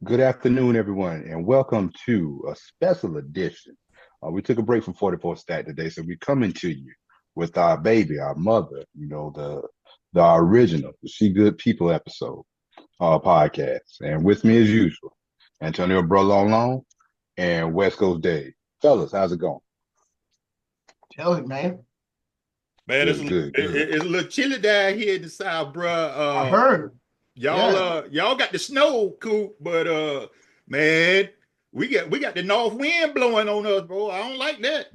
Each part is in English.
Good afternoon, everyone, and welcome to a special edition. We took a break from 44 Stat today, so we're coming to you with our baby, our mother, the original, the She Good People episode podcast. And with me as usual, Antonio Brolon and West Coast Dave. Fellas, how's it going? Tell it, man. Man, Good, good, good. it's a little chilly down here in the south, bruh. I heard. Yeah. Y'all got the snow, Coop, but man, we got the north wind blowing on us, bro. I don't like that.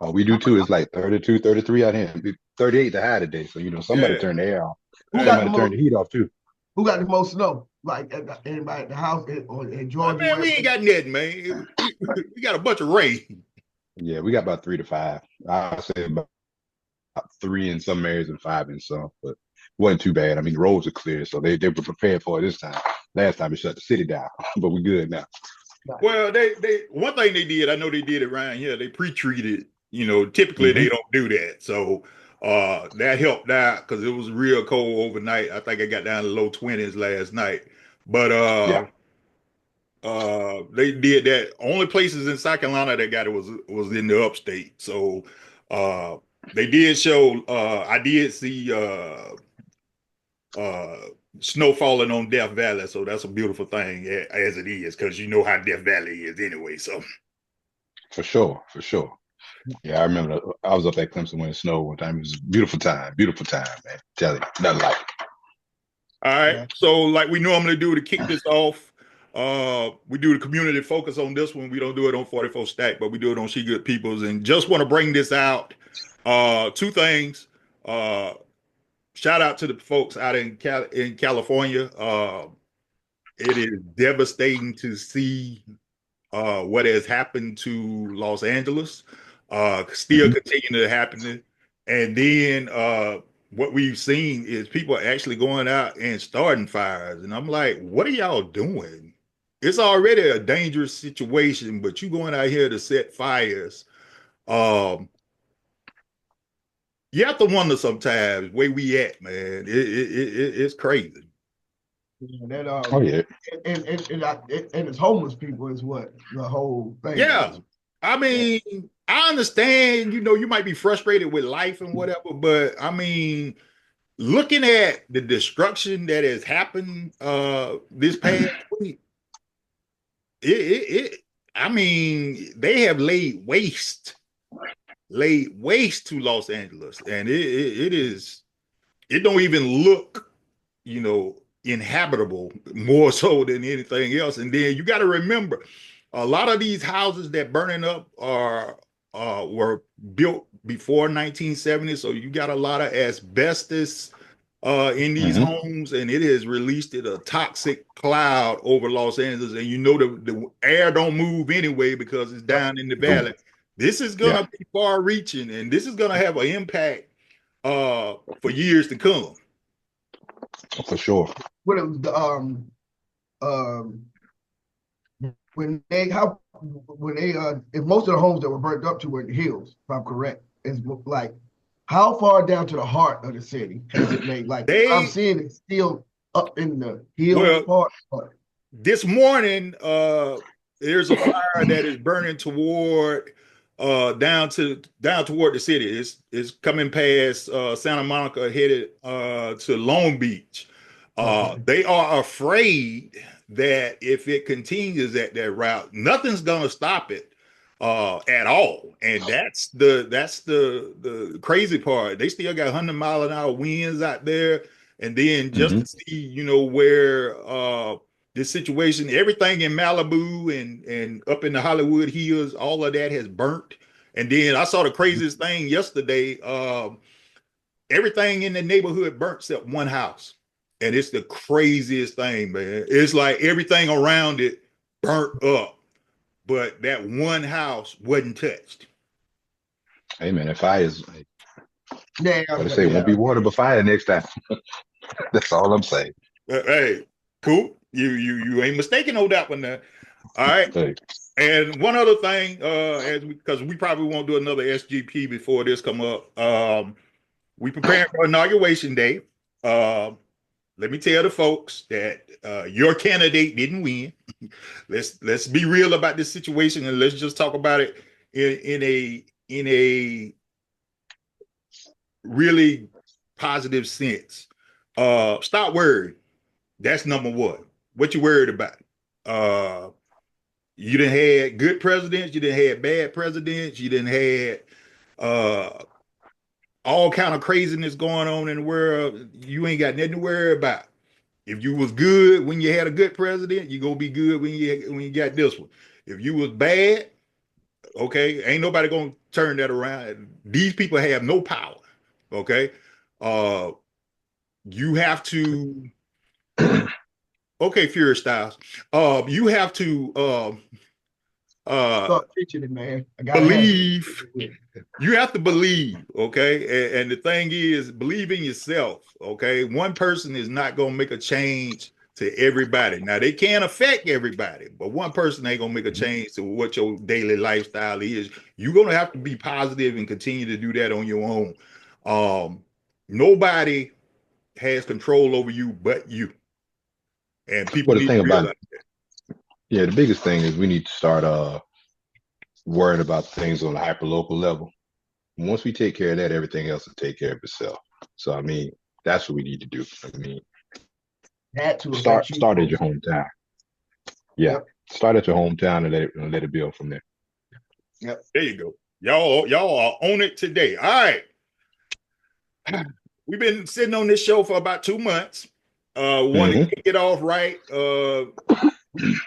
We do too. It's like 32, 33 out here. 38 the high today. So, somebody Yeah, turned the air off. Who got yeah. the Somebody turned most? the heat off too. Who got the most snow? Like anybody at the house or in Georgia? Man, we Wherever? ain't got nothing, man. We got a bunch of rain. Yeah, we got about 3 to 5. I say about three in some areas and five in some, but it wasn't too bad. I mean, the roads are clear, so they were prepared for it this time. Last time it shut the city down, but we good now. Well, they one thing they did, I know they did it around here. They pre-treated. Typically they Hmm. don't do that, so that helped out because it was real cold overnight. I think I got down to low 20s last night, but Yeah. they did that. Only places in South Carolina that got it was in the upstate. So uh, they did show. I did see uh, snow falling on Death Valley, so that's a beautiful thing as it is because you know how Death Valley is anyway. So For sure, for sure. Yeah, I remember I was up at Clemson when it snowed one time. It was a beautiful time, man. Tell you, nothing like it. all right, Yeah. so like we normally do to kick this off. We do the community focus on this one. We don't do it on 44 Stack, but we do it on She Good Peoples. And just want to bring this out. Two things. Uh, Shout out to the folks out in California. It is devastating to see what has happened to Los Angeles. Still Hmm. continuing to happen. And then what we've seen is people actually going out and starting fires. And I'm like, what are y'all doing? It's already a dangerous situation, but you going out here to set fires. Um, you have to wonder sometimes where we at, man. It's crazy. Yeah, that Oh yeah. and it's homeless people is what the whole thing Yeah. is. I Yeah. mean, I understand, you might be frustrated with life and whatever, but I mean, looking at the destruction that has happened this past week, it I mean, they have laid waste to Los Angeles, and it don't even look, inhabitable more so than anything else. And then you got to remember, a lot of these houses that burning up are were built before 1970, so you got a lot of asbestos in these Hmm. homes, and it has released it a toxic cloud over Los Angeles. And you know the air don't move anyway because it's Right. down in the valley. This is Yeah, gonna be far reaching, and this is gonna have an impact for years to come. for sure. What it was um when they how when they if most of the homes that were burnt up to were in the hills, if I'm correct, is like how far down to the heart of the city has it made? Like I'm They seeing it still up in the hills well, part. But this morning, there's a fire that is burning toward down toward the city. It's coming past Santa Monica, headed to Long Beach. okay. They are afraid that if it continues at that route, nothing's gonna stop it at all. And that's the crazy part. They still got 100-mile-an-hour winds out there, and then just Hmm. to see, where this situation, everything in Malibu and up in the Hollywood Hills, all of that has burnt. And then I saw the craziest thing yesterday. Everything in the neighborhood burnt except one house. And it's the craziest thing, man. It's like everything around it burnt up, but that one house wasn't touched. Hey man, if fire is Yeah, what I say, won't yeah. be water but fire next time. That's all I'm saying. Hey, cool. You ain't mistaken on that one there. All right. Hey. And one other thing, as because we probably won't do another SGP before this come up. We preparing for inauguration day. Uh, let me tell the folks that your candidate didn't win. Let's be real about this situation, and let's just talk about it in a really positive sense. Stop worrying. That's number one. What you worried about? You done had good presidents, you done had bad presidents, you done had all kind of craziness going on in the world. You ain't got nothing to worry about. If you was good when you had a good president, you gonna be good when you got this one. If you was bad, okay, ain't nobody gonna turn that around. These people have no power. Okay. You have to okay, Furious Styles. You have to Start teaching it, man. believe. You have to believe, okay? And the thing is, believe in yourself, okay? One person is not gonna make a change to everybody. Now they can't affect everybody, but one person ain't gonna make a change to what your daily lifestyle is. You're gonna have to be positive and continue to do that on your own. Nobody has control over you but you. And people Well, the need thing to about realize it, yeah, the biggest thing is we need to start worrying about things on a hyper local level. Once we take care of that, everything else will take care of itself. So I mean, that's what we need to do. I mean, that to start at your hometown. Yeah, Yep. start at your hometown and let it build from there. Yep. there you go. Y'all are on it today. All right. We've been sitting on this show for about 2 months. Want to kick it off right.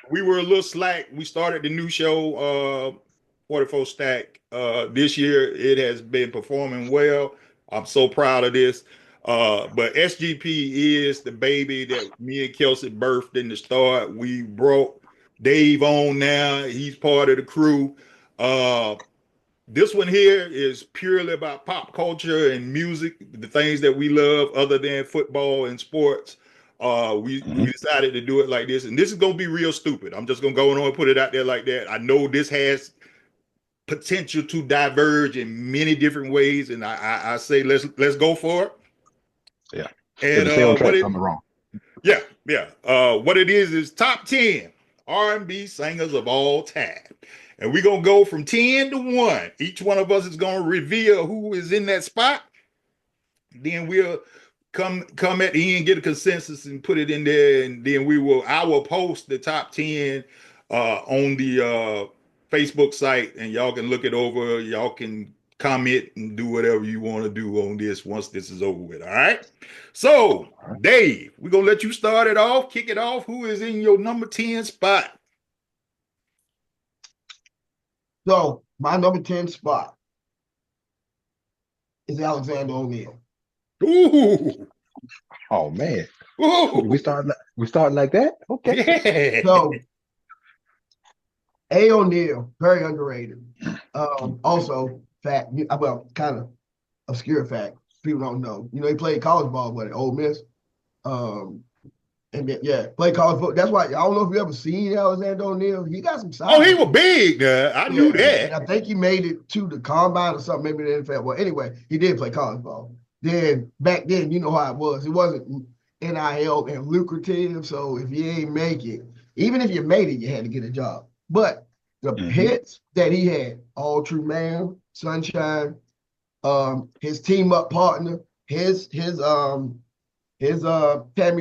We were a little slack. We started the new show, 44 Stack. This year it has been performing well. I'm so proud of this. But SGP is the baby that me and Kelsey birthed in the start. We brought Dave on now. He's part of the crew. This one here is purely about pop culture and music, the things that we love other than football and sports. We decided to do it like this, and this is gonna be real stupid. I'm just gonna go on and put it out there like that. I know this has potential to diverge in many different ways, and I say let's go for it. Yeah. And stay on track, something wrong. Yeah. What it is top 10 R&B singers of all time. And we're going to go from 10 to 1. Each one of us is going to reveal who is in that spot. Then we'll come at the end, get a consensus and put it in there. And then I will post the top 10 on the Facebook site, and y'all can look it over. Y'all can comment and do whatever you want to do on this once this is over with. All right. So, Dave, we're going to let you start it off, kick it off. Who is in your number 10 spot? So my number 10 spot is Alexander O'Neal. Ooh. Oh man. Ooh. We start like that? Okay. Yeah. So A. O'Neal, very underrated. Also, fact, well, kind of obscure fact. People don't know. You know, he played college ball, at Ole Miss. And then, played college football. That's why I don't know if you ever seen Alexander O'Neal. He got some size. Oh, he was big. I knew that. And I think he made it to the combine or something, maybe the NFL. Well, anyway, he did play college ball. Then back then, you know how it was. It wasn't NIL and lucrative. So if you ain't make it, even if you made it, you had to get a job. But the hits that he had, All True Man, Sunshine, his team up partner, his Tammy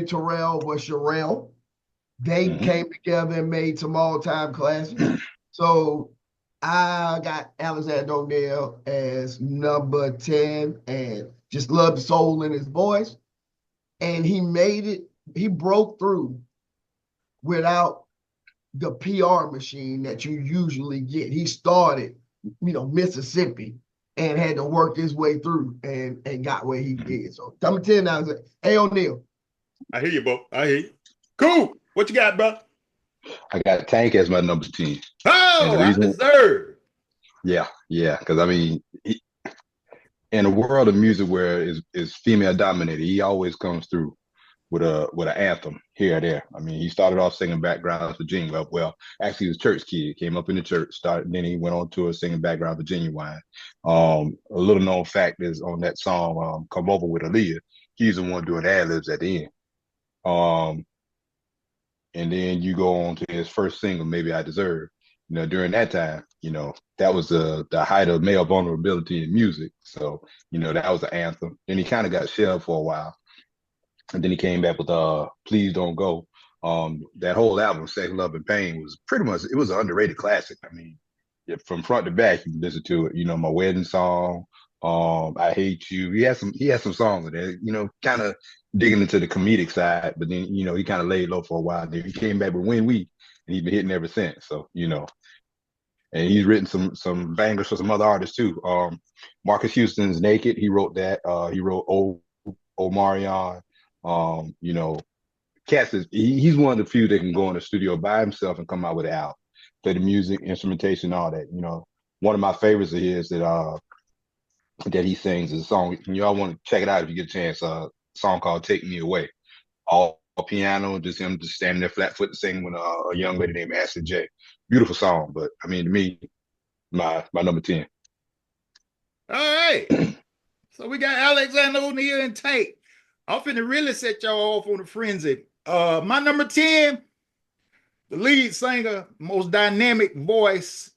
Terrell was Sherelle. They came together and made some all-time classics. So I got Alexander O'Neal as number 10 and just love the soul in his voice. And he made it, he broke through without the PR machine that you usually get. He started, Mississippi and had to work his way through and got where he did. So number 10 now is A. O'Neal. I hear you, bro. I hear you. Cool. What you got, bro? I got Tank as my number 10. Oh, I deserve. Yeah. Because I mean, in a world of music where is female dominated, he always comes through with an anthem here or there. I mean, he started off singing background Virginia. Well, actually, he was a church kid. Came up in the church, then he went on tour singing background Virginia wine. A little known fact is on that song, "Come Over with Aaliyah," he's the one doing ad libs at the end. Um, and then you go on to his first single, Maybe I Deserve. During that time, that was the height of male vulnerability in music. So, that was the anthem. Then he kind of got shelved for a while. And then he came back with Please Don't Go. That whole album, Sex, Love, and Pain, was pretty much, it was an underrated classic. I mean, from front to back, you can listen to it. My wedding song, I Hate You. He had some songs in there, kind of digging into the comedic side, but then, he kind of laid low for a while. Then he came back with When We, and he's been hitting ever since. So, and he's written some bangers for some other artists too. Marcus Houston's Naked, he wrote that. He wrote Omarion. Cass he's one of the few that can go in the studio by himself and come out with an album, play the music, instrumentation, all that. One of my favorites of his that he sings is a song. Y'all want to check it out if you get a chance. A song called "Take Me Away." All piano, just him just standing there flat footed singing with a young lady named Ashley J. Beautiful song, but I mean, to me, my number 10. All right. So we got Alexander O'Neal and Tate. I'm finna really set y'all off on a frenzy. My number 10, the lead singer, most dynamic voice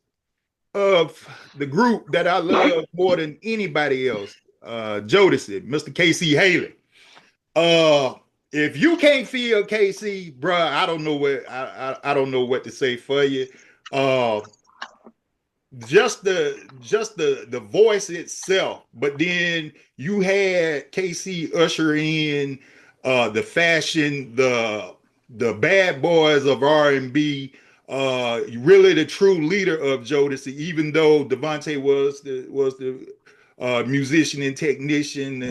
of the group that I love more than anybody else, Jodeci, Mr. K.C. Haley. If you can't feel KC, bruh, I don't know what I don't know what to say for you. Just the voice itself, but then you had KC usher in the fashion, the bad boys of R&B, really the true leader of Jodeci, even though Devontae was the musician and technician,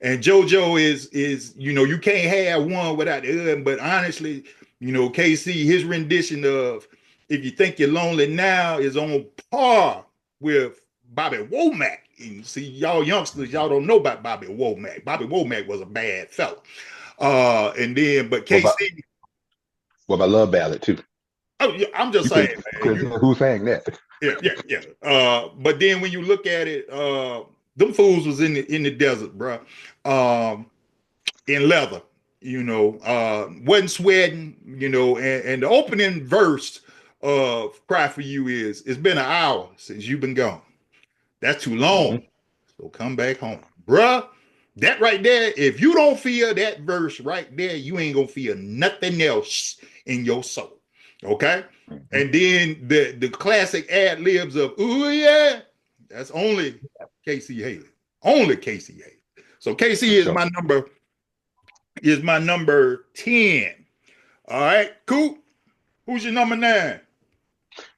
and JoJo is you can't have one without the other. But honestly, KC, his rendition of If You Think You're Lonely Now is on par with Bobby Womack. And see, y'all youngsters, y'all don't know about Bobby Womack. Bobby Womack was a bad fella. And then, but KC. What about Love Ballad too? Oh, yeah, I'm just saying, man. Who sang that? Yeah. But then when you look at it, them fools was in the desert, bro. In leather, wasn't sweating, and the opening verse of Cry For You is, it's been an hour since you've been gone. That's too long. Mm-hmm. So come back home. Bruh, that right there, if you don't feel that verse right there, you ain't gonna feel nothing else in your soul. Okay? Mm-hmm. And then the classic ad-libs of, ooh yeah, that's only KC Haley. Only KC Haley. So KC is my number 10. All right, Coop, who's your number 9?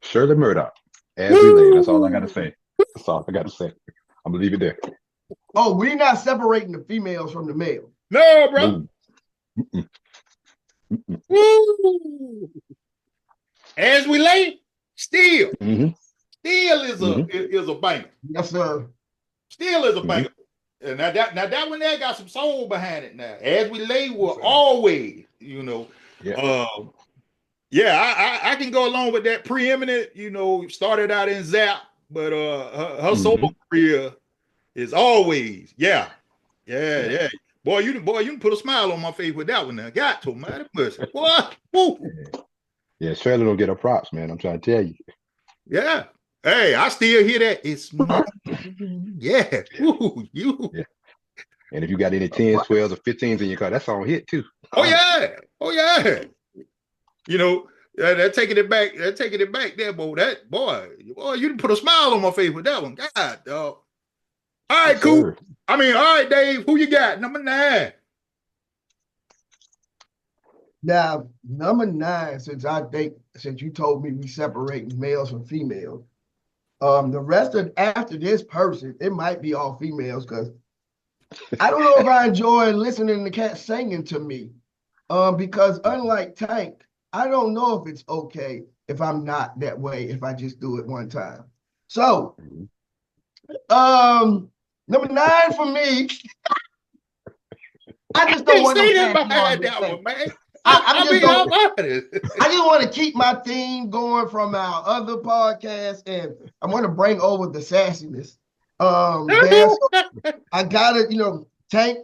Shirley Murdoch. As we lay. That's all I gotta say. That's all I gotta say. I'm gonna leave it there. Oh, we're not separating the females from the males. No, bro. Woo. As we lay, still. Mm-hmm. Still is a banger. Yes, sir. Still is a banger. And now that one there got some soul behind it now. As We Lay will always, I can go along with that preeminent, started out in Zap, but her solo career is always, yeah. Boy, you can put a smile on my face with that one now. Got to, man. What? Yeah, Shirley don't get her props, man. I'm trying to tell you. Yeah. Hey, I still hear that. It's yeah. Ooh, you. Yeah. And if you got any 10s, 12s, or 15s in your car, that's on hit too. Oh yeah. They're taking it back. They're taking it back there, boy. That boy, you didn't put a smile on my face with that one. God, dog. All right, cool. Sir. All right, Dave. Who you got? Number 9. Now, number 9, since you told me we separate males from females, the rest of after this person, it might be all females because I don't know if I enjoy listening to cats singing to me. Because unlike Tank, I don't know if it's okay if I'm not that way if I just do it one time. So, number 9 for me. I just don't want that one, man. I just want to keep my theme going from our other podcast, and I want to bring over the sassiness. I gotta, Tank.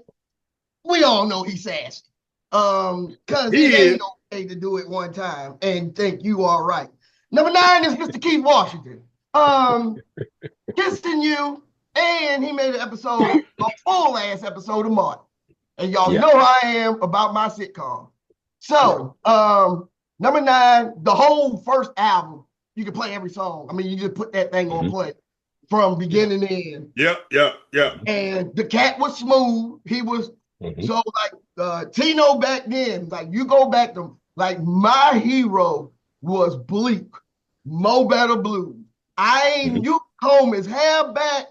We all know he's sassy. Because He it is. ain't okay to do it one time and think you are right. Number 9 is Mr. Keith Washington. Kissing You, and he made an episode, a full ass episode of Martin. And y'all know how I am about my sitcom. So, number 9, the whole first album, you can play every song. I mean, you just put that thing on play from beginning to end. Yeah. And the cat was smooth. He was so like Tino back then. Like you go back to like my hero was Bleak, Mo Better Blues. You comb his hair back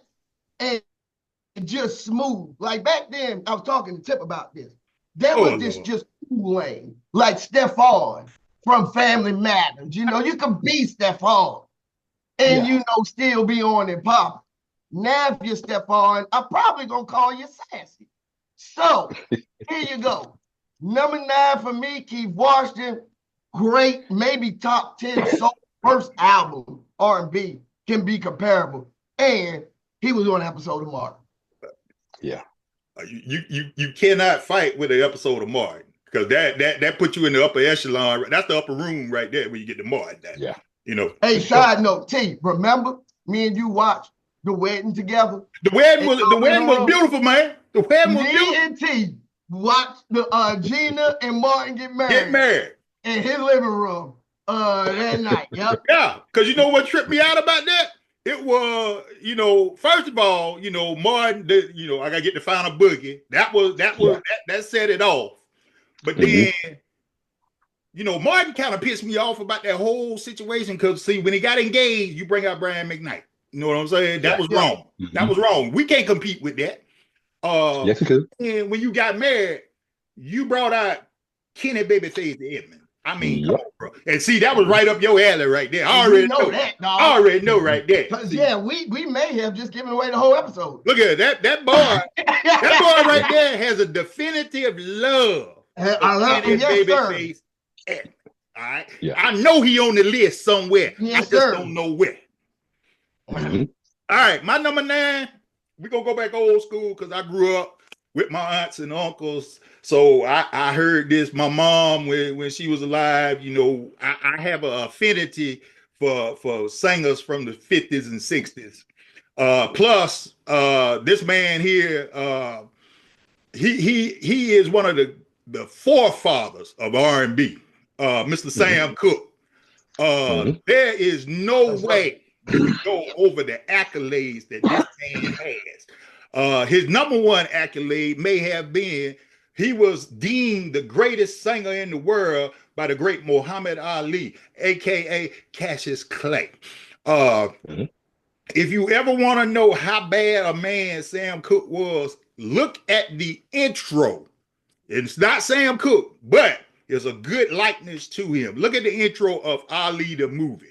and just smooth. Like back then, I was talking to Tip about this. There was this just Kool-Aid, like Stephon from Family Matters. You know, you could be Stephon and you know still be on and pop. Now if you're Stephon, I'm probably gonna call you sassy. So here you go. Number 9 for me, Keith Washington, great, maybe top 10 so first album R&B can be comparable. And he was on an episode of Martin. Yeah. You cannot fight with an episode of Martin because that puts you in the upper echelon. That's the upper room right there when you get to Martin. Yeah. You know. Hey, side note, T, remember me and you watched the wedding together? The wedding was beautiful, man. The wedding was beautiful. Me and T watched the Gina and Martin get married in his living room that night. Yep. Yeah, because you know what tripped me out about that? It was, you know, first of all, you know, Martin, I gotta get the final boogie. That set it off. But then, you know, Martin kind of pissed me off about that whole situation because see, when he got engaged, you bring out Brian McKnight. You know what I'm saying? That was wrong. That was wrong. We can't compete with that. Yes, you could. And when you got married, you brought out Kenny Babyface Edmond. I mean, come on, bro. And see, that was right up your alley right there. I already know that, dog. I already know right there. Yeah, we may have just given away the whole episode. Look at that boy. That boy right there has a definitive love. I love him, Babyface. All right. Yeah. I know he on the list somewhere. Yes, I just don't know where. All right, my number 9. We're gonna go back old school because I grew up with my aunts and uncles. So I heard this. My mom, when she was alive, you know, I have an affinity for singers from the 50s and 60s. Plus, this man here, he is one of the forefathers of R&B, Mr. Sam Cooke. There is no way you can go over the accolades that this man has. His number 1 accolade may have been he was deemed the greatest singer in the world by the great Muhammad Ali, aka Cassius Clay. If you ever want to know how bad a man Sam Cooke was, look at the intro. It's not Sam Cooke, but there's a good likeness to him. Look at the intro of Ali the movie.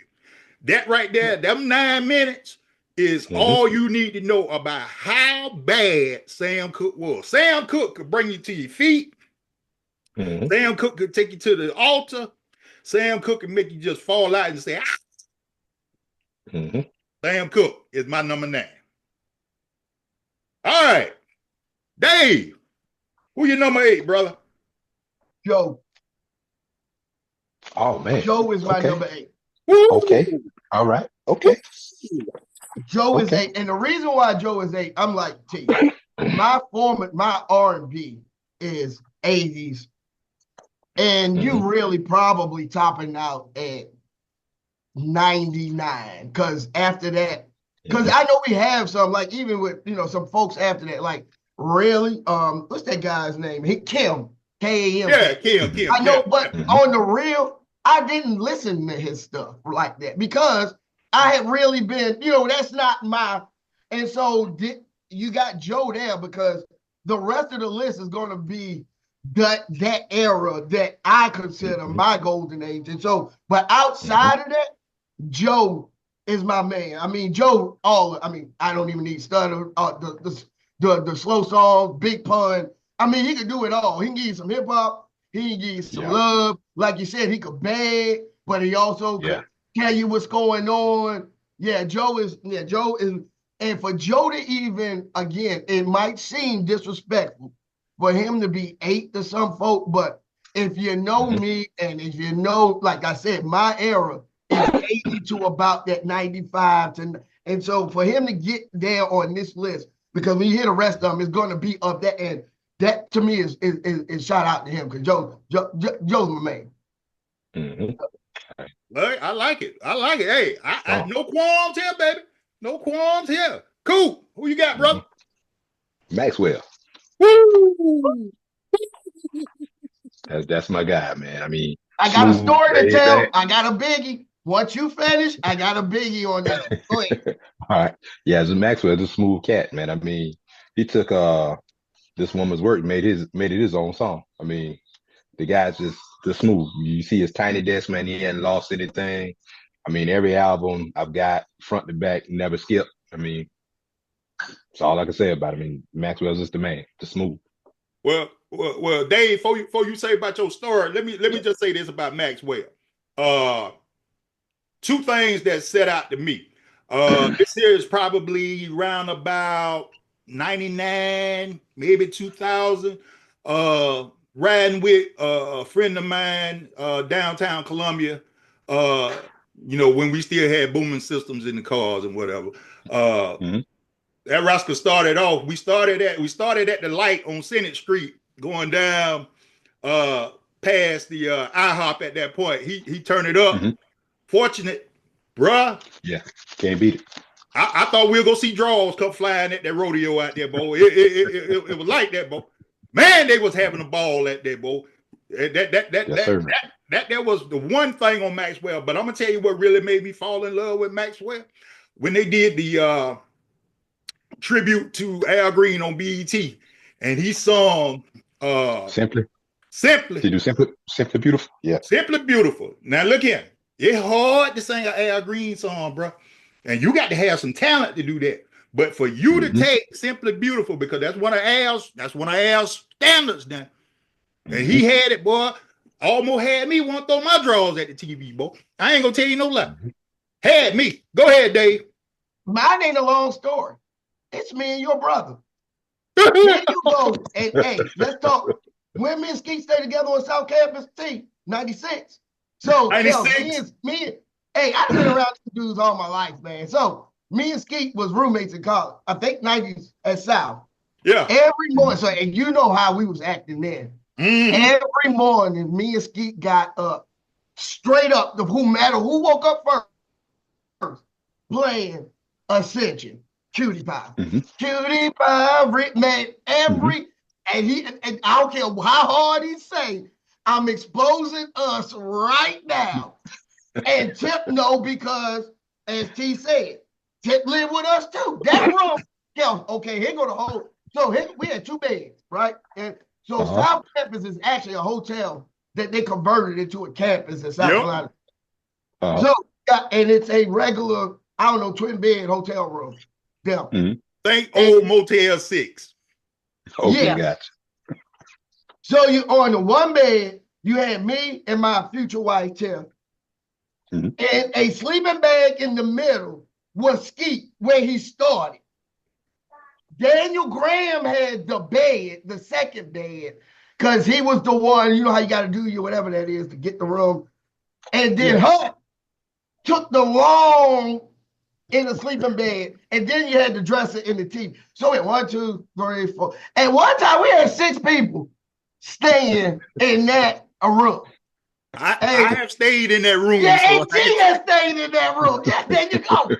That right there, them 9 minutes is all you need to know about how bad Sam Cooke was. Sam Cooke could bring you to your feet. Sam Cooke could take you to the altar. Sam Cooke could make you just fall out and say, ah. Sam Cooke is my number 9. All right. Dave, who your number 8, brother? Joe. Oh, man. Joe is my number 8. Woo! Okay. All right. Okay. Joe is 8. And the reason why Joe is 8, I'm like, T, my R&B is 80s. And you really probably topping out at 99. Because after that, because I know we have some, like even with, you know, some folks after that, like really, what's that guy's name? Kim. K-A-M. Yeah, Kim. I know, but on the real, I didn't listen to his stuff like that because I had really been, you know, that's not my, and so you got Joe there because the rest of the list is going to be that era that I consider my golden age. And so, but outside of that, Joe is my man. I mean, Joe, I don't even need stutter, the slow songs, big pun. I mean, he could do it all. He can give you some hip hop. He can give you some love. Like you said, he could beg, but he also could tell you what's going on. Joe is, and for Joe to even, again, it might seem disrespectful for him to be 8 to some folk, but if you know me, and if you know, like I said, my era is 80 to about that 95 to, and so for him to get there on this list, because when you hear the rest of them, it's going to be up that end. That to me is shout out to him because Joe's my man. I like it. Hey, I no qualms here, baby. No qualms here. Cool. Who you got, brother? Maxwell. Woo! That's my guy, man. I mean, I got a story to tell. I got a biggie. Once you finish, I got a biggie on this. Go ahead. All right. Yeah, as a Maxwell, is a smooth cat, man. I mean, he took this woman's work, made it his own song. I mean, the guy's just smooth. You see his tiny desk, man. He hadn't lost anything. I mean, every album I've got front to back, never skip. I mean, that's all I can say about it. I mean, Maxwell's just the man, the smooth. Well, Dave, before you say about your story, let me just say this about Maxwell. Two things that set out to me. This here is probably around about 99, maybe 2000. Riding with a friend of mine downtown Columbia. When we still had booming systems in the cars and whatever. That rascal started off. We started at the light on Senate Street, going down past the IHOP at that point. He turned it up. Fortunate, bruh. Yeah, can't beat it. I thought we were gonna see draws come flying at that rodeo out there, boy. It was like that, boy. Man, they was having a ball at that, boy. That was the one thing on Maxwell. But I'm gonna tell you what really made me fall in love with Maxwell when they did the tribute to Al Green on BET, and he sung Simply. Did you do Simply Beautiful? Yeah. Simply Beautiful. Now look here. It's hard to sing an Al Green song, bro. And you got to have some talent to do that. But for you to take Simply Beautiful, because that's one of Al's standards now. And he had it, boy. Almost had me want to throw my drawers at the TV, boy. I ain't gonna tell you no lie. Had me. Go ahead, Dave. Mine ain't a long story. It's me and your brother. There you go. And hey, let's talk. When me and Skeet stayed together on South Campus, 96. So 96. Hey, I've been around these dudes all my life, man. So me and Skeet was roommates in college. I think 90s at South. Yeah. Every morning. So, and you know how we was acting then. Every morning, me and Skeet got up, straight up, no matter who woke up first, playing Ascension, Cutie Pie. Cutie Pie, man, and I don't care how hard he say, I'm exposing us right now. And Tip know because, as T said, Tip live with us too. That room, okay, here go the whole, so we had 2 beds, right? And so South Campus is actually a hotel that they converted into a campus in South Carolina. So, and it's a regular, I don't know, twin bed hotel room. Think old Motel 6. Okay, gotcha. So you on the one bed, you had me and my future wife, Tip. And a sleeping bag in the middle was Skeet, where he started. Daniel Graham had the bed, the second bed, because he was the one, you know how you got to do your whatever that is to get the room. And then Hunt took the long in the sleeping bed, and then you had the dresser in the TV. So we had 1, 2, 3, 4. And one time we had 6 people staying in that room. I have stayed in that room. Yeah, so has stayed in that room. Yeah, there you go.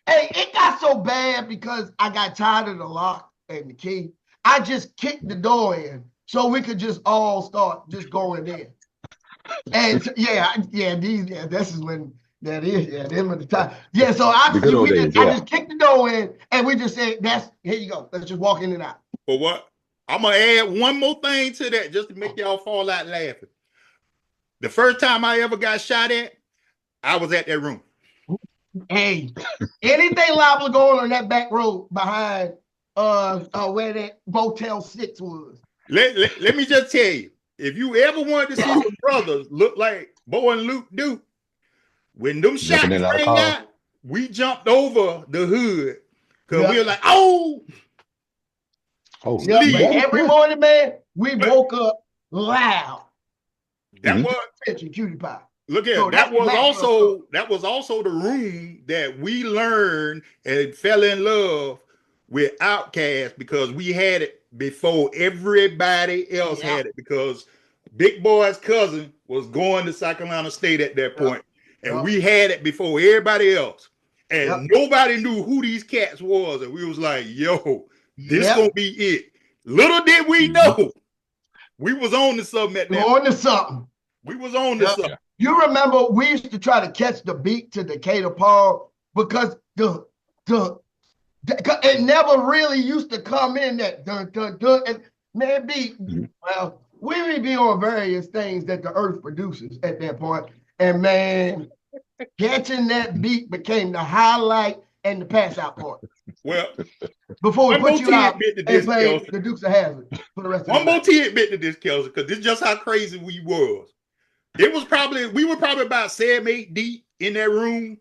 Hey, it got so bad because I got tired of the lock and the key. I just kicked the door in so we could just all start just going in. And this is when that is, them at the time. Yeah, so I just kicked the door in and we just said, here you go. Let's just walk in and out. But what? I'm gonna add one more thing to that just to make y'all fall out laughing. The first time I ever got shot at, I was at that room. Hey, anything liable going on that back road behind where that Motel 6 was. Let me just tell you, if you ever wanted to see some brothers look like Bo and Luke do, when them shots rang out, we jumped over the hood because we were like, oh. Oh, Yeah, but sleep. every morning, man, we woke up loud. That was Pitching cutie pie. look at So that that's Maxwell was also the room that we learned and fell in love with Outkast because we had it before everybody else had it because Big Boy's cousin was going to South Carolina State at that point, and we had it before everybody else, and nobody knew who these cats was, and we was like, "Yo, this gonna be it." Little did we know, we was on to something at that. On to something. We was on to something. You remember we used to try to catch the beat to Decatur Paul because it never really used to come in that dun dun dun. And man, well, we would be on various things that the earth produces at that point. And man, catching that beat became the highlight and the pass out part. Well, before we put you out and play Kelsey. the Dukes of Hazzard for the rest of the One more tidbit to this, Kelsey, because this is just how crazy we was. We were probably about 7, 8 deep in that room.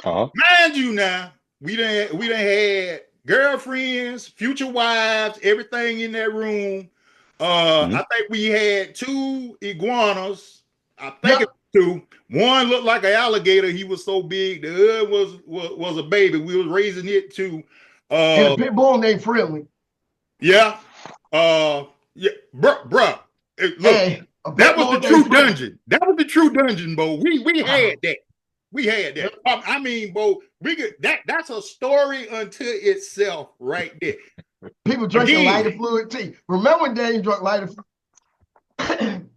Mind you now, we done had girlfriends, future wives, everything in that room. I think we had 2 iguanas. I think it was 2. One looked like an alligator. He was so big. The other was a baby. We was raising it too. And a pit bull named Friendly. Yeah. Bruh. Look, hey, that was the true dungeon. That was the true dungeon, Bo. We had that. We had that. I mean, Bo, we could that's a story unto itself right there. People drinking lighter fluid tea. Remember when Daniel drank lighter fluid?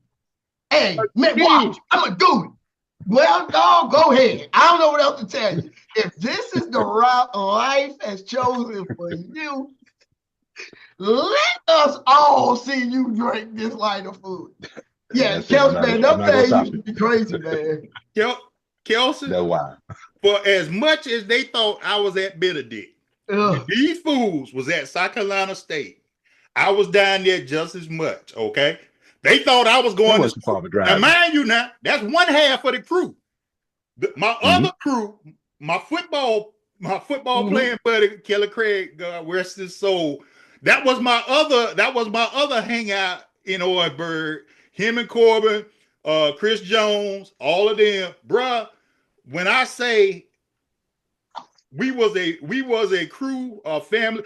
Hey, man, watch. I'm gonna do it. Well, dog, go ahead. I don't know what else to tell you. If this is the route life has chosen for you, let us all see you drink this lighter food. Yeah, Kelsey, man, them days used to be crazy, man. Kelsey, that's wild. For as much as they thought I was at Benedict, these fools was at South Carolina State. I was down there just as much, okay? They thought I was going to school. Now, mind you now, that's one half of the crew. My other crew, my football playing buddy, Kelly Craig, God rest his soul. That was my other hangout in Oates. Him and Corbin, Chris Jones, all of them, bruh. When I say we was a crew, a family.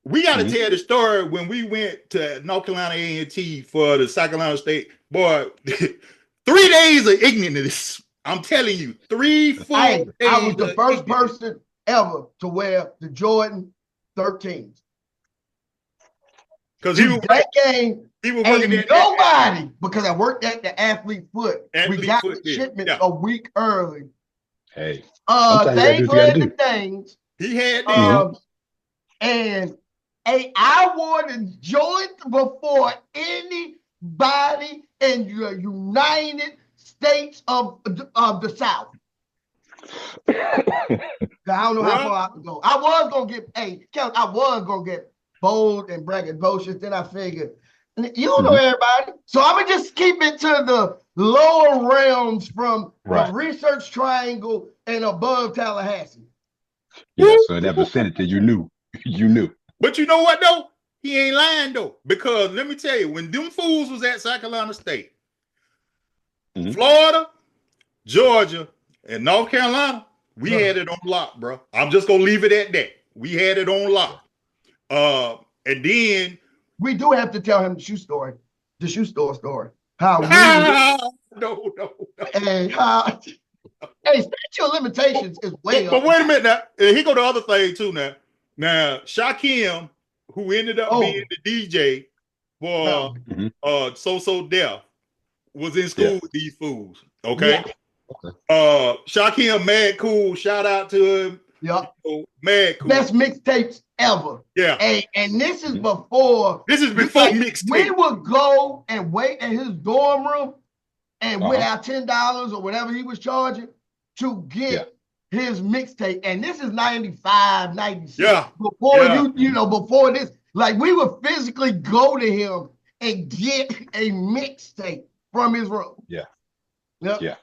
We got to tell the story when we went to North Carolina A&T for the South Carolina State. Boy, 3 days of ignorance. I'm telling you, 3 full days. I was the first person ever to wear the Jordan 13s. Because that game, he was working at nobody, because I worked at the Athlete Foot. We got the shipment a week early. Hey. Things led to things. He had and I wore the Jordan before anybody in the United States of the South. I don't know how far I could go. I was gonna get bold and braggadocious. Then I figured, you don't know everybody, so I'm gonna just keep it to the lower realms from the Research Triangle and above Tallahassee. Yeah, so in that vicinity, you knew. But you know what though? He ain't lying though, because let me tell you, when them fools was at South Carolina State, Florida, Georgia, and North Carolina, we had it on lock, bro. I'm just gonna leave it at that. We had it on lock. And then we do have to tell him the shoe store story. How no. And how statute of limitations is way up. But wait a minute now. He go to the other thing too now. Now, Shaquem, who ended up being the DJ for So Deaf, was in school with these fools. Okay. Shaquem, mad cool. Shout out to him. Yep. Mad cool. Best mixtapes ever. Yeah. And this is before. Mixtape. We would go and wait in his dorm room and with our $10 or whatever he was charging to get his mixtape. And this is 95, 96. Yeah. Before before this, like we would physically go to him and get a mixtape from his room. Yeah. Yep. Yeah.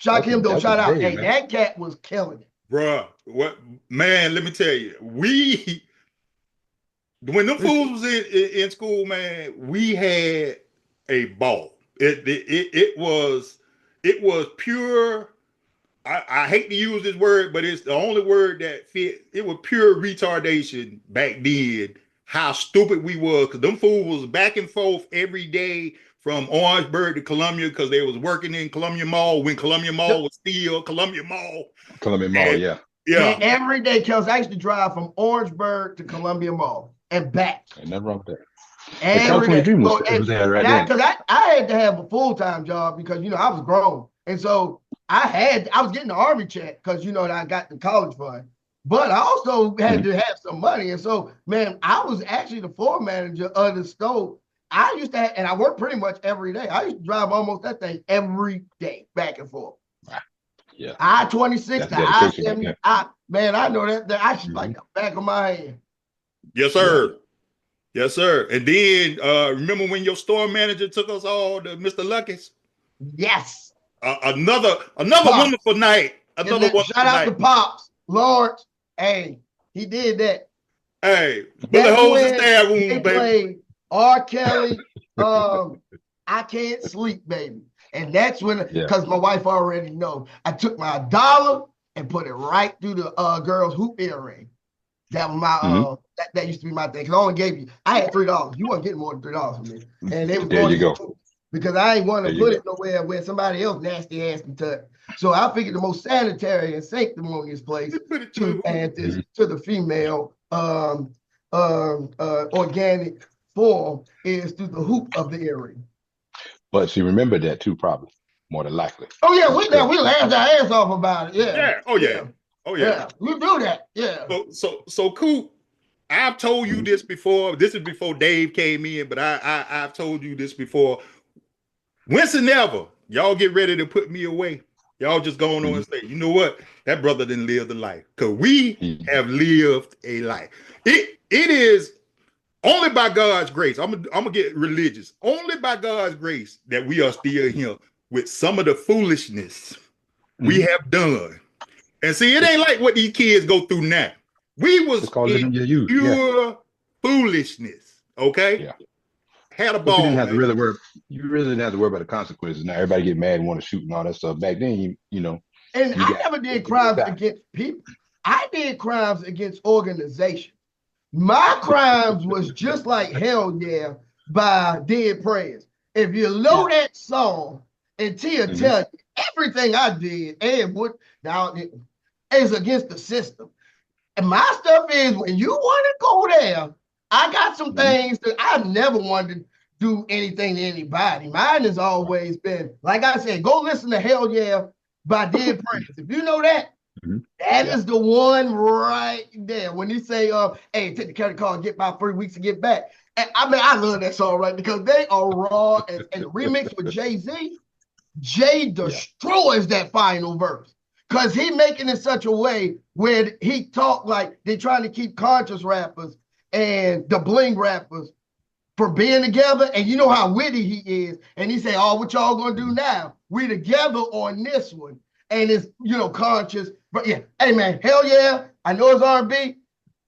Shaquem, don't shout out. Hey, that cat was killing it. Bruh, what man, let me tell you, When them fools was in school, man, we had a ball. It was pure. I hate to use this word, but it's the only word that fit. It was pure retardation back then. How stupid we was, because them fools was back and forth every day from Orangeburg to Columbia, because they was working in Columbia Mall when Columbia Mall was still Columbia Mall. Columbia Mall, yeah. Man, every day, Kels, I used to drive from Orangeburg to Columbia Mall and back. Ain't nothing wrong with that. Every day. Dream was there right there. Because I had to have a full-time job because, I was grown. And so I was getting the Army check because, I got the college fund. But I also had to have some money. And so, man, I was actually the floor manager of the store. I used to have, and I worked pretty much every day. I used to drive almost that thing every day, back and forth. Yeah. I-26 to I-70. Man, I know that I should like the back of my hand. Yes, sir. Yeah. Yes, sir. And then remember when your store manager took us all to Mr. Lucky's? Yes. Another wonderful night. Shout out to Pops, Lord. Hey, he did that. Hey, bullet holes and stab wounds, baby. R. Kelly, I Can't Sleep, baby. And that's when, because my wife already know, I took my $1 and put it right through the girl's hoop earring. That was my that used to be my thing. Cause I only gave you, I had $3. You weren't getting more than $3 from me. And they was there you go. Because I ain't want to put it nowhere where somebody else nasty ass can touch. So I figured the most sanitary and sanctimonious place to add this to the female organic form is through the hoop of the earring. But she remembered that too, probably, more than likely. Oh yeah, we laughed our ass off about it. Yeah. Yeah. Oh yeah. Oh yeah. Yeah. We do that. Yeah. So Coop, I've told you this before. This is before Dave came in, but I've told you this before. Whensoever y'all get ready to put me away, y'all just go on and say, you know what? That brother didn't live the life. Because we have lived a life. It is only by God's grace. I'm gonna get religious. Only by God's grace that we are still here with some of the foolishness we have done. And see, it ain't like what these kids go through now. We was in pure foolishness. Okay? Yeah. Had a ball. You really didn't have to worry about the consequences. Now everybody get mad and want to shoot and all that stuff. Back then, you know. And I never did crimes against people. I did crimes against organizations. My crimes was just like Hell Yeah by Dead Prayers. If you know that song, and Tia tell you everything I did, and what now is against the system. And my stuff is when you want to go there, I got some things that I've never wanted to do anything to anybody. Mine has always been, like I said, go listen to Hell Yeah by Dead Prayers. If you know that, that is the one right there. When you say, hey, take the credit card, get about 3 weeks to get back. And I mean, I love that song, right? Because they are raw. And the remix with Jay-Z, Jay destroys that final verse. Because he making it such a way where he talk like they're trying to keep conscious rappers and the bling rappers from being together. And you know how witty he is. And he say, oh, what y'all gonna do now? We together on this one. And it's, conscious. But yeah, hey man, Hell Yeah. I know it's R&B.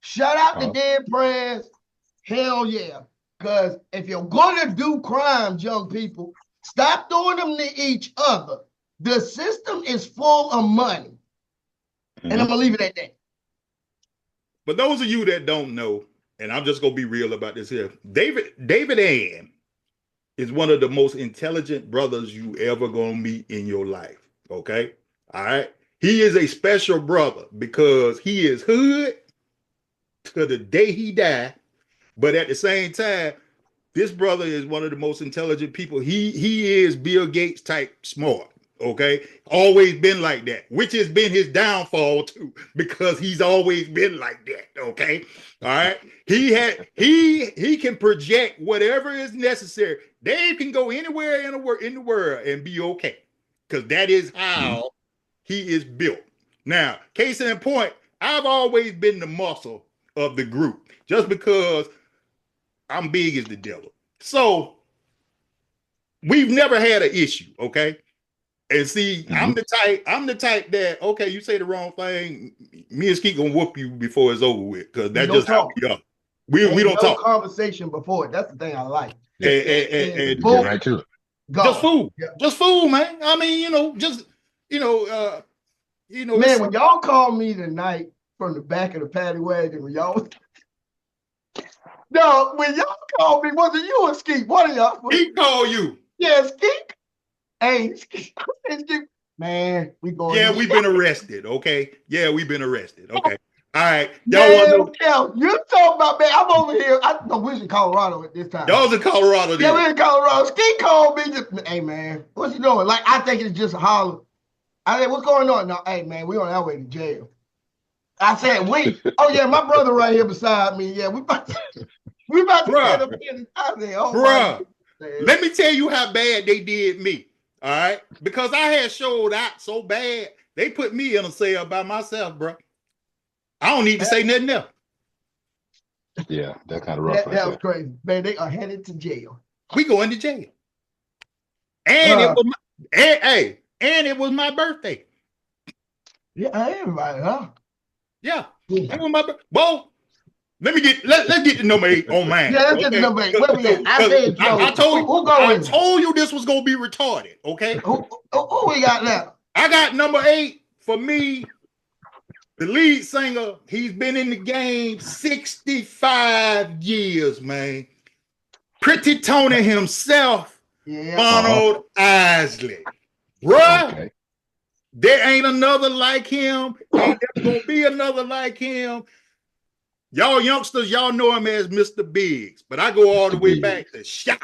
Shout out to Dead Prayers. Hell yeah. Because if you're gonna do crimes, young people, stop doing them to each other. The system is full of money. And I'm gonna leave it at that. But those of you that don't know, and I'm just gonna be real about this here, David Ann is one of the most intelligent brothers you ever gonna meet in your life. Okay? All right. He is a special brother because he is hood to the day he died. But at the same time, this brother is one of the most intelligent people. He is Bill Gates type smart. Okay. Always been like that, which has been his downfall too, because he's always been like that. Okay. All right. He can project whatever is necessary. Dave can go anywhere in the world and be okay. Because that is how he is built. Now, case in point, I've always been the muscle of the group just because I'm big as the devil. So we've never had an issue, okay? And see, I'm the type that, okay, you say the wrong thing, me and Skeet gonna whoop you before it's over with, because that's just how we are. We don't talk conversation before it. That's the thing I like. And get right to it. Just food. Yeah. Just food, man. I mean, man, when y'all called me tonight from the back of the paddy wagon, when y'all called me, was it you or Skeet? One of y'all. He called you. Yeah, Skeet. Hey, Skeet. Man, we going. Yeah, we've been arrested. Okay. Yeah, we've been arrested. Okay. All right. You talking about, man, I'm over here. We're in Colorado at this time. Y'all's in Colorado. Yeah, we're in Colorado. Skeet called me. Hey, man, what's you doing? Like, I think it's just a holler. I said, what's going on? No, hey, man, we on our way to jail. I said, wait. Oh, yeah, my brother right here beside me. Yeah, we about to get up in. I said, bruh, let me tell you how bad they did me. All right? Because I had showed out so bad, they put me in a cell by myself, bro. I don't need to say nothing else. Yeah, that's kind of rough. That was crazy. Man, they are headed to jail. We going to jail. And it was my birthday. Yeah, everybody, huh? Yeah. It was my birthday. Well, let's get to number 8 on mine. Yeah, let's get to number 8. Where we at? I told you this was gonna be retarded. Okay. Who we got now? I got number 8 for me. The lead singer, he's been in the game 65 years, man. Pretty Tony himself, Ronald Isley. Bruh, okay. There ain't another like him. Ain't there gonna be another like him. Y'all youngsters, y'all know him as Mr. Biggs, but I go all the way back to Shout.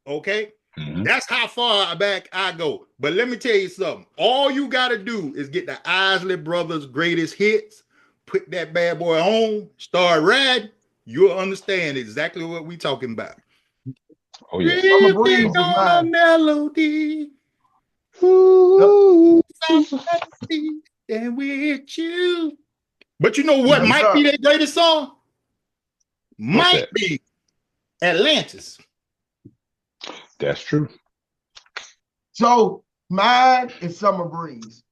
Okay? Mm-hmm. That's how far back I go. But let me tell you something. All you got to do is get the Isley Brothers' greatest hits, put that bad boy on, start riding. You'll understand exactly what we talking about. Oh, yeah. Breathing on a melody. Ooh, and with you. But you know what might be their greatest song? Might be Atlantis. That's true. So mine is Summer Breeze.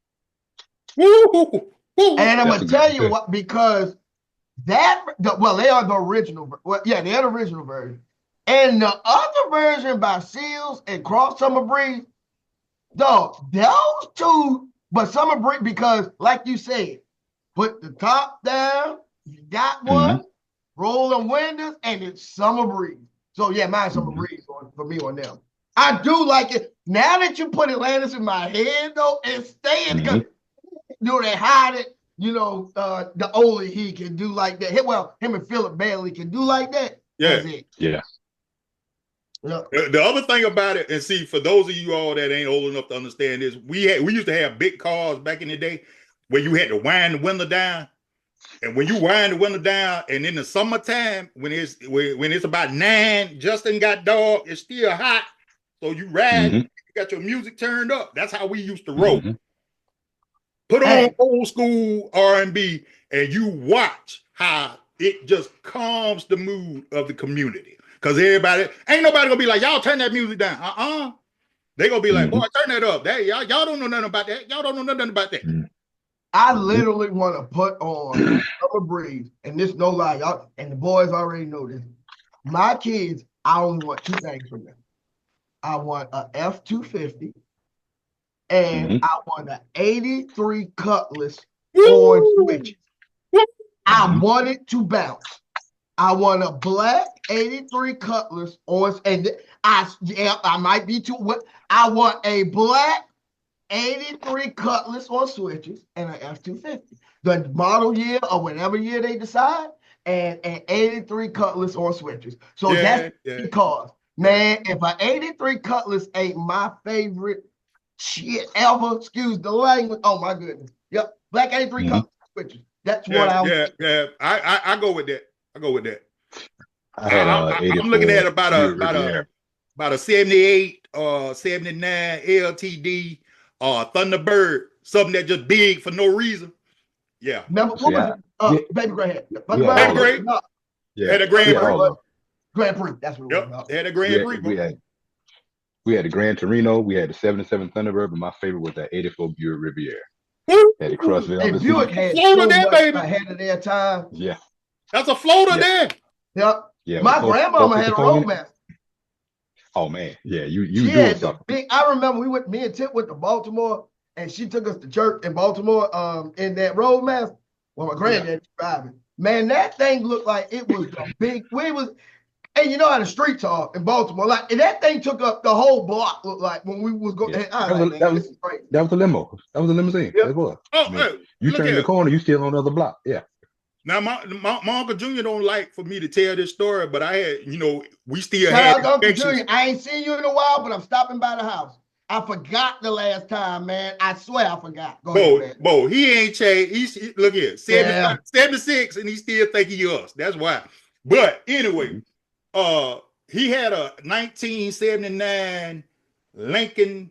Woo! And I'm gonna tell you what, because they are the original. Well, yeah, they're the original version. And the other version by Seals and Cross Summer Breeze, dog, those two, but Summer Breeze, because like you said, put the top down, you got one, roll them windows, and it's Summer Breeze. So yeah, mine's Summer Breeze for me on them. I do like it. Now that you put Atlantis in my head though, and staying because they hide it, the only he can do like that. Well, him and Philip Bailey can do like that. Yeah. That's it. Yeah. The other thing about it, and see, for those of you all that ain't old enough to understand this, we used to have big cars back in the day where you had to wind the window down. And when you wind the window down, and in the summertime, when it's about 9, Justin got dark, it's still hot. So you ride, you got your music turned up. That's how we used to roll. Put on old school R&B, and you watch how it just calms the mood of the community. Because ain't nobody gonna be like, y'all turn that music down. They gonna be like, boy, turn that up. Y'all don't know nothing about that. Y'all don't know nothing about that. I literally want to put on Summer Breeze, and this no lie, y'all, and the boys already know this. My kids, I only want 2 things from them. I want a F-250, and I want an 83 Cutlass on switches. I want it to bounce. I want a black 83 Cutlass on, and I might be too. I want a black 83 Cutlass on switches and an F-250. The model year or whatever year they decide, and an 83 Cutlass on switches. So that's because, man, if an 83 Cutlass ain't my favorite shit ever, excuse the language. Oh my goodness. Yep. Black 83 Cutlass switches. That's what I want. Yeah. I go with that. I'm looking at about a 78 or 79 LTD Thunderbird, something that just big for no reason. Yeah. Remember what was it? Baby Gray. Baby Gray. Yeah. Had a Grand Prix. Grand Prix. That's what it was about. They had a Grand Prix. We had the Gran Torino. We had the 77 Thunderbird, but my favorite was that 84 Buick Riviera. Had the Crust Velvet. Buick had so much ahead of their time. Yeah. That's a floater there. Yep. Yeah, My grandmama had a Coca-Cola. Roadmaster. Oh man, yeah, you She doing had the something. big. I remember me and Tip went to Baltimore, and she took us to church in Baltimore. In that Roadmaster. Well, my granddad was driving. Man, that thing looked like it was the big. And you know how the streets are in Baltimore. Like, and that thing took up the whole block. Looked like when we was going. Yeah. This is crazy. That was a limo. That was a limousine. Yep. That was. Oh, I mean, you turn the corner, you still on the other block. Yeah. Now, my Uncle Junior don't like for me to tell this story, but I had, we still Shout had out to Uncle infections. Junior. I ain't seen you in a while, but I'm stopping by the house. I forgot the last time, man. I swear I forgot. Go ahead, man. Bo, he ain't changed. Look here, 76, and he still think he us. That's why. But anyway, he had a 1979 Lincoln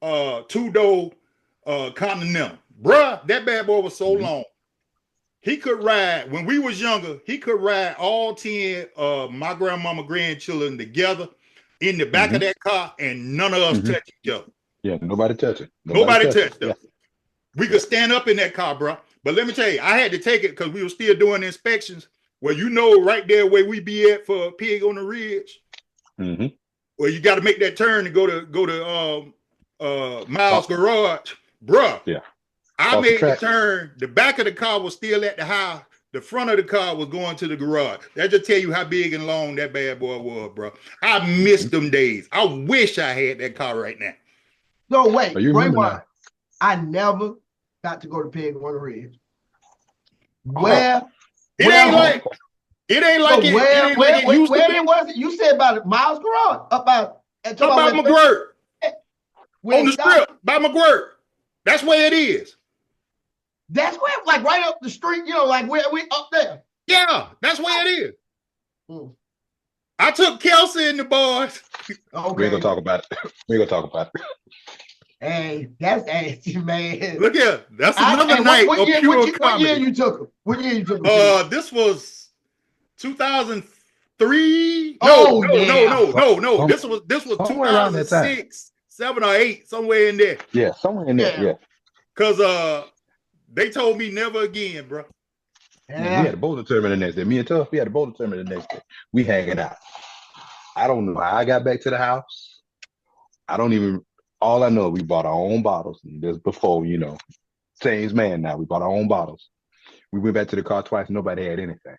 two-door Continental. Bruh, that bad boy was so long. He could ride, when we was younger, he could ride all 10 of my grandmama grandchildren together in the back of that car, and none of us touched each other. Yeah, nobody touched it. Nobody touched us. Yeah. We could stand up in that car, bro. But let me tell you, I had to take it because we were still doing inspections. Well, right there where we be at for Pig on the Ridge. Well, you got to make that turn to go to Miles Garage, bruh. Yeah. I made the turn. The back of the car was still at the house. The front of the car was going to the garage. That just tell you how big and long that bad boy was, bro. I missed them days. I wish I had that car right now. No, wait. You remember that? I never got to go to Pig on the Ridge. Where? It ain't like it used to be. Was it? You said about Miles Garage. About McGirt. On the strip, by McGirt. That's where it is. That's where, like right up the street, like where we up there. Yeah, that's where it is. I took Kelsey and the boys. Okay. We ain't gonna talk about it. Hey, that's nasty, man. Look here, that's another night of pure comedy. What year you took him? What year you took him? This was 2003. No. This was 2006, 7 or 8, somewhere in there. Yeah, somewhere in there. Yeah. Cause they told me never again, bro. Yeah. We had a bowling tournament the next day. Me and Tuff, we had a bowling tournament the next day. We hanging out. I don't know how I got back to the house. All I know, we bought our own bottles. And this before, changed man now. We bought our own bottles. We went back to the car twice. Nobody had anything.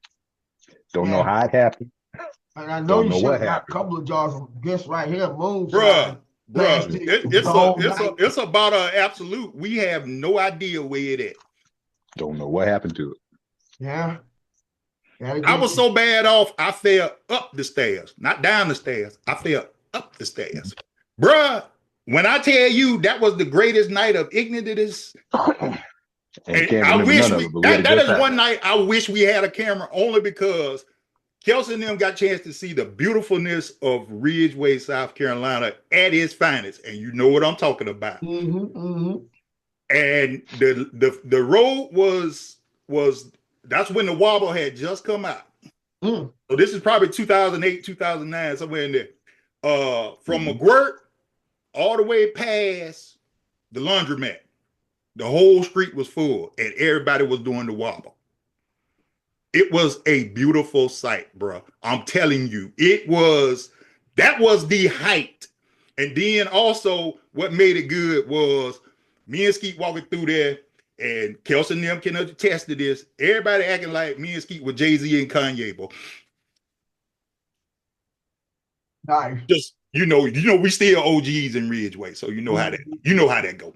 Don't know how it happened. And I know you should have got a couple of jars of this right here, Bruh, it's about an absolute. We have no idea where it is. Don't know what happened to it. Yeah. I was so bad off, I fell up the stairs, not down the stairs. I fell up the stairs. Bruh, when I tell you that was the greatest night of ignorance, and I wish that is one night I wish we had a camera, only because Kelsey and them got a chance to see the beautifulness of Ridgeway, South Carolina at its finest. And you know what I'm talking about. And the road was that's when the wobble had just come out. So this is probably 2008, 2009, somewhere in there. From McGirt all the way past the laundromat. The whole street was full and everybody was doing the wobble. It was a beautiful sight, bro. I'm telling you, that was the height. And then also what made it good was me and Skeet walking through there, and Kelsey and them can attest to this. Everybody acting like me and Skeet were Jay-Z and Kanye, bro. Nice. Just, we still OGs in Ridgeway, so you know how that go.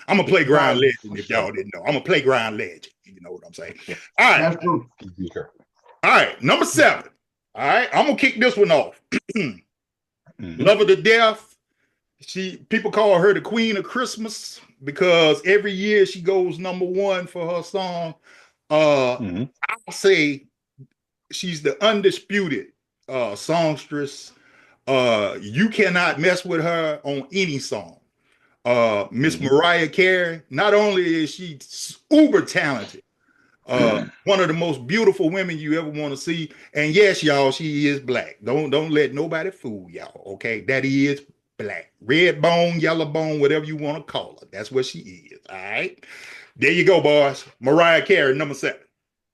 I'm a playground legend, if y'all didn't know. I'm a playground legend. You know what I'm saying? All right. That's true. All right, number 7. All right, I'm gonna kick this one off. Love her to death. People call her the Queen of Christmas because every year she goes number 1 for her song. I'll say she's the undisputed songstress. You cannot mess with her on any song. Miss Mariah Carey, not only is she uber talented, one of the most beautiful women you ever want to see, and yes, y'all, she is black. Don't let nobody fool y'all. Okay, that is black, red bone, yellow bone, whatever you want to call her. That's what she is. All right, there you go, boys. Mariah Carey, number 7.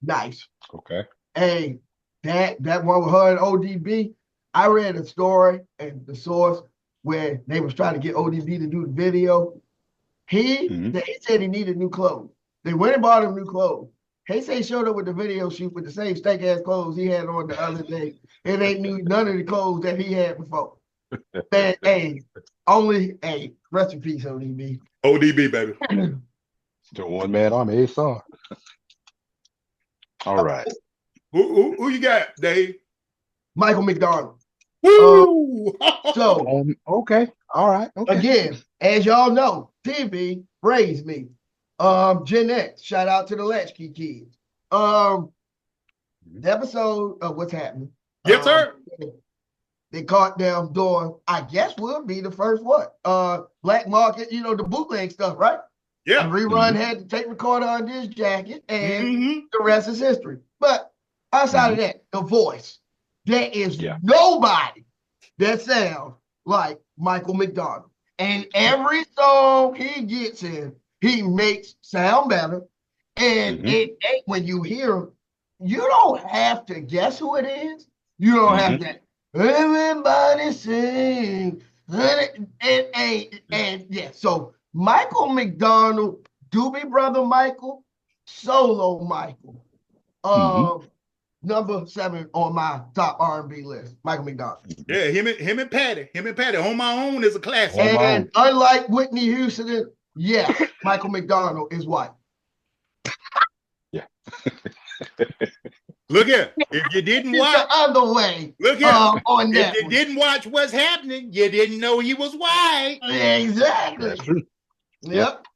Nice. Okay. Hey, that one with her and ODB. I read a story and the source where they was trying to get ODB to do the video. He said he needed new clothes. They went and bought him new clothes. He said he showed up with the video shoot with the same stank ass clothes he had on the other day. It ain't new none of the clothes that he had before. Hey, rest in peace, ODB. ODB, baby. The one man army, a song. All right. Who you got, Dave? Michael McDonald. Woo! So okay. All right. Okay. Again, as y'all know, TV raised me. Gen X, shout out to the Latchkey kids. The episode of What's Happening. Yes, sir. They caught them doing, I guess would be the first black market, the bootleg stuff, right? Yeah. And Rerun had the tape recorder on this jacket, and the rest is history. But outside of that, the voice, there is nobody that sounds like Michael McDonald. And every song he gets in, he makes sound better. And when you hear him, you don't have to guess who it is. You don't have to. Everybody sing. And yeah, so Michael McDonald, Doobie Brother Michael, Solo Michael. Number 7 on my top R&B list, Michael McDonald. Yeah, him and Patty. On My Own is a classic. And unlike Whitney Houston, Michael McDonald is white. Yeah. Look here. If you didn't watch the other way, look here. On if you didn't watch What's Happening, you didn't know he was white. Exactly. That's true. Yep.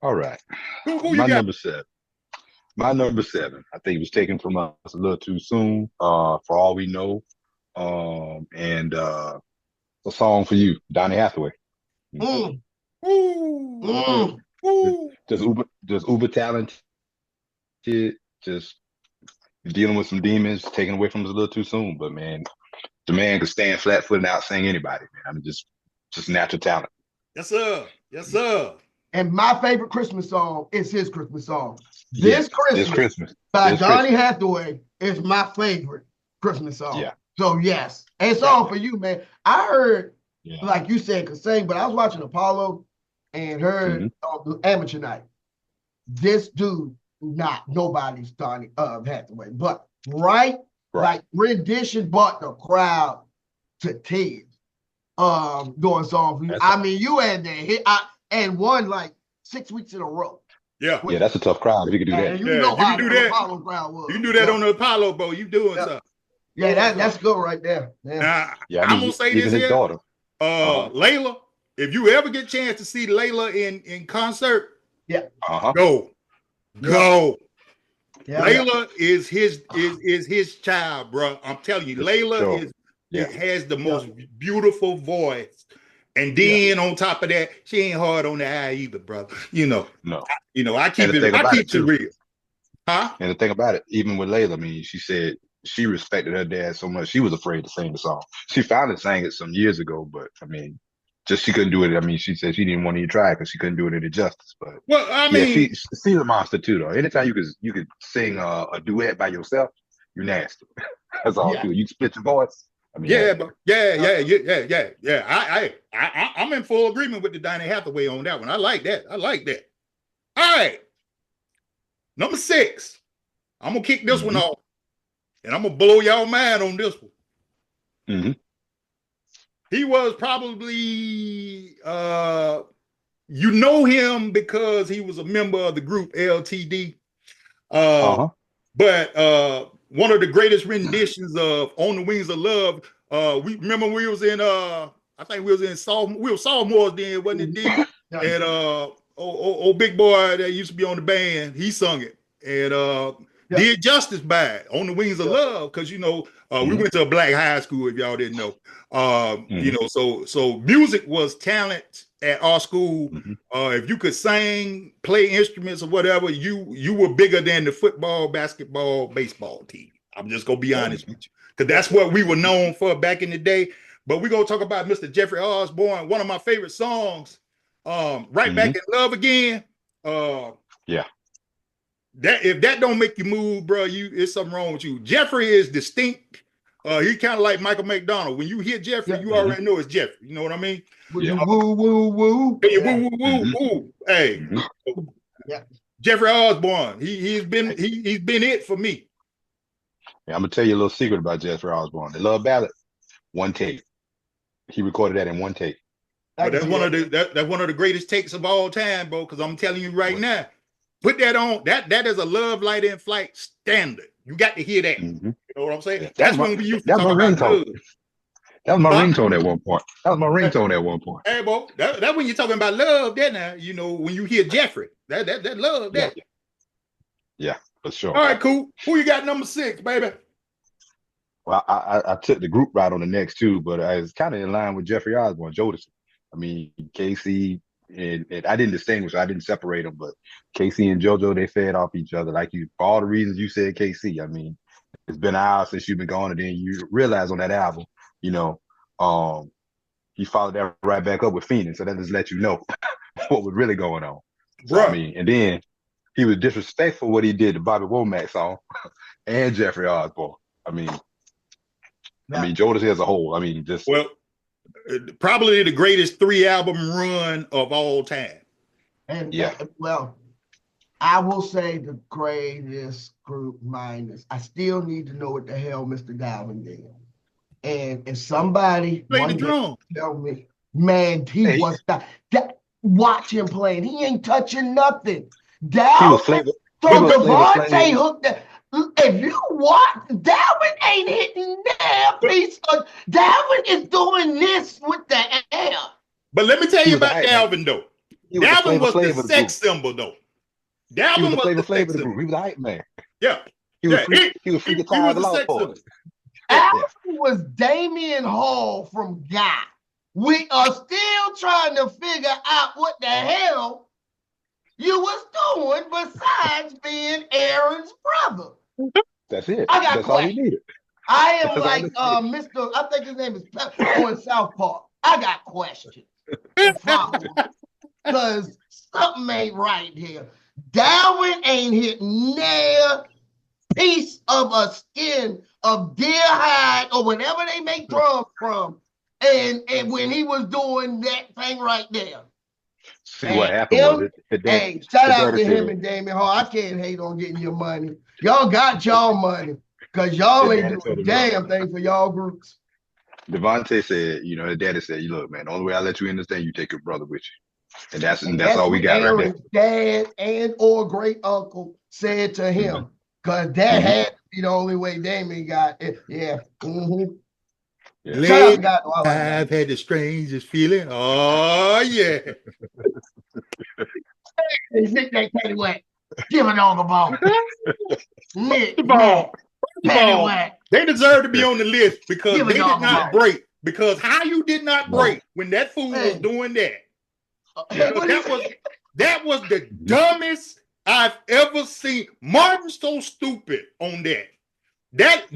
All right. Who My you got? number 7. My number 7, I think it was taken from us a little too soon, for all we know. And a song for you, Donnie Hathaway. Just uber talented, just dealing with some demons, taken away from us a little too soon. But man, the man could stand flat-footed and out-sing anybody, man. I mean, just natural talent. Yes, sir. Yes, sir. And my favorite Christmas song is his Christmas song. This Christmas by Donnie Hathaway is my favorite Christmas song. Yeah. So yes, and song for you, man. I heard, like you said, could sing, but I was watching Apollo and heard Amateur Night. This dude, not nobody's Donnie Hathaway, but like rendition brought the crowd to tears. Doing songs for you. I mean, you had that hit and won like 6 weeks in a row. Yeah, that's a tough crowd. If you could do that, you can do that. Apollo crowd was. You can do that on the Apollo, bro. You doing something? Yeah, that's good right there. Now, I'm gonna say this here. Daughter. Layla, if you ever get a chance to see Layla in concert, go. Layla is his child, bro. I'm telling you, Layla has the most beautiful voice. And then on top of that, she ain't hard on the eye either, brother. No. I keep it real. Huh? And the thing about it, even with Layla, I mean, she said she respected her dad so much, she was afraid to sing the song. She finally sang it some years ago, but I mean, just she couldn't do it. I mean, she said she didn't want to even try because she couldn't do it any justice. But well, I mean, she's a monster too, though. Anytime you could sing a duet by yourself, you're nasty. That's all. You split your voice. I mean, I'm in full agreement with the Donnie Hathaway on that one. I like that. All right. Number 6. I'm gonna kick this one off, and I'm gonna blow y'all mind on this one. He was probably him because he was a member of the group LTD. But one of the greatest renditions of "On the Wings of Love." We remember we was in I think we was sophomores then, wasn't it? D? And old big boy that used to be on the band, he sung it and did justice by it, "On the Wings of Love," because we went to a black high school. If y'all didn't know, so music was talent at our school. If you could sing, play instruments or whatever, you were bigger than the football, basketball, baseball team. I'm just gonna be honest with you, because that's what we were known for back in the day. But we're gonna talk about Mr. Jeffrey Osborne, one of my favorite songs, "Right Back in Love Again." That if that don't make you move, bro, it's something wrong with you. Jeffrey is distinct. He kind of like Michael McDonald. When you hear Jeffrey, you already know it's Jeffrey. You know what I mean? Would you woo woo woo? Hey, woo woo woo woo. Hey, Jeffrey Osborne. He's been it for me. Yeah, I'm gonna tell you a little secret about Jeffrey Osborne. The Love Ballad, one take. He recorded that in one take. But that's one of the greatest takes of all time, bro. Because I'm telling you right now, put that on. That is a Love Light in Flight standard. You got to hear that. You know what I'm saying? That's when we used to talk about love. That was my ringtone at one point. Hey, bro, that when you're talking about love, then now, you know, when you hear Jeffrey, that love, that. Yeah, for sure. All right, cool. Who you got number 6, baby? Well, I took the group ride on the next two, but I was kind of in line with Jeffrey Osborne, Jodeci. I mean, Casey and I didn't distinguish, I didn't separate them, but Casey and JoJo, they fed off each other. Like for all the reasons you said, Casey. I mean, it's been an hour since you've been gone, and then you realize on that album, you know, he followed that right back up with Phoenix, so that just let you know what was really going on. So, I mean, and then he was disrespectful what he did to Bobby Womack song and Jeffrey Osborne. I mean, Jodeci as a whole. I mean, just probably the greatest 3-album run of all time. And I will say the greatest group minus. I still need to know what the hell Mr. Galvin did. And if somebody tell me, man, he was that. Watch him playing. He ain't touching nothing. Dalvin, so Devontae hooked that. If you watch, Dalvin ain't hitting that piece. Dalvin is doing this with the air. But let me tell you about Dalvin, though. Dalvin was the sex symbol, though. Dalvin was the sex symbol. He was the hype man. Yeah. He was freaking tired of the law. Dalvin was Damian Hall from Guy. We are still trying to figure out what the hell you was doing besides being Aaron's brother. That's it. I got That's all he needed. I am like Mr. I think his name is on South Park. I got questions. Because something ain't right here. Dalvin ain't hitting near piece of a skin of deer hide or whatever they make drums from. And when he was doing that thing right there. See what happened was it. Shout out to him and Damian Hall. I can't hate on getting your money. Y'all got y'all money because y'all ain't doing a damn thing for y'all groups. Devontae said, you know, his daddy said, look, man, the only way I let you in this thing, you take your brother with you. And that's all we got right there. Dad and or great uncle said to him, because that had to be the only way Damian got it. Yeah. I've had the strangest feeling. Oh, yeah. Nick that paddywhack. Give it on the ball. Nick, the ball. They deserve to be on the list because they did not break. Because how you did not break when that fool was doing that? That was the dumbest I've ever seen. Martin's so stupid on that. That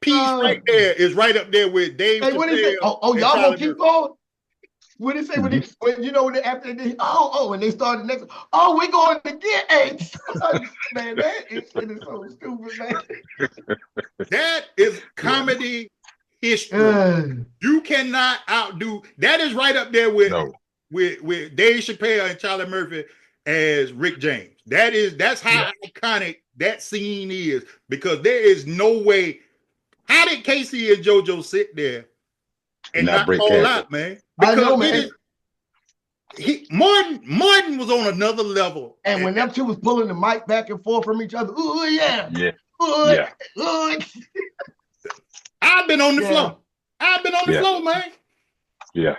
piece right there is right up there with Dave. Hey, what is it? Oh, y'all gonna keep going? What did he say when after they when they started next? Oh, we going to get AIDS. Man, that is so stupid, man. That is comedy history. You cannot outdo that. Is right up there with Dave Chappelle and Charlie Murphy as Rick James. That's how iconic that scene is, because there is no way. How did Casey and JoJo sit there and not fall out, man? Because I know, man. Martin was on another level. And when them two was pulling the mic back and forth from each other, ooh, yeah. I've been on the floor. I've been on the floor, man. Yeah.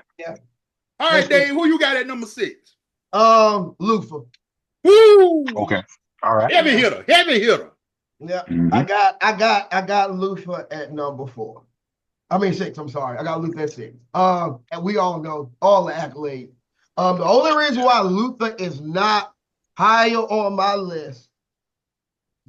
All right, Dave, who you got at number 6? Luther. Woo! Okay. All right. Heavy hitter. Yeah. I got Luther at number 4. I mean 6, I'm sorry. I got Luther at 6. And we all know all the accolades. The only reason why Luther is not higher on my list,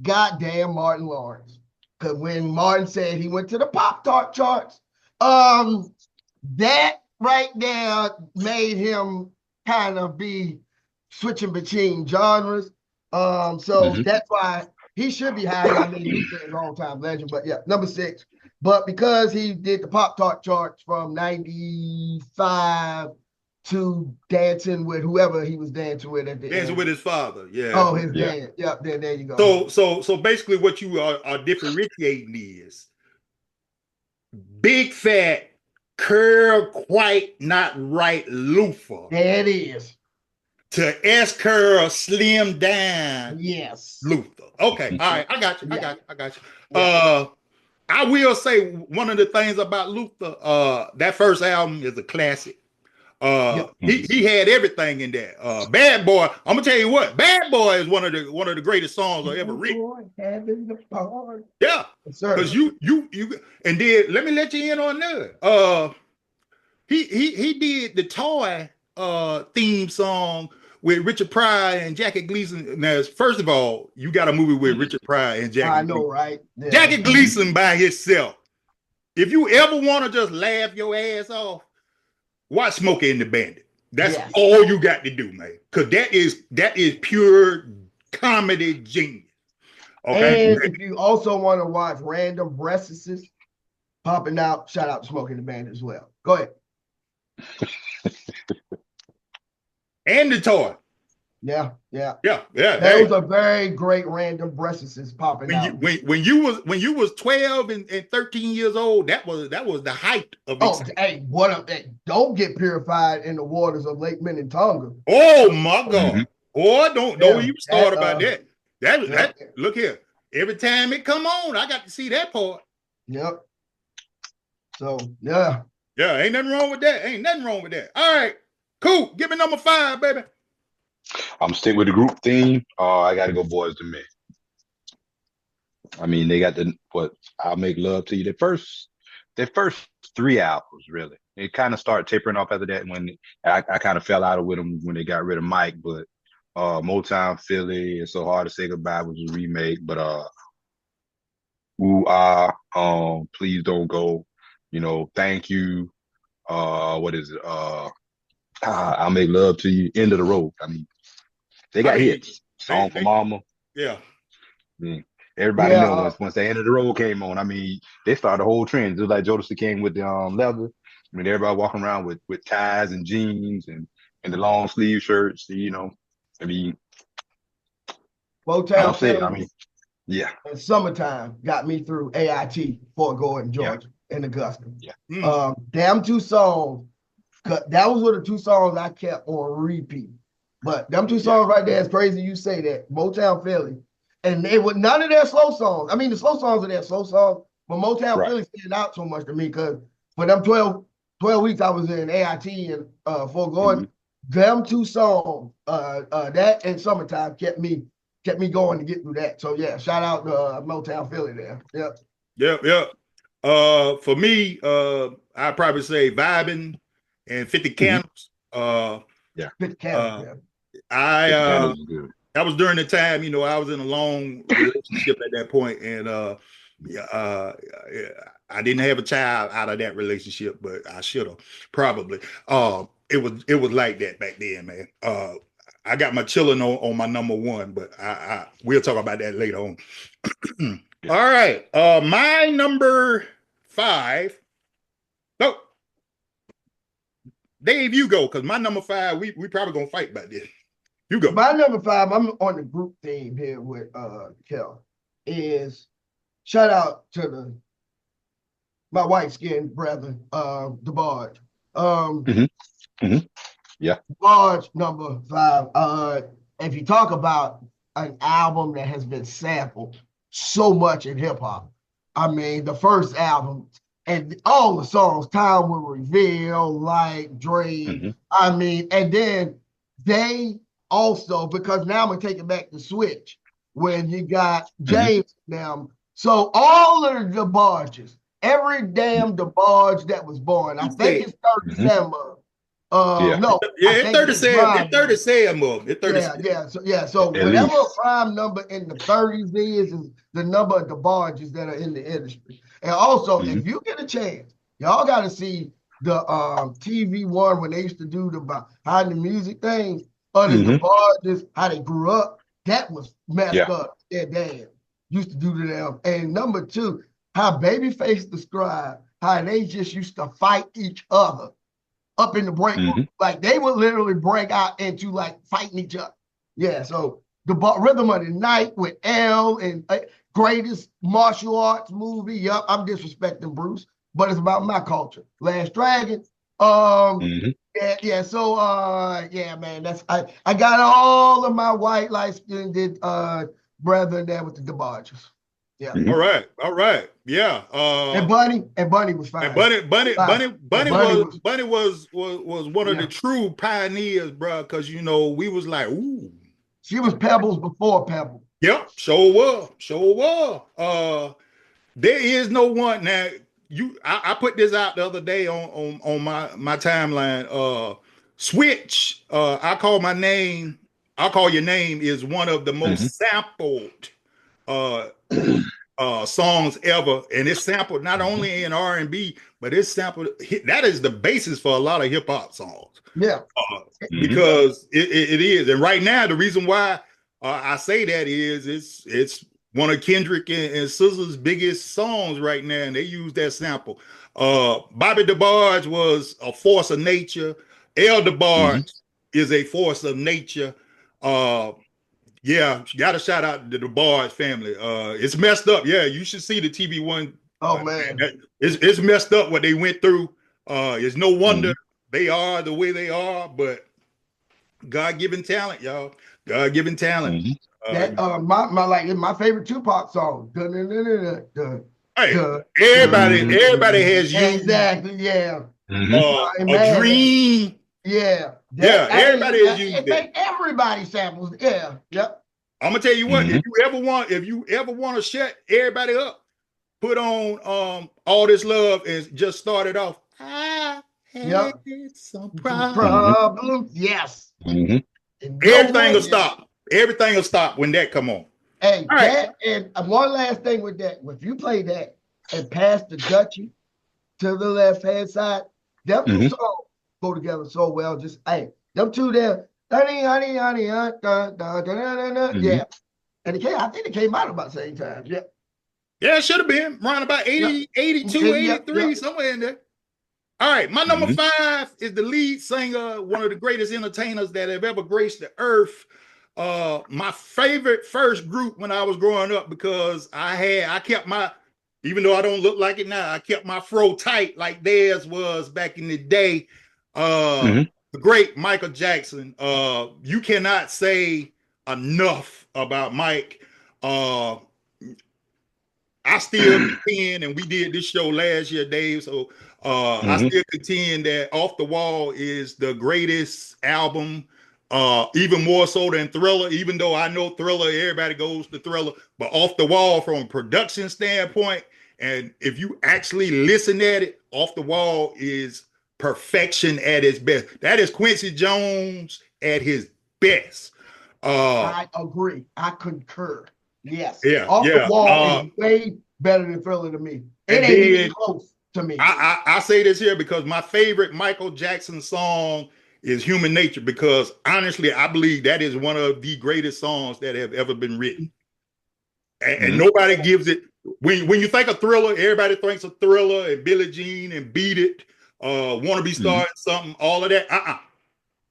goddamn Martin Lawrence. Because when Martin said he went to the Pop-Tart charts, that right there made him kind of be switching between genres. So that's why he should be high. I mean, Luther is all-time legend, but yeah, number 6. But because he did the Pop Tart charts from 95 to dancing with whoever he was dancing with at the Dancing end. with his father, yeah. Oh, his dad. Yep, there you go. So basically what you are differentiating is big fat, curl quite not right Luther. There it is. To S curl slim down. Yes. Luther. Okay. All right. I got you. Yeah. I got you. Yeah. I will say one of the things about Luther, that first album is a classic. He had everything in there. Bad Boy. I'm gonna tell you what, Bad Boy is one of the greatest songs I ever written. Yeah, because you and then let me let you in on that. He did the toy theme song with Richard Pryor and Jackie Gleason. Now, first of all, you got a movie with Richard Pryor and Jackie. I know, right? Yeah. Jackie Gleason by himself. If you ever want to just laugh your ass off, watch Smokey and the Bandit. That's all you got to do, man. Because that is pure comedy genius. Okay. And if you also want to watch random breasts popping out, shout out to Smokey and the Bandit as well. Go ahead. And the toy. Yeah. That was a very great random breasts popping out. When you was 12 and 13 years old, that was the height of it. Hey, don't get purified in the waters of Lake Minnetonka. Oh my God. Boy, don't even start about that. That look here. Every time it come on, I got to see that part. Yep. So yeah. Yeah, ain't nothing wrong with that. All right. Cool. Give me number 5, baby. I'm sticking with the group theme. I got to go Boys to Men. I mean, they got I'll Make Love to You. Their first 3 albums, really. It kind of started tapering off after that when I kind of fell out with them when they got rid of Mike. But Motown Philly, It's So Hard to Say Goodbye was a remake. But Ooh Ah, Please Don't Go, Thank You. What is it? I'll Make Love to You, End of the Road. I mean, they got hits. Song for Mama. Yeah. Everybody knows once the End of the Road came on, I mean, they started a whole trend. Just like Jodeci came with the leather. I mean, everybody walking around with ties and jeans and the long sleeve shirts, I mean, Motown. Yeah. And Summertime got me through AIT, Fort Gordon, Georgia, and Augusta. Yeah. Damn 2 songs. That was one of the 2 songs I kept on repeat. But them 2 songs right there, it's crazy you say that. Motown Philly. And they were none of their slow songs. I mean, the slow songs are their slow songs, but Motown Philly stand out so much to me because for them 12 weeks I was in AIT and Fort Gordon, them 2 songs, that and Summertime kept me going to get through that. So yeah, shout out to Motown Philly there. Yep. For me, I'd probably say Vibing and 50 Candles. 50 Candles, that was during the time, I was in a long relationship at that point, and I didn't have a child out of that relationship, but I should have probably. It was like that back then, man. I got my chillin' on my number 1, but we'll talk about that later on. All right, my number 5. No, Dave, you go, because my number 5, we probably gonna fight about this. You go. My number 5, I'm on the group theme here with Kel, is shout out to my white-skinned brother, Debarge. Yeah. Debarge, number 5. If you talk about an album that has been sampled so much in hip-hop, I mean, the first album, and all the songs, Time Will Reveal, Like, Dream, I mean, and then they also, because now I'm going to take it back to Switch, when you got James now. So all of the Debarges, every damn Debarge that was born, I think it's 37 of them. No. It's 37 of them. So whatever prime number in the 30s is the number of Debarges that are in the industry. And also, if you get a chance, y'all got to see the TV1 when they used to do the behind the music things, the Debarges, how they grew up, that was messed up. Their dad used to do to them. And number two, how Babyface described how they just used to fight each other up in the break room. Like they would literally break out into like fighting each other. Yeah, so the Rhythm of the Night with L and greatest martial arts movie. Yup, I'm disrespecting Bruce, but it's about my culture. Last Dragon. Yeah. So yeah, man. That's I got all of my white light-skinned brethren there with the Debarges. Yeah. All right. Yeah. And Bunny was fine. And Bunny was one of the true pioneers, bro. Because we was like, ooh. She was Pebbles before Pebble. Yep, sure was. There is no one now. I put this out the other day on my timeline. Switch. I call your name is one of the most sampled songs ever, and it's sampled not only in R&B, but it's sampled. That is the basis for a lot of hip hop songs. Yeah, because it is, and right now the reason why I say that is it's one of Kendrick and SZA's biggest songs right now, and they use that sample. Bobby Debarge was a force of nature. L. Debarge is a force of nature. Yeah, got to shout out to the Debarge family. It's messed up. Yeah, you should see the TV1. Oh man, it's messed up what they went through. It's no wonder they are the way they are, but God-given talent, y'all. God-given talent. My favorite Tupac song. Everybody has used exactly. Yeah. A dream. Yeah. Everybody has used it. Everybody samples. Yeah. Yep. I'm gonna tell you what. If you ever want to shut everybody up, put on All This Love and just start it off. Some problems. Yes. Everything will stop. Everything will stop when that come on. Hey, that and one last thing with that. If you play that and pass the Dutchie to the left hand side, them two songs go together so well. Just them two there. Yeah. And I think it came out about the same time. Yeah. Yeah, it should have been around about 80, 82, 83, somewhere in there. All right, my number 5 is the lead singer, one of the greatest entertainers that have ever graced the earth. My favorite first group when I was growing up, because I kept my, even though I don't look like it now, I kept my fro tight like theirs was back in the day. The great Michael Jackson. You cannot say enough about Mike. I still contend, and we did this show last year, Dave. So I still contend that Off the Wall is the greatest album, even more so than Thriller. Even though I know Thriller, everybody goes to Thriller, but Off the Wall from a production standpoint, and if you actually listen at it, Off the Wall is perfection at its best. That is Quincy Jones at his best. I agree. I concur. Yes. Yeah. Off the Wall is way better than Thriller to me. It ain't even close to me. I say this here because my favorite Michael Jackson song is Human Nature, because honestly, I believe that is one of the greatest songs that have ever been written. And nobody gives it. When you think of Thriller, everybody thinks of Thriller and Billie Jean and Beat It, Wanna Be Starting Something, all of that.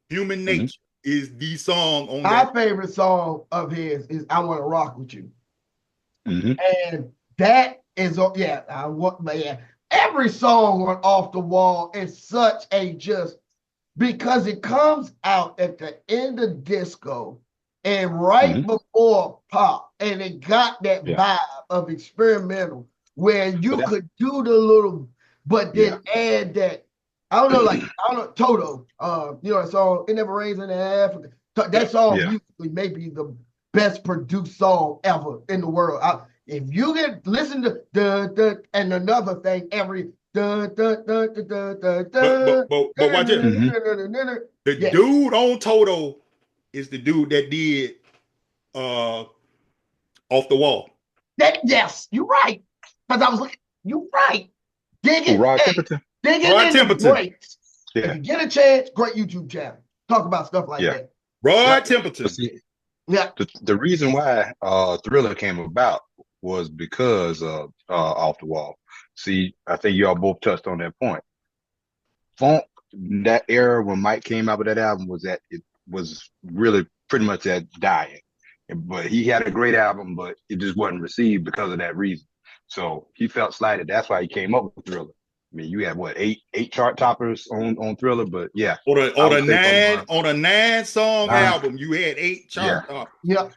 Human Nature is the song on my favorite song of his is I Wanna Rock With You. And that is, every song on Off the Wall is such a because it comes out at the end of disco and right before pop, and it got that vibe of experimental where you could do the little, but then add that. Toto, that song, It Never Rains in Africa. That song musically may be the best produced song ever in the world. If you get listen to and another thing, every but watch it. The dude on Toto is the dude that did Off the Wall. Yes, you're right. Because I was looking, you're right. Digging Templeton. Great. If you get a chance, great YouTube channel. Talk about stuff like that. Rod Templeton. Yeah. The reason why Thriller came about was because of Off the Wall. See, I think y'all both touched on that point. Funk, that era when Mike came out with that album was that it was really pretty much at dying. But he had a great album, but it just wasn't received because of that reason. So he felt slighted. That's why he came up with Thriller. I mean, you had what, eight chart toppers on Thriller, but yeah, I would say On a 9 song nine. album, you had 8 Yeah, chart toppers. Yeah.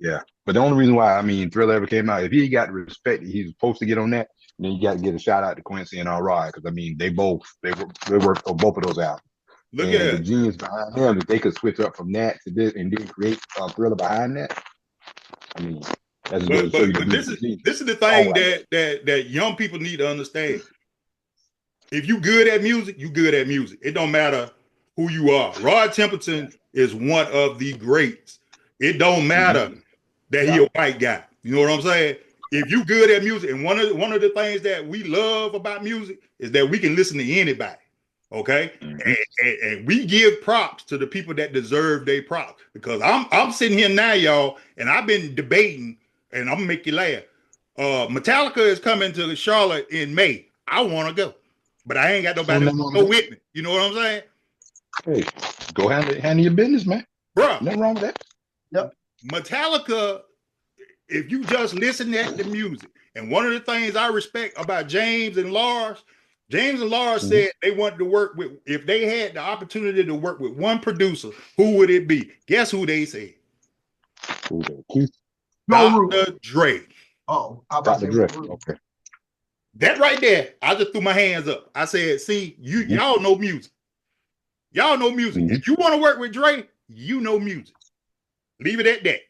yeah. But the only reason why, I mean, Thriller ever came out, if he got the respect that he's supposed to get on that, then you got to give a shout out to Quincy and R.I. because I mean, they worked on both of those albums. Look And at the it. genius behind him, if they could switch up from that to this and then create a Thriller behind that, I mean, that's just going to show you the But this is the thing that young people need to understand. If you good at music, you good at music. It don't matter who you are. Rod Temperton is one of the greats. It don't matter that he a white guy. You know what I'm saying? If you good at music, and one of the things that we love about music is that we can listen to anybody. Okay, and we give props to the people that deserve their props. Because I'm sitting here now, y'all, and I've been debating, and I'm gonna make you laugh. Metallica is coming to Charlotte in May. I want to go, but I ain't got nobody to go with me. You know what I'm saying? Hey, go handle your business, man. Bruh. Nothing wrong with that. Yep. Metallica, if you just listen to the music, and one of the things I respect about James and Lars said they wanted to work with, if they had the opportunity to work with one producer, who would it be? Guess who they said? Dr. Dre. Oh, I Dr. Dre. Okay. That right there, I just threw my hands up. I said, see, y'all know music. Y'all know music. If you want to work with Dre, you know music. Leave it at that.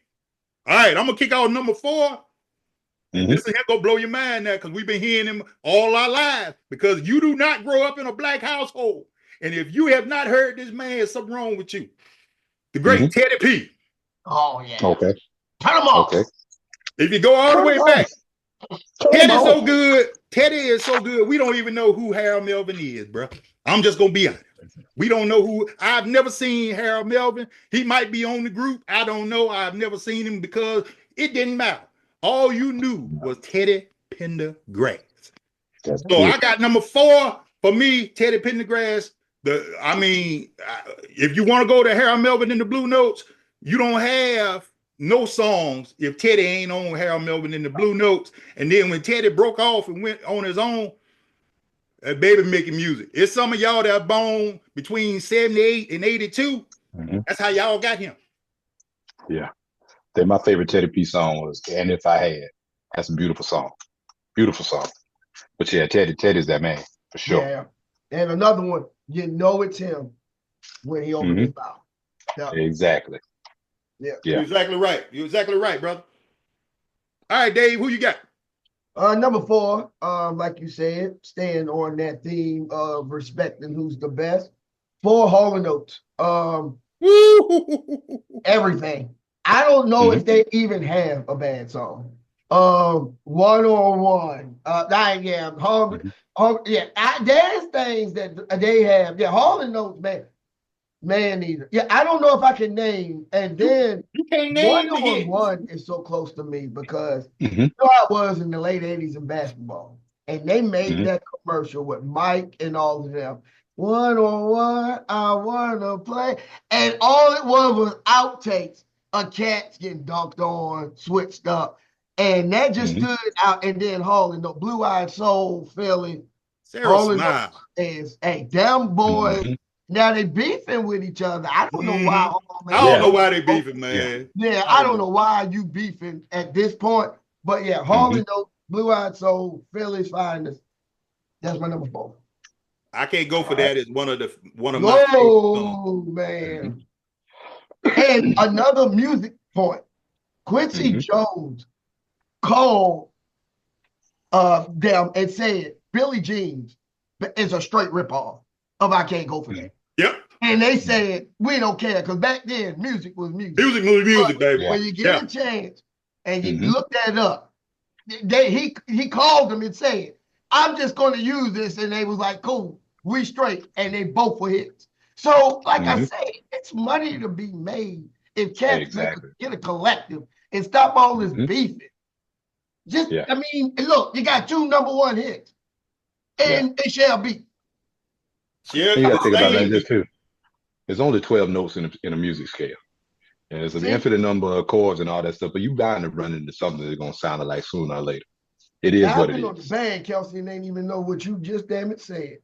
All right, I'm going to kick out number 4. And this is going to blow your mind now because we've been hearing him all our lives because you do not grow up in a black household. And if you have not heard this man, something wrong with you. The great Teddy P. Oh, yeah. Okay. Turn them off. Okay. If you go all the way back, Teddy is so good, we don't even know who Harold Melvin is, bro. I'm just going to be honest. We don't know who. I've never seen Harold Melvin. He might be on the group. I don't know. I've never seen him because it didn't matter. All you knew was Teddy Pendergrass. So I got number 4 for me, Teddy Pendergrass. If you want to go to Harold Melvin and the Blue Notes, you don't have no songs if Teddy ain't on Harold Melvin and the Blue Notes. And then when Teddy broke off and went on his own, baby making music. It's some of y'all that are born between 78 and 82. That's how y'all got him. Yeah. Then my favorite Teddy P song was "And If I Had." That's a beautiful song. Beautiful song. But yeah, Teddy's that man for sure. Yeah. And another one, you know it's him when he opens his mouth. Yeah. Exactly. Yeah. You're exactly right. You're exactly right, brother. All right, Dave, who you got? Number 4, like you said, staying on that theme of respecting who's the best. 4 Hall & Oates. Everything. I don't know if they even have a bad song. One on One. There's things that they have. Yeah, Hall & Oates, man, either. Yeah, I don't know if I can name. And then you can't name One on One is so close to me because you know I was in the late 80s in basketball. And they made that commercial with Mike and all of them. One on one, I wanna play. And all it was outtakes of cats getting dunked on, switched up. And that just stood out. And then Hall & Oates, Blue Eyed Soul, Philly. Hall & Oates is, hey, them boys. Now they beefing with each other. I don't know why. I don't know why they beefing, man. Yeah, I don't know why you beefing at this point. But yeah, Hall & Oates, Blue Eyed Soul, Philly's Finest. That's my number 4. I can't go for that. It's one of my. Oh man! And another music point. Quincy Jones called them and said Billie Jean's is a straight ripoff of I Can't Go For That. Yep. And they said we don't care because back then music was music. Music was music, baby. When you get a chance and you look that up, he called them and said, "I'm just going to use this," and they was like, "Cool, we straight," and they both were hits. So, like I say, it's money to be made. if cats Exactly. get a collective and stop all this Mhm. beefing. Just, Yeah. I mean, look, you got 2 #1 hits, and they shall be. Yeah, And you got to think about it like same. this too. There's only 12 notes in a music scale. And there's an See? infinite number of chords and all that stuff, but you bound to run into something that's going to sound like sooner or later. It is Now, what I've it been on the is. band, Kelsey, and they didn't even know what you just damn it said.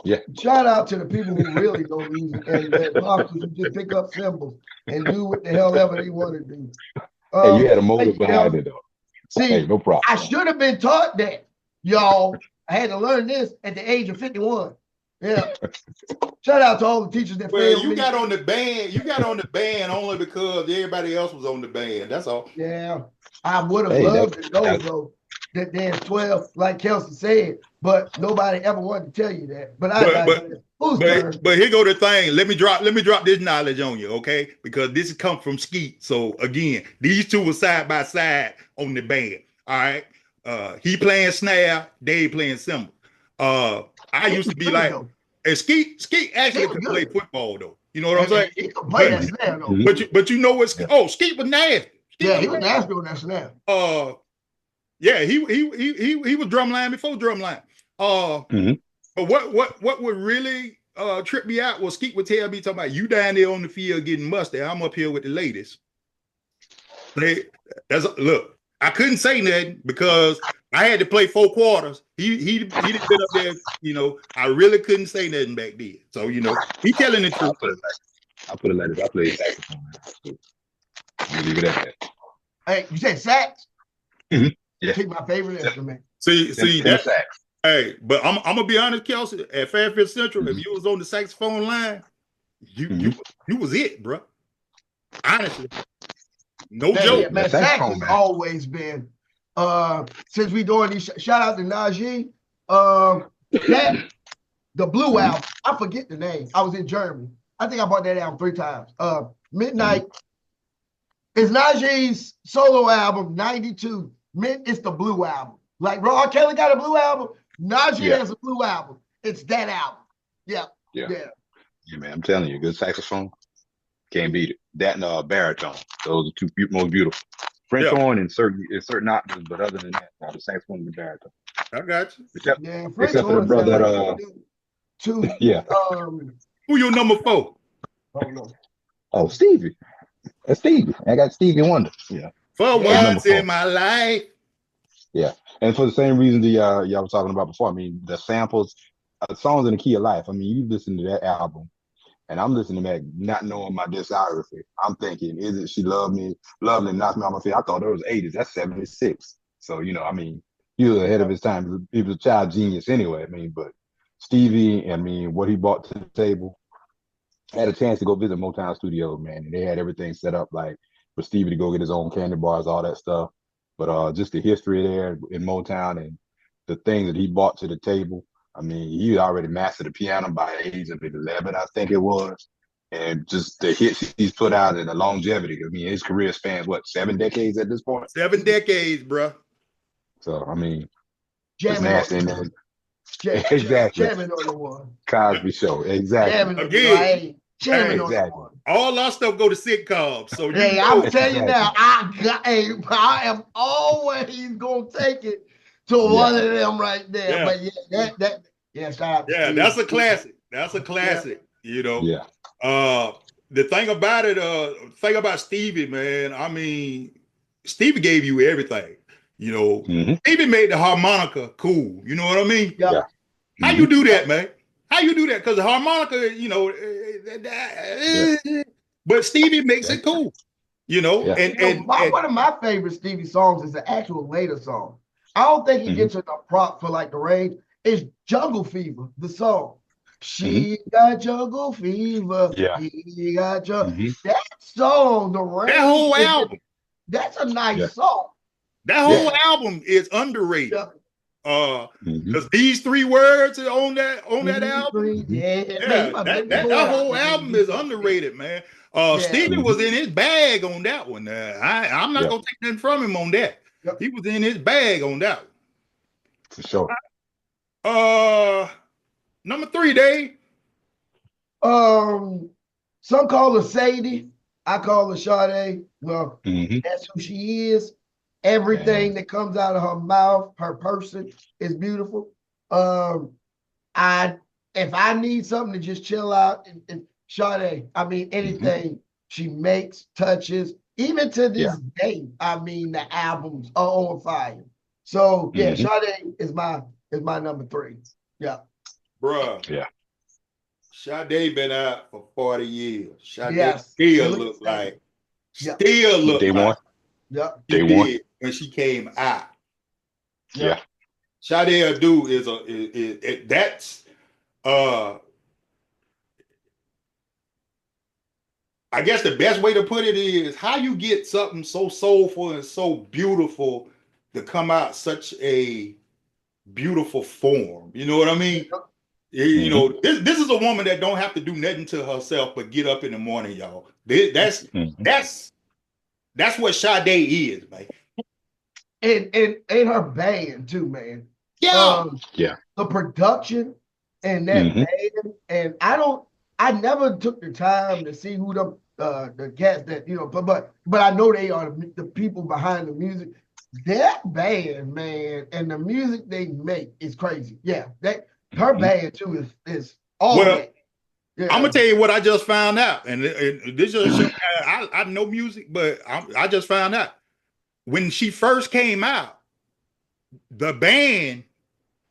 Yeah. Shout out to the people who really know music and the imposters who just pick up cymbals and do what the hell ever they want to do. Hey, you had a Thank motive you, behind Kelsey. it, though. See, Hey, no problem. I should have been taught that, y'all. I had to learn this at the age of 51. Yeah. Shout out to all the teachers that Well, failed you me. got on the band. You got on the band only because everybody else was on the band. That's all. Yeah, I would have Hey, loved to know, though, that there's 12, like Kelsey said, but nobody ever wanted to tell you that. But I digress. Who's turn? But here go the thing. Let me drop this knowledge on you, okay? Because this come from Skeet. So again, these two were side by side on the band. All right. He playing snare, Dave playing cymbal. I used to be like, and Skeet actually could play football though. You know what I'm saying? He could play that snare though. But you know what? Skeet was nasty. Yeah, he was nasty on that snare. Yeah, he was drumline before drumline. But what would really trip me out was Skeet would tell me, talking about, you down there on the field getting musty, I'm up here with the ladies. Look, I couldn't say nothing because I had to play 4 quarters. He didn't been up there, you know. I really couldn't say nothing back then. So, you know, he telling the truth. I'll put it like this. I played saxophone. You leave it at that. Hey, you said sax? Yeah. Take my favorite instrument. See that sax. Hey, but I'm gonna be honest, Kelsey. At Fairfield Central, if you was on the saxophone line, you was it, bro. Honestly, no joke. Yeah, man, sax has always been. Since we doing these, shout out to Najee. The Blue album. I forget the name. I was in Germany. I think I bought that album 3 times. Midnight. It's Najee's solo album, 92. It's the Blue album. Like R. Kelly got a Blue album. Najee has a Blue album. It's that album. Yeah, man. I'm telling you, good saxophone, can't beat it. That and baritone. Those are 2 most beautiful. French horn in certain octaves, but other than that, the saxophone and the baritone. I got you. Except for the brother. Who your number 4? Oh, Stevie. That's Stevie. I got Stevie Wonder. Yeah. For once in my life. Yeah. And for the same reason that y'all was talking about before. I mean, the samples, songs in the key of life. I mean, you listen to that album, and I'm listening to that not knowing my discography. I'm thinking, is it She Loved Me, Loved Me, Knocked Me Off My Feet? I thought it was 80s. That's 76. So, you know, I mean, he was ahead of his time. He was a child genius anyway. I mean, but Stevie, I mean, what he brought to the table. I had a chance to go visit Motown Studios, man, and they had everything set up like for Stevie to go get his own candy bars, all that stuff. But just the history there in Motown and the things that he brought to the table. I mean, he already mastered the piano by the age of 11, I think it was. And just the hits he's put out and the longevity. I mean, his career spans, 7 decades at this point? 7 decades, bro. So, I mean, it's nasty. Exactly. Jamming on the one. Cosby Show. Exactly. Again. Jamming on the one. All our stuff go to sitcoms. So I'm telling you now, I am always gonna take it to one of them right there. Yeah. But shout out to that's a classic. That's a classic. You know. Yeah. The thing about Stevie, man. I mean, Stevie gave you everything. You know, Stevie made the harmonica cool. You know what I mean? Yeah. How you do that, man? How you do that? Because the harmonica, you know, but Stevie makes it cool. You know, and one of my favorite Stevie songs is the actual later song. I don't think he gets enough prop for like the range. It's Jungle Fever, the song. She got jungle fever. Yeah. He got jungle. That song, the range. That whole album. That's a nice song. That whole album is underrated. Because these 3 words on that album. That whole album is underrated, man. Stevie was in his bag on that one. I'm not gonna take nothing from him on that. He was in his bag on that one. For sure. Number 3, Dave. Some call her Sade. I call her Sade. Well, that's who she is. Everything that comes out of her mouth, her person is beautiful. If I need something to just chill out and Sade, I mean anything she makes, touches, even to this day, I mean the albums are on fire. So yeah, Sade is my number 3. Yeah. Bruh. Yeah. Sade been out for 40 years. Sade Yes. still look like Day one. Yeah. Day one when she came out. Yeah. Sade Adu is that's I guess the best way to put it is how you get something so soulful and so beautiful to come out such a beautiful form. You know what I mean? You know, this is a woman that don't have to do nothing to herself but get up in the morning, y'all. That's what Sade is, man. And her band too, man. Yeah. The production and that band, and I never took the time to see who the cats that but I know they are the people behind the music. That band, man, and the music they make is crazy. Yeah, her band too is all that. Yeah. I'm gonna tell you what I just found out, and this is I know music, but I just found out when she first came out, the band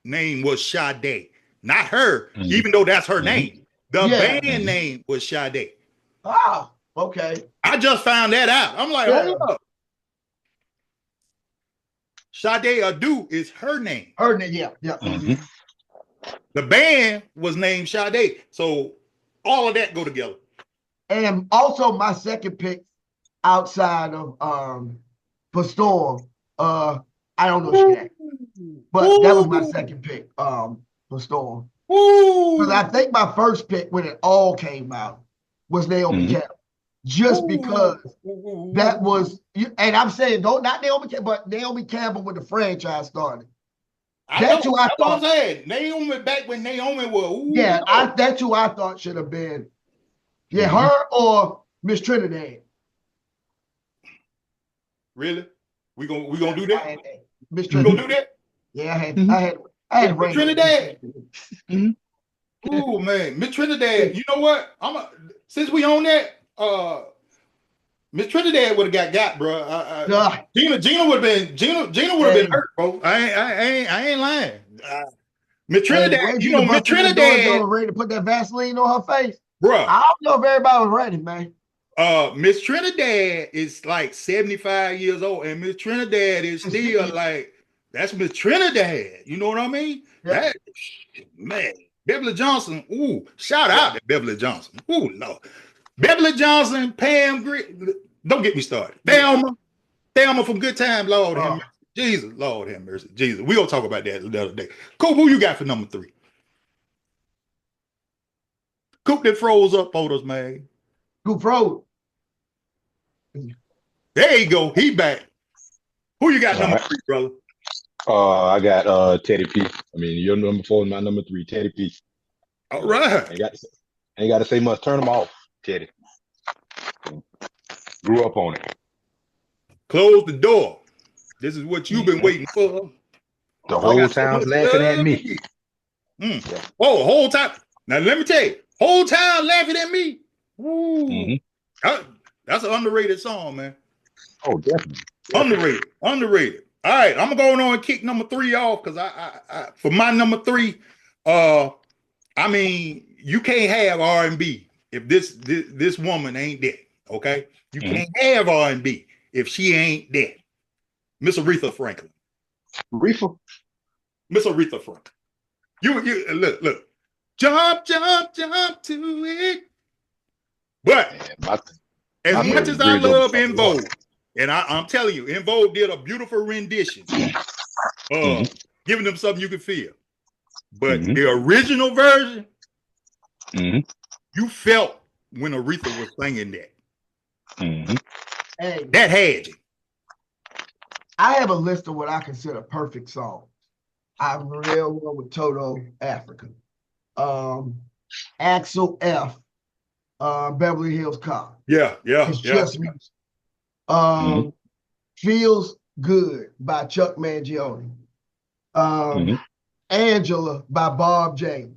name was Sade, not her, even though that's her name. The band name was Sade. Wow. Okay. I just found that out. I'm like, hold up. Sade Adu is her name. Her name, yeah. The band was named Sade. So all of that go together. And also my second pick outside of for Storm, I don't know if she had, but that was my second pick for Storm. Because I think my first pick when it all came out was Naomi Campbell. Just because that was, and I'm saying not Naomi Campbell, but Naomi Campbell when the franchise started. That's who I thought. Naomi back when Naomi was. That's who I thought should have been. Yeah, her or Miss Trinidad. Really? We gonna do that? Miss Trinidad. Gonna do that? Yeah, I had Miss Trinidad. Oh man, Miss Trinidad. You know what? Since we own that. Miss Trinidad would have got, bro. Gina would have been hurt, bro. I ain't lying. Miss Trinidad, Miss Trinidad ready to put that Vaseline on her face, bro. I don't know if everybody was ready, man. Miss Trinidad is like 75 years old, and Miss Trinidad is still like that's Miss Trinidad. You know what I mean? Yeah. Man, Beverly Johnson. Ooh, shout out to Beverly Johnson. Ooh, Lord. Beverly Johnson, Pam Grier, don't get me started. Thelma from Good Time, Lord have mercy. Jesus, Lord have mercy. Jesus, we're going to talk about that the other day. Coop, who you got for number 3? Coop that froze up photos, man. Coop froze. There you go. He back. Who you got number 3, brother? I got Teddy P. I mean, your number 4 and my number 3, Teddy P. All right. Ain't got to say much. Turn them off. Teddy. Grew up on it. Close the door. This is what you've been waiting for. The whole town's laughing at me. Oh, whole time. Now let me tell you, whole town laughing at me. Ooh. That's an underrated song, man. Oh, definitely. Underrated. All right, I'm gonna go on and kick number 3 off because I for my number 3, I mean, you can't have R&B if this woman ain't dead, okay? You can't have R&B if she ain't dead. Miss Aretha Franklin. Miss Aretha Franklin. You look. Jump to it. But as much as I love En Vogue, and I'm telling you, En Vogue did a beautiful rendition, giving them something you can feel. But the original version, you felt when Aretha was singing that. Hey, that had you. I have a list of what I consider perfect songs. I'm real one with Toto Africa. Axel F. Beverly Hills Cop. Yeah. It's just music. Feels Good by Chuck Mangione. Angela by Bob James.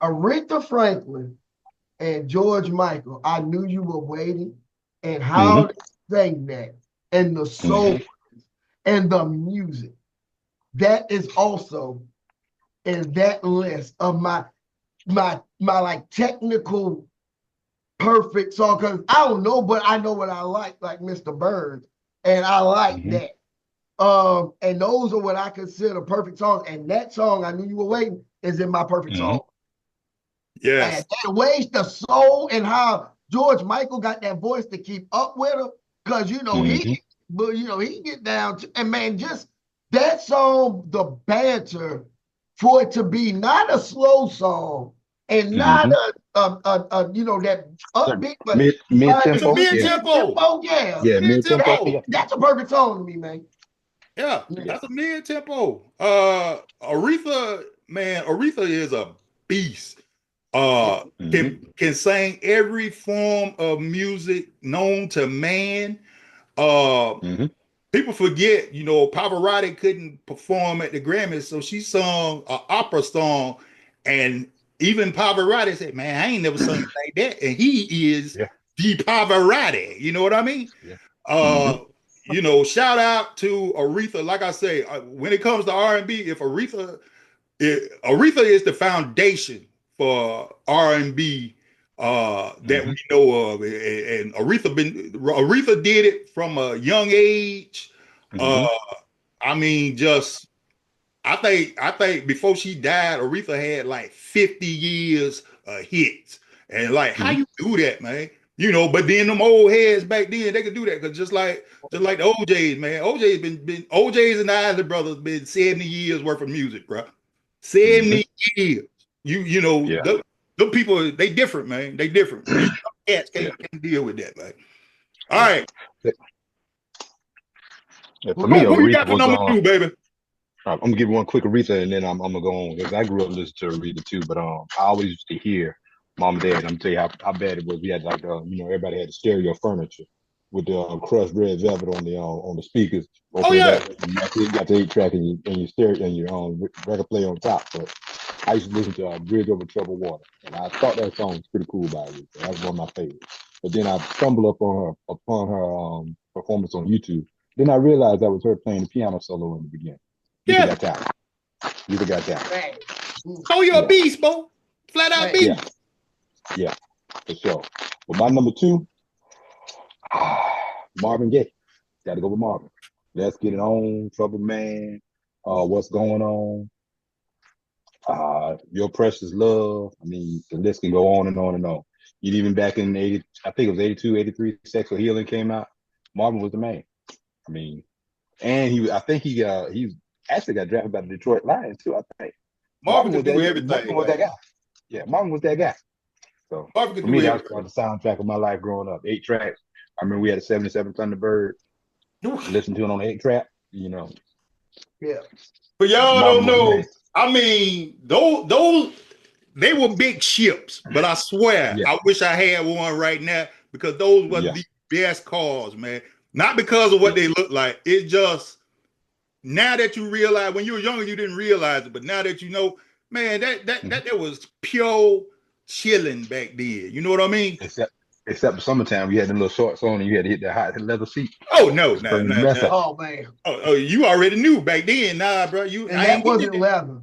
Aretha Franklin and George Michael, I Knew You Were Waiting, and how they sang that, and the soul and the music. That is also in that list of my like technical perfect song, because I don't know, but I know what I like Mr. Burns, and I like that. And those are what I consider perfect songs. And that song, I Knew You Were Waiting, is in my perfect song. Yes. And that ways the soul and how George Michael got that voice to keep up with her, because he get down to, and man, just that song, the banter, for it to be not a slow song and not that upbeat, but mid-tempo. Mid-tempo. Mid-tempo. That's a perfect song to me, man. Yeah, that's a mid-tempo. Aretha is a beast. Can sing every form of music known to man. People forget, Pavarotti couldn't perform at the Grammys, so she sung an opera song, and even Pavarotti said, "Man, I ain't never sung like that," and he is the Pavarotti. You know what I mean? Shout out to Aretha. Like I say, when it comes to R&B, if Aretha is the foundation for R&B that we know of, and Aretha did it from a young age. I think before she died, Aretha had like 50 years of hits, and like how you do that, man? But then them old heads back then, they could do that, because just like the OJs, man. OJs and the Isley brothers been 70 years worth of music, bro. 70 years. Them people, they different, man. They different. Cats can't deal with that, man. All right. For me, what you got for number 2, baby? I'm gonna give one quick Aretha, and then I'm gonna go on, because I grew up listening to Aretha too. But I always used to hear Mom and Dad. I'm gonna tell you how bad it was. We had everybody had the stereo furniture with the crushed red velvet on the speakers. Oh yeah. You got the 8-track and your stereo and your record player on top. But I used to listen to Bridge Over Troubled Water, and I thought that song was pretty cool by Aretha. That was one of my favorites. But then I stumbled upon her performance on YouTube. Then I realized that was her playing the piano solo in the beginning. You got that. Oh, you're a beast, Bo. Flat out beast. Yeah, for sure. But my number 2, Marvin Gaye. Got to go with Marvin. Let's Get It On, Trouble Man, What's Going On, Your Precious Love. I mean, the list can go on and on and on. Even back in 80, I think it was 82, 83, Sexual Healing came out. Marvin was the man. I mean, and he actually got drafted by the Detroit Lions too, I think. Marvin could do everything. Marvin was that guy. Yeah, Marvin was that guy. So for me, that was the soundtrack of my life growing up. 8 tracks. I remember we had a 77 Thunderbird. Listen to it on the 8-track. Yeah. But y'all don't know. I mean, those they were big ships, but I swear, I wish I had one right now, because those were the best cars, man. Not because of what they look like. It's just now that you realize, when you were younger, you didn't realize it, but now that you know, man, that was pure chilling back then. You know what I mean? Except the summertime, you had the little shorts on and you had to hit that hot leather seat. Oh no. Oh man. Oh, you already knew back then. Nah, bro. That wasn't leather.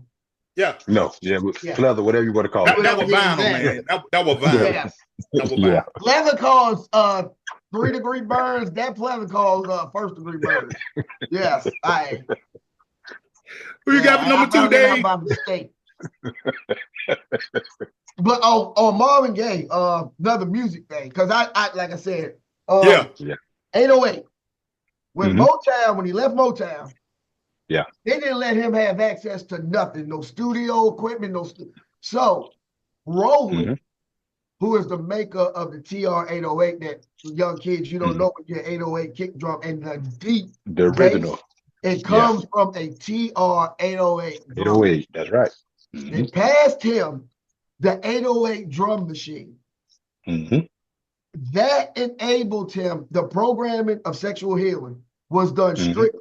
Yeah. No, it was leather, whatever you want to call it. That was vinyl, man. That was vinyl. Yeah. That was vinyl. Leather caused 3-degree burns. That leather caused 1st-degree burns. Yes. Who you got for number 2, Dave? By mistake. But on Marvin Gaye, another music thing, because I like I said, 808. When Motown, when he left Motown, they didn't let him have access to nothing, no studio equipment, so Roland, who is the maker of the TR-808, that young kids, you don't know what your 808 kick drum and the original. It comes from a TR-808. 808, that's right. They passed him the 808 drum machine. Mm-hmm. That enabled him, the programming of sexual healing was done strictly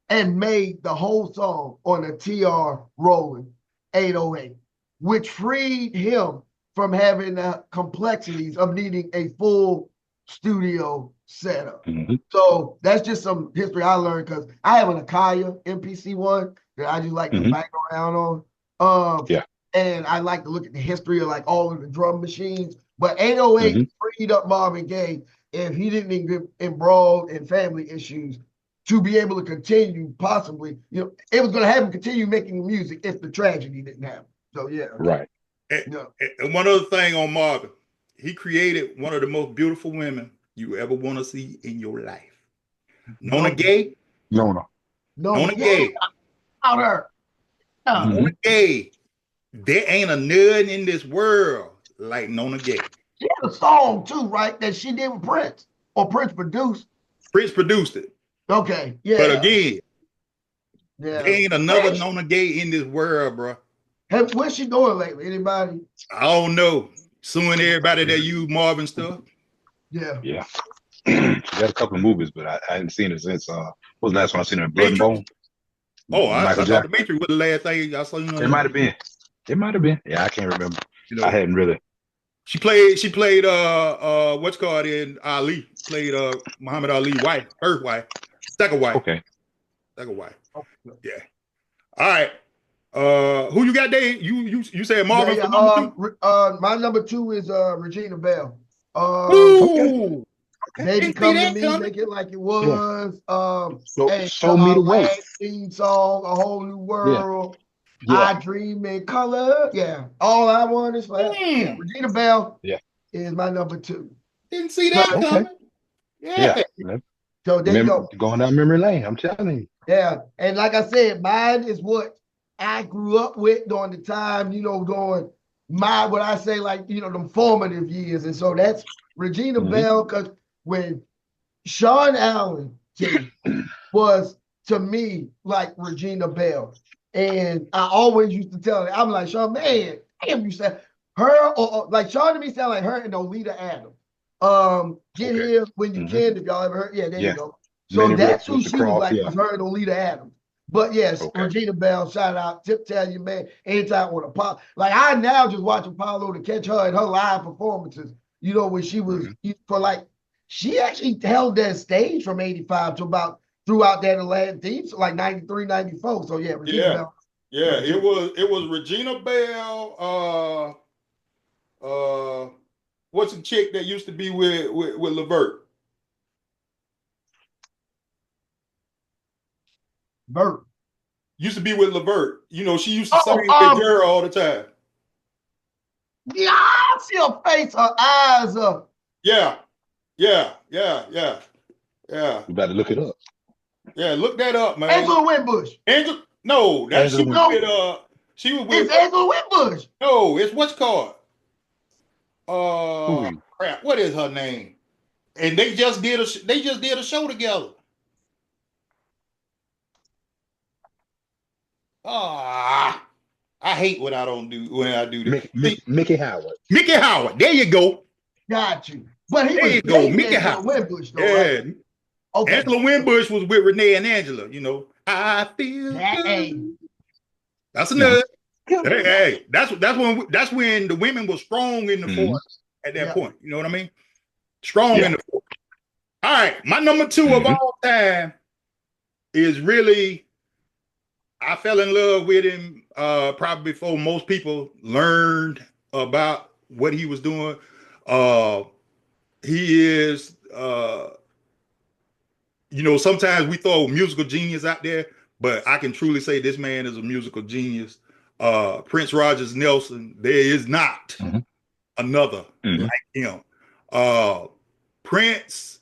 and made the whole song on a TR rolling 808, which freed him from having the complexities of needing a full studio setup. So that's just some history I learned because I have an Akaya MPC1 that I just like to bang around on. And I like to look at the history of like all of the drum machines. But 808 freed up Marvin Gaye if he didn't get embroiled in family issues to be able to continue possibly, you know, it was going to have him continue making music if the tragedy didn't happen. So, yeah. Right. And one other thing on Marvin, he created one of the most beautiful women you ever want to see in your life. Nona Gaye? Nona Gaye. Out her. Nona Gaye. There ain't a nerd in this world like Nona Gaye. She had a song too, right? That she did with Prince, or Prince produced. Prince produced it. Okay, yeah. But again, there ain't another Nona Gaye in this world, bro. Hey, what's she doing lately? Anybody? I don't know. Suing everybody that use Marvin stuff. Yeah. She had a couple of movies, but I hadn't seen it since what was the last one I seen her? Blood and Bone. Oh, I thought The Matrix was the last thing I saw. It might have been. It might have been. Yeah, I can't remember. You know, I hadn't really. She played what's called in Ali. Played Muhammad Ali's wife, her wife. Second wife. Okay. Second wife. Yeah. All right. Who you got, Dave? You said Marvin. My number 2 is Regina Bell. Okay. Baby Come to Me, Make It Like It Was. Show Me the Way. Theme song, A Whole New World. I Dream in Color. Yeah. All I Want Is For Regina Bell is my number 2. Didn't see that coming. Yeah. So there you go. Going down memory lane, I'm telling you. Yeah. And like I said, mine is what I grew up with during the time, you know, during what I say, like, you know, them formative years. And so that's Regina Bell, because when Sean Allen was, to me, like Regina Bell. And I always used to tell her, I'm like, Sean, man, damn, you said her, or like Sean to me sound like her and Olita Adams. Get Here When You Can, if y'all ever heard. Yeah, there you go. So that's who she was like, was her and Olita Adams. But yes, Regina Bell, shout out, Tip Tell You, man, anytime with Apollo. Like, I now just watch Apollo to catch her in her live performances, you know, when she was, for like, she actually held that stage from 85 to about throughout that Atlantic, so like 93, 94. So yeah, Regina Bell. Yeah, it was Regina Bell. What's the chick that used to be with Levert? Bert. Used to be with Levert. You know, she used to sing with Jerry all the time. Yeah, I see her face, her eyes up. Yeah. You better look it up. Yeah, look that up, man. Angela Winbush. No, that she was with It's Angela Winbush. No, it's what's called. Crap. What is her name? And they just did a show together. I hate when I do this. Mickey Howard. Mickey Howard. There you go. Got you. But there you go. Mickey Howard. Winbush, though, right? Okay. Angela Winbush was with Renee and Angela. You know, I feel good. That's another. Hey, that's when the women were strong in the force at that point. You know what I mean? Strong in the force. All right, my number 2 of all time is really. I fell in love with him probably before most people learned about what he was doing. He is, you know, sometimes we throw musical genius out there, but I can truly say this man is a musical genius. Prince Rogers Nelson, there is not another like him. Prince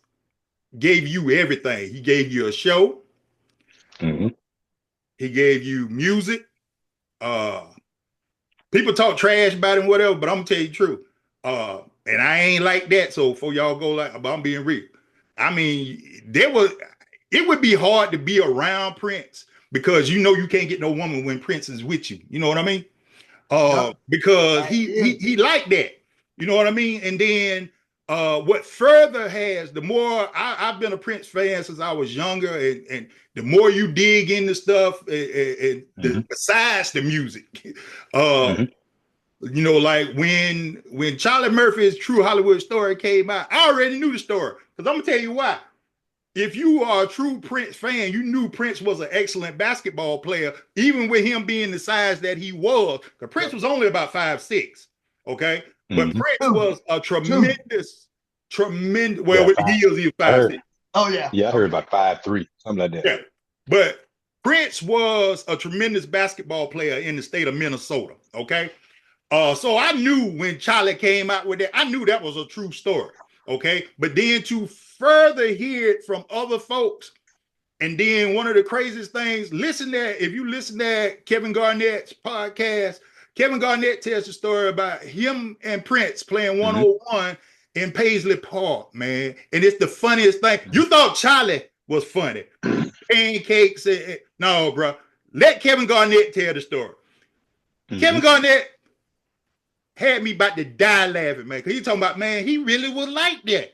gave you everything. He gave you a show. He gave you music. People talk trash about him, whatever, but I'm gonna tell you the truth. And I ain't like that. So for y'all go like, but I'm being real. I mean, it would be hard to be around Prince because you know you can't get no woman when Prince is with you. You know what I mean? Because he liked that. You know what I mean? And then what further has, the more I've been a Prince fan since I was younger, and the more you dig into stuff, and besides the music, you know, like when Charlie Murphy's True Hollywood Story came out, I already knew the story. Because I'm gonna tell you why. If you are a true Prince fan, you knew Prince was an excellent basketball player, even with him being the size that he was. Because Prince was only about 5'6", okay? But Prince was a tremendous. Well, with the heels, he was 5'6". Oh yeah. Yeah, I heard about 5'3", something like that. Yeah, but Prince was a tremendous basketball player in the state of Minnesota. Okay, so I knew when Charlie came out with that, I knew that was a true story. Okay, but then to further hear it from other folks, and then one of the craziest things, if you listen to Kevin Garnett's podcast, Kevin Garnett tells the story about him and Prince playing 101 in Paisley Park, man. And it's the funniest thing. You thought Charlie was funny. Pancakes. No, bro. Let Kevin Garnett tell the story. Kevin Garnett had me about to die laughing, man. Because he talking about, man, he really was like that.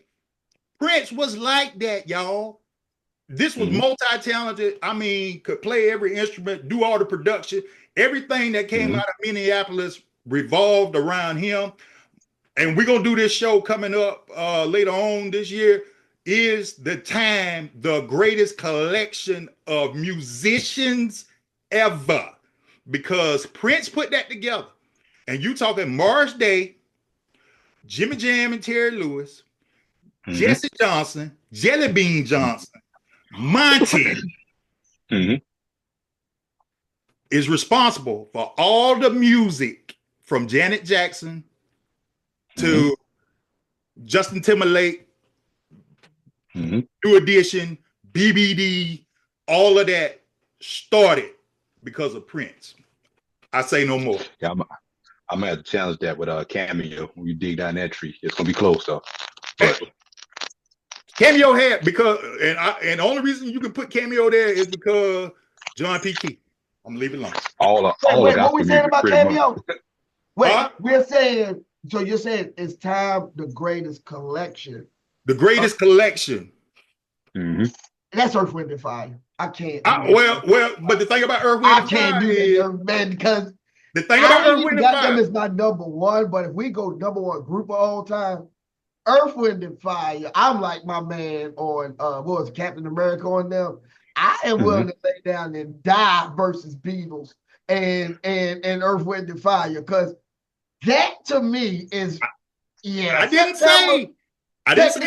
Prince was like that, y'all. This was multi-talented. I mean, could play every instrument, do all the production. Everything that came out of Minneapolis revolved around him. And we're going to do this show coming up later on this year. Is the time the greatest collection of musicians ever? Because Prince put that together. And you talking Morris Day, Jimmy Jam and Terry Lewis, Jesse Johnson, Jelly Bean Johnson, Monty is responsible for all the music from Janet Jackson to Justin Timberlake, New Edition, BBD, all of that started because of Prince. I say no more. Yeah, I'm gonna have to challenge that with a Cameo when you dig down that tree. It's gonna be close though. But Cameo had and the only reason you can put Cameo there is because John P. Key. I'm gonna leave it alone. Wait, what we saying about Cameo? Wait, we're saying, so you're saying it's time the greatest collection. The greatest collection. That's Earth, Wind, and Fire. I can't. Well, but the thing about Earth, Wind, and Fire, I can't do that, man, because the thing about Earth, Wind, and Fire is my number one. But if we go number one group of all time, Earth, Wind, and Fire, I'm like my man on what was it, Captain America on them. I am willing to lay down and die versus Beatles and Earth, Wind, and Fire, because that to me is I didn't say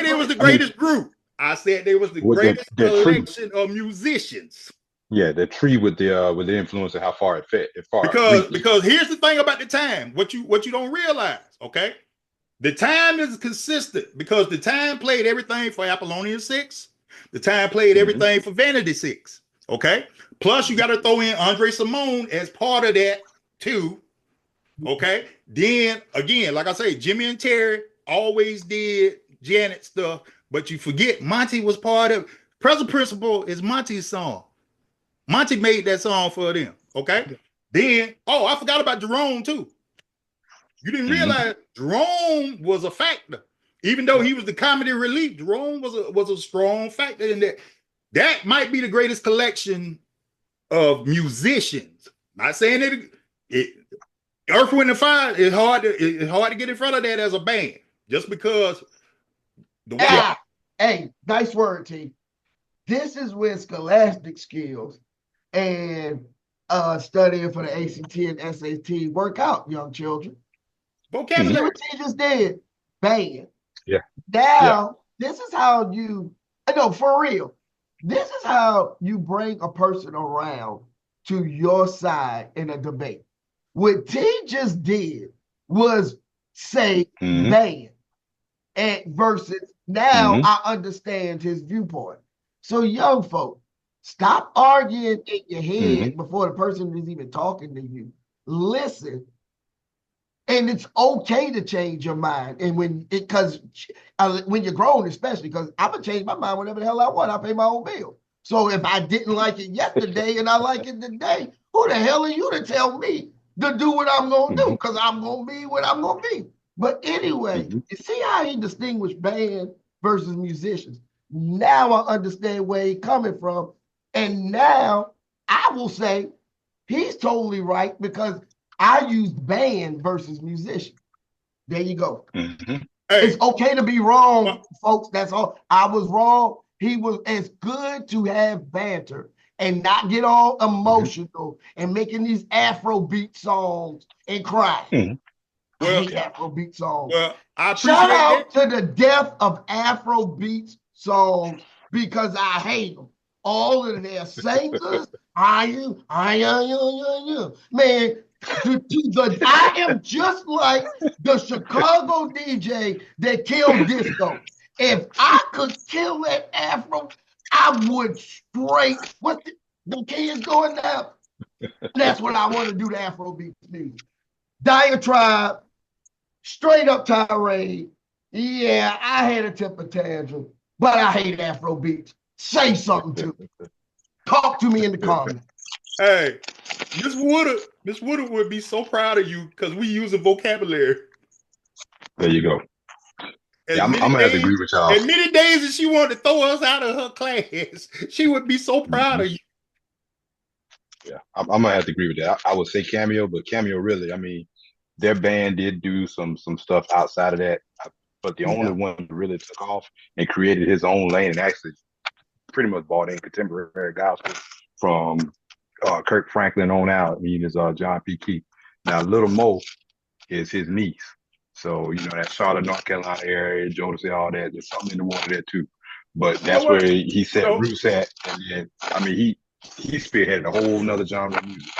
they was the greatest group. I said they was the greatest collection of musicians. Yeah, the tree with the influence of how far it fit. Because here's the thing about the time, what you don't realize, okay? The time is consistent because the time played everything for Apollonia 6. The time played everything for Vanity 6. Okay. Plus, you got to throw in Andre Simone as part of that too. Okay. Then again, like I say, Jimmy and Terry always did Janet stuff, but you forget Monty was part of Present Principle is Monty's song. Monty made that song for them. Okay. Then, I forgot about Jerome too. You didn't realize Jerome was a factor. Even though he was the comedy relief, Jerome was a strong factor in that. That might be the greatest collection of musicians. Not saying Earth, Wind, and Fire is hard to get in front of that as a band, just because Hey, nice word, T. This is where scholastic skills and studying for the ACT and SAT work out, young children. Vocabulary. What T just did, band. Yeah. Now, this is how for real. This is how you bring a person around to your side in a debate. What T just did was say band versus now I understand his viewpoint. So young folk, stop arguing in your head before the person is even talking to you. Listen. And it's okay to change your mind. And when you're grown, especially, because I'm going to change my mind whenever the hell I want. I pay my own bill. So if I didn't like it yesterday and I like it today, who the hell are you to tell me to do what I'm going to do? Because I'm going to be what I'm going to be. But anyway, Mm-hmm. you see how he distinguished band versus musicians. Now I understand where he's coming from. And now I will say he's totally right because I used band versus musician. There you go. Mm-hmm. Hey, It's okay to be wrong, folks. That's all. I was wrong. He was. It's good to have banter and not get all emotional and making these Afrobeat songs and cry. Mm-hmm. I well, hate Afrobeat songs. well, I Shout appreciate out that. to the death of Afrobeat songs because I hate them. All of their singers, man. I am just like the Chicago DJ that killed disco. If I could kill that Afro, I would straight. What the kids doing now? That's what I want to do to Afrobeat music. Diatribe, straight up tirade. Yeah, I had a temper tantrum, but I hate Afrobeats. Say something to me. Talk to me in the comments. Hey, Miss Woodard would be so proud of you because we use a vocabulary. There you go. Yeah, I'm gonna have to agree with y'all. As many days as she wanted to throw us out of her class, she would be so proud of you. Yeah, I'm gonna have to agree with that. I would say Cameo, but Cameo really, I mean, their band did do some stuff outside of that, but the only one that really took off and created his own lane and actually pretty much bought in contemporary gospel from Kirk Franklin on out. I mean, is John P. Keith. Now, Little Mo is his niece, so you know that Charlotte, North Carolina area, Jodeci, all that. There's something in the water there too. But that's where he set roots at, and then I mean he spearheaded a whole nother genre of music.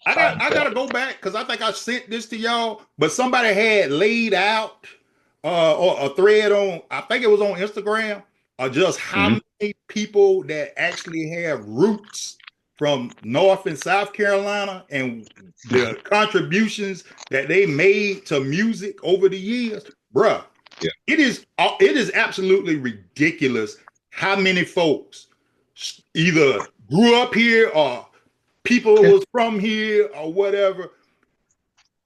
I gotta go back because I think I sent this to y'all, but somebody had laid out or a thread on, I think it was on Instagram, just how many people that actually have roots from North and South Carolina and the contributions that they made to music over the years, bruh. Yeah. It is absolutely ridiculous how many folks either grew up here or people was from here or whatever.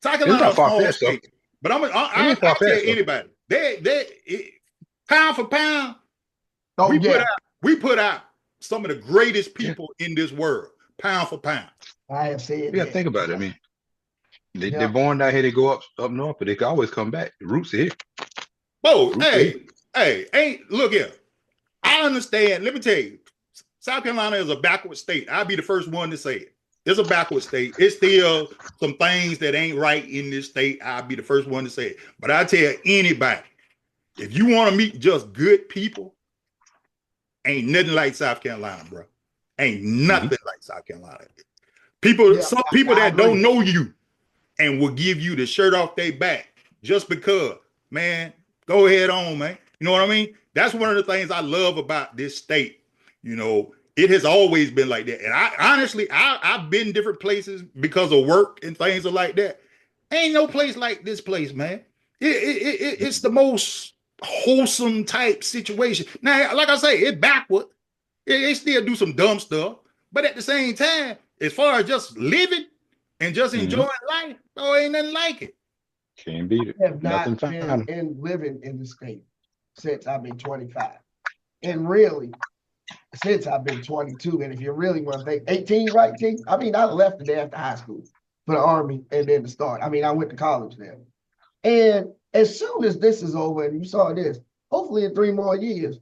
South Carolina is a small state, but I'll tell anybody, they pound for pound, we put out some of the greatest people in this world, pound for pound. I have said that. Think about it. I mean, they're born down here, they go up north, but they can always come back. The roots are here. Oh, look here. I understand. Let me tell you, South Carolina is a backward state. I'll be the first one to say it. It's a backward state. It's still some things that ain't right in this state. I'll be the first one to say it. But I tell anybody, if you want to meet just good people, ain't nothing like South Carolina, bro. Ain't nothing like South Carolina. Some people that don't know you and will give you the shirt off their back just because, man, go ahead on, man. You know what I mean? That's one of the things I love about this state. You know, it has always been like that. And I honestly, I've been different places because of work and things like that. Ain't no place like this place, man. It's the most wholesome type situation. Now, like I say, it's backward. They still do some dumb stuff. But at the same time, as far as just living and just enjoying life, ain't nothing like it. Can't beat it. I have not been living in the state since I've been 25. And really, since I've been 22, and if you really want to think 18, right, T? I mean, I left the day after high school for the Army and then to start. I mean, I went to college there. And as soon as this is over and you saw this, hopefully in 3 more years,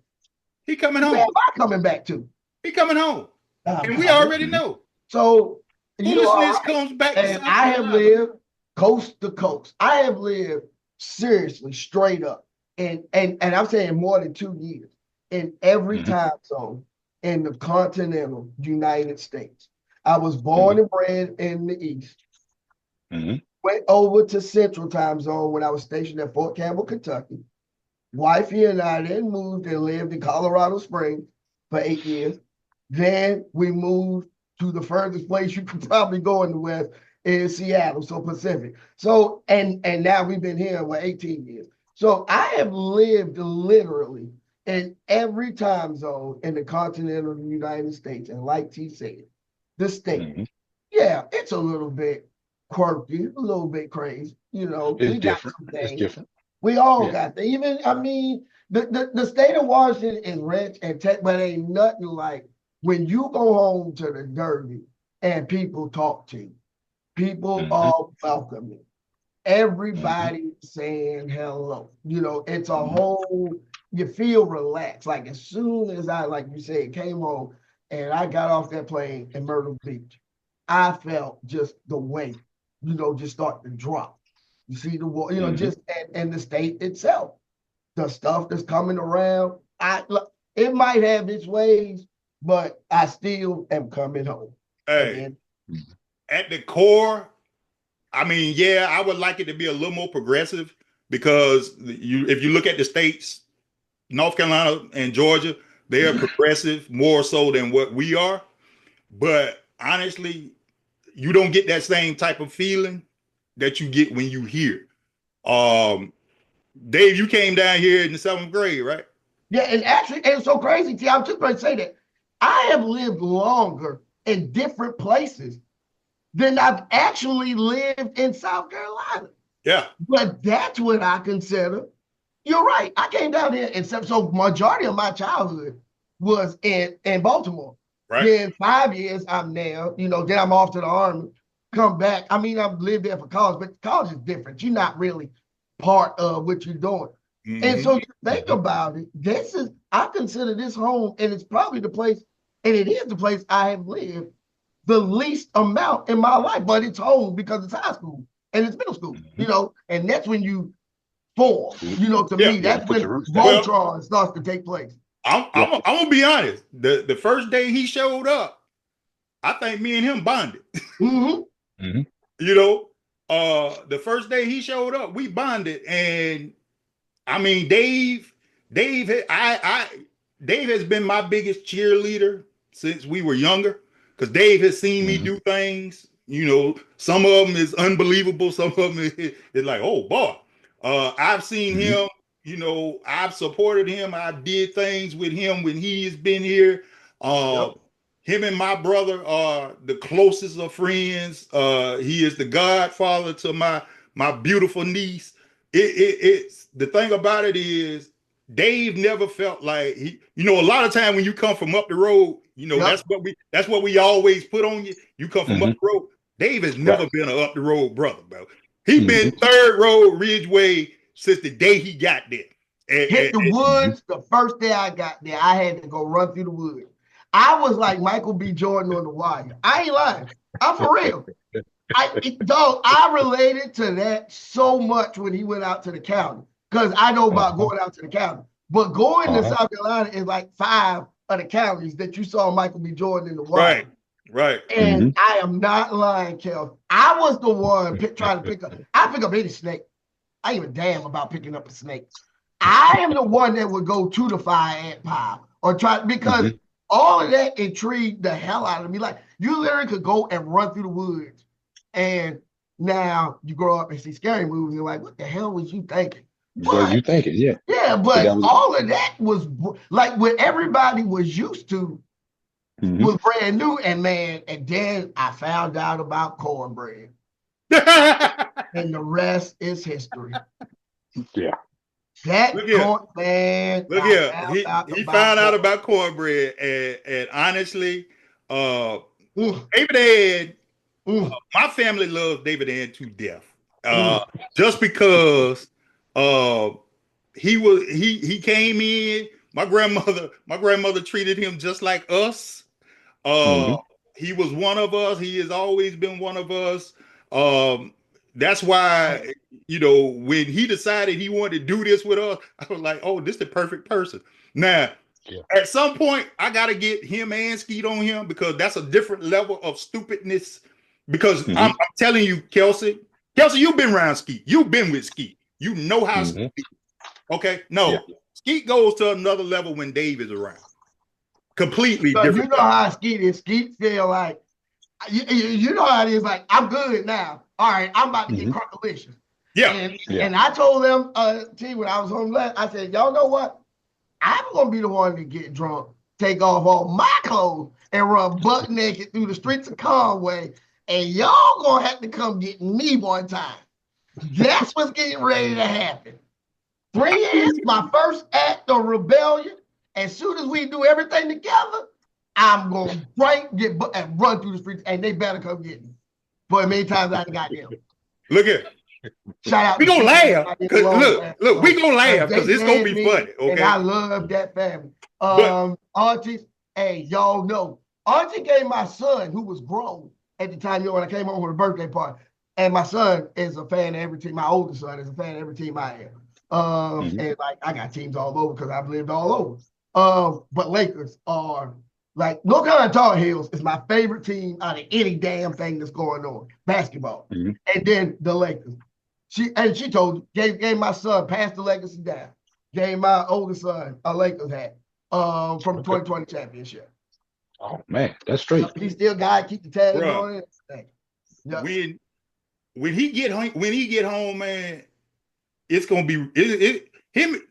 he coming home. Where am I coming back to? He coming home. And we already know. So foolishness comes back. And I have lived coast to coast. I have lived seriously straight up. And I'm saying more than 2 years in every time zone in the continental United States. I was born and bred in the East. Went over to Central Time Zone when I was stationed at Fort Campbell, Kentucky. Wifey and I then moved and lived in Colorado Springs for 8 years. Then we moved to the furthest place you could probably go in the West in Seattle, so Pacific. So, and now we've been here for 18 years. So I have lived literally in every time zone in the continental United States. And like T said, the state, it's a little bit quirky, a little bit crazy. You know, it's different. It's different. We all got that. Even, I mean, the state of Washington is rich and tech, but ain't nothing like when you go home to the Derby and people talk to you. People are welcoming. Everybody saying hello. You know, it's a whole, you feel relaxed. Like as soon as I, like you said, came home and I got off that plane in Myrtle Beach, I felt just the weight, you know, just start to drop. You see the wall, you know, just and the state itself, the stuff that's coming around. It might have its ways, but I still am coming home. Hey, at the core, I mean, yeah, I would like it to be a little more progressive because if you look at the states, North Carolina and Georgia, they are progressive more so than what we are. But honestly, you don't get that same type of feeling that you get when you hear. Dave, you came down here in the 7th grade, right? Yeah, and actually, it's so crazy, T. I'm just going to say that I have lived longer in different places than I've actually lived in South Carolina. Yeah. But that's what I consider. You're right. I came down here, and so majority of my childhood was in Baltimore. Right. Then 5 years I'm there, you know, then I'm off to the Army, come back. I mean, I've lived there for college, but college is different. You're not really part of what you're doing. And so you think about it, I consider this home, and it's probably the place, and it is the place I have lived the least amount in my life, but it's home because it's high school and it's middle school, you know, and that's when you form, you know, to me, that's when Voltron starts to take place. I'm gonna be honest. The first day he showed up, I think me and him bonded. You know, the first day he showed up, we bonded, and I mean, Dave has been my biggest cheerleader since we were younger, because Dave has seen me do things. You know, some of them is unbelievable. Some of them is like, oh boy. I've seen him. You know, I've supported him. I did things with him when he has been here. Him and my brother are the closest of friends. He is the godfather to my beautiful niece. It's the thing about it is Dave never felt like he, you know, a lot of time when you come from up the road, you know, that's what we always put on you. You come from up the road. Dave has never been an up the road brother, bro. He been third road Ridgeway since the day he got there. Hit the woods the first day I got there. I had to go run through the woods. I was like Michael B. Jordan on The Wire. I ain't lying. I'm for real. I related to that so much when he went out to the county, because I know about going out to the county. But going to South Carolina is like 5 of the counties that you saw Michael B. Jordan in The Wire. Right. And I am not lying, Kel. I was the one trying to pick up. I pick up any snake. I ain't even damn about picking up a snake. I am the one that would go to the fire ant pile or try, because all of that intrigued the hell out of me. Like, you literally could go and run through the woods, and now you grow up and see scary movies and like, what the hell was you thinking? What you thinking? Yeah, but all of that was like what everybody was used to was brand new. And man, and then I found out about cornbread. And the rest is history. Yeah. That man. Look here. He found out about cornbread, and honestly, David Ann, my family loves David Ann to death. Just because he came in, my grandmother treated him just like us. He was one of us. He has always been one of us. That's why, you know, when he decided he wanted to do this with us, I was like, oh, this is the perfect person. Now, at some point, I got to get him and Skeet on him, because that's a different level of stupidness. Because I'm telling you, Kelsey, you've been around Skeet. You've been with Skeet. You know how Skeet is. Okay? No, Skeet goes to another level when Dave is around. Completely different. You know how Skeet is. Skeet feel like, you know how it is, like, I'm good now. All right, I'm about to get crunkalicious. And I told them, when I was home last, I said, y'all know what? I'm going to be the one to get drunk, take off all my clothes, and run butt naked through the streets of Conway, and y'all going to have to come get me one time. That's what's getting ready to happen. 3 years, my first act of rebellion. As soon as we do everything together, I'm gonna and run through the streets, and they better come get me. For as many times I got them. Look here. Shout out. We gonna laugh. Look, we gonna laugh because it's gonna be funny. Okay. And I love that family. Aunties, hey, y'all know. Auntie gave my son, who was grown at the time, when I came home for a birthday party. And my son is a fan of every team. My oldest son is a fan of every team I am. And like I got teams all over because I've lived all over. But Lakers are like North Carolina Tar Heels is my favorite team out of any damn thing that's going on. Basketball. And then the Lakers. She told gave my son, passed the legacy down. Gave my oldest son a Lakers hat from the 2020 championship. Oh man, that's straight. He still got to keep the tag on it. Yep. When he get home, man, it's gonna be him.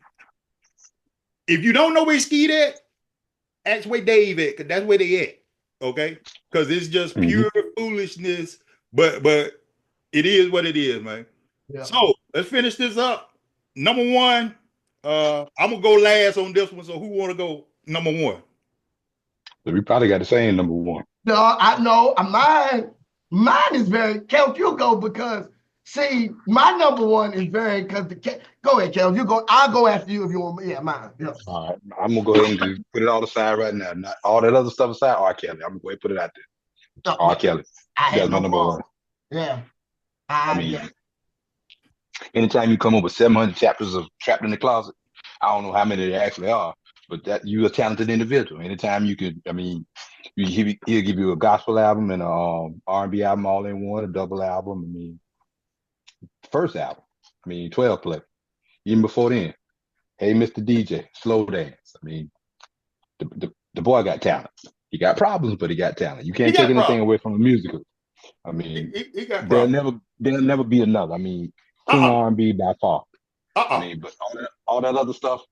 If you don't know where Skeet at, that's where Dave at, because that's where they at. Okay, because it's just pure foolishness. But it is what it is, man. Yeah. So let's finish this up. Number one, I'm gonna go last on this one. So who want to go number one? So we probably got the same number one. No, I know mine is very Kel. You go because see my number one is very because go ahead, Kel. You go. I'll go after you if you want. Yeah, mine. Yeah. All right, I'm gonna go ahead and just put it all aside right now. Not all that other stuff aside. R. Kelly. I'm gonna go ahead and put it out there. R. Kelly. That's my number one. Yeah. I mean, anytime you come up with 700 chapters of Trapped in the Closet, I don't know how many there actually are, but that you're a talented individual. Anytime you could, I mean, he'll give you a gospel album and a R&B album all in one, a double album. I mean, first album, 12 play. Even before then, Hey Mr. DJ, Slow Dance. I mean, the boy got talent. He got problems, but he got talent. You can't take anything away from the musical. I mean, he got there'll never be another. I mean, King R&B by far. I mean, but all that other stuff,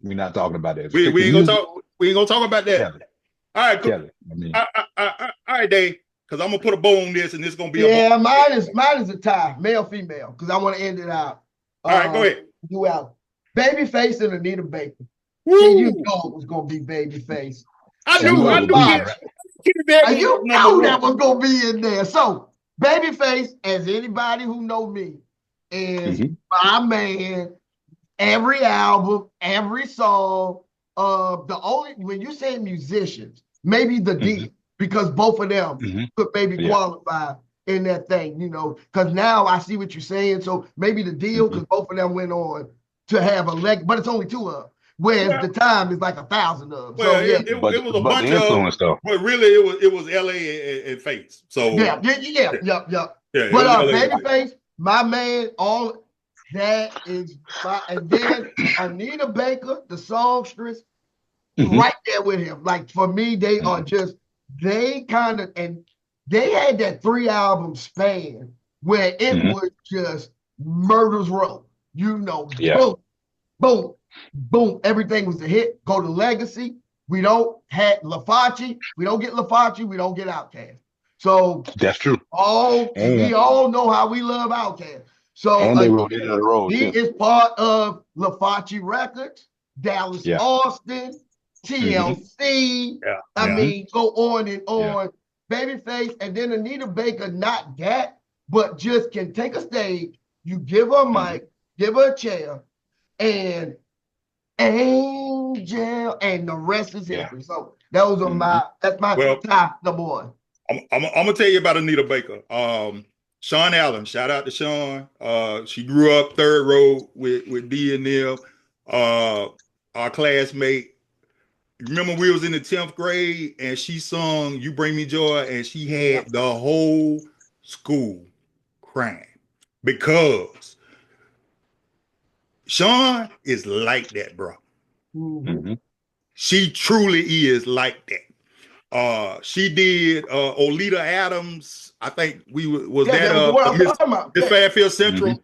we're not talking about that. We ain't gonna talk about that. Kelly. All right, cool. Kelly. I mean, all right, Dave, because I'm gonna put a bow on this, and this is gonna be mine is a tie, male female, because I want to end it out. All right, go ahead. You out. Babyface and Anita Baker. Woo! See, you know it was gonna be Babyface. I knew you know that was gonna be in there. So Babyface, as anybody who know me, is my man. Every album, every song. When you say musicians, maybe the D, because both of them could maybe qualify in that thing, because now I see what you're saying. So maybe the deal, because both of them went on to have a leg, but it's only 2 of them. Whereas the time is like 1,000 of them. Well, so it was a bunch of stuff. But really, it was LA and Face. So yeah. But Babyface, my man, all that is my, and then Anita Baker, the songstress, right there with him. Like for me, they are just they had that 3 album span where it was just murder's row. Boom, boom, boom. Everything was a hit. Go to Legacy. We don't have Lafaci. We don't get Lafaci. We don't get Outkast. So that's true. We all know how we love Outkast. So they wrote End of the Road. He is part of Lafaci Records, Dallas Austin, TLC. I mean, go on and on. Babyface, and then Anita Baker, not that, but just can take a stage. You give her a mic, give her a chair, and Angel, and the rest is history. So those are that's my top number one. I'm gonna tell you about Anita Baker. Sean Allen, shout out to Sean. She grew up third row with D and them, our classmate. Remember we was in the 10th grade and she sung You Bring Me Joy, and she had the whole school crying because Sean is like that, bro. She truly is like that. She did Oleta Adams. I think we was Miss Fairfield Central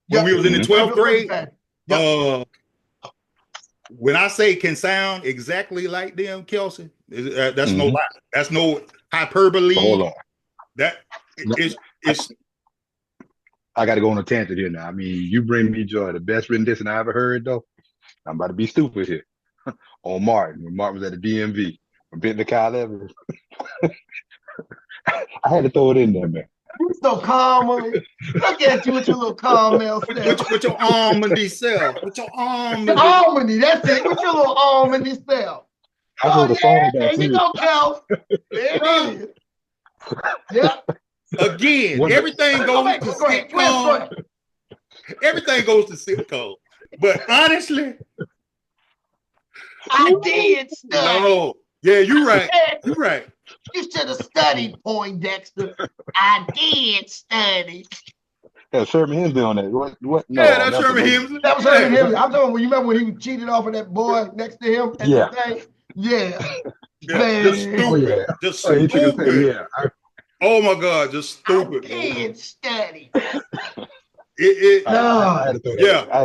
when we was in the 12th grade. When I say can sound exactly like them, Kelsey, that's no lie. That's no hyperbole. Hold on. That it's I got to go on a tangent here now. I mean, you bring me joy. The best rendition I ever heard, though. I'm about to be stupid here. On Martin, when Martin was at the DMV, when Bentley Kyle Evans. I had to throw it in there, man. You so calm on it. Look at you with your little caramel self. With your almondy self. With your almondy. Almondy, that's it. With your little almondy self. I wrote a song there about you go, Cal. There it is. Yep. Again, everything goes to sitcom. Everything goes to sitcom. But honestly, I did study. No. Yeah, you're right. You're right. You should have studied, Poindexter. I did study. Yeah, Sherman Hemsley on that. What? No, yeah, that's Sherman Hemsley. That was Sherman Hemsley. I'm talking when you remember when he cheated off of that boy next to him. Yeah. Man. Just stupid. Oh, yeah. Just Oh, stupid. Oh my God, just stupid. I did study. I had to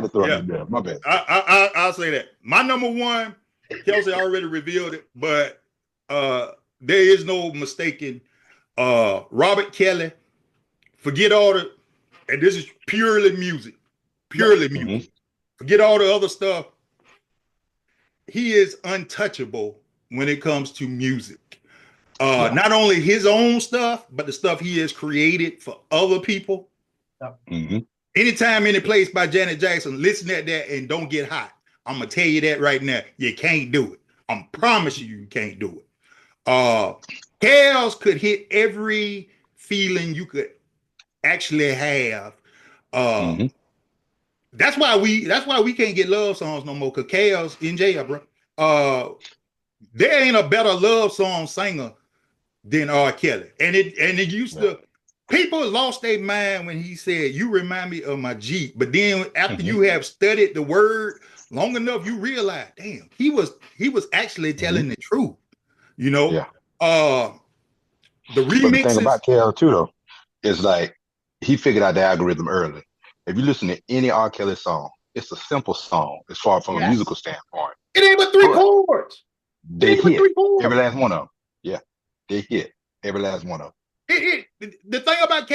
throw it in there. My bad. I'll say that. My number one, Kelsey already revealed it, but there is no mistaking Robert Kelly. Forget all the, and this is purely music. Music. Forget all the other stuff. He is untouchable when it comes to music. Not only his own stuff, but the stuff he has created for other people. Anytime, any place by Janet Jackson, listen at that and don't get hot. I'm gonna tell you that right now. You can't do it. I'm promising you can't do it. Chaos could hit every feeling you could actually have. That's why we can't get love songs no more, because Chaos in jail, bro. There ain't a better love song singer than R. Kelly. And it used to, people lost their mind when he said, "You remind me of my Jeep." But then after you have studied the word long enough, you realize, damn, he was actually telling the truth. You know? The remixes. But the thing about Kelly too, though, is like he figured out the algorithm early. If you listen to any R. Kelly song, it's a simple song as far from a musical standpoint. It ain't but three chords. They hit every last one of them. Yeah, they hit every last one of them. The thing about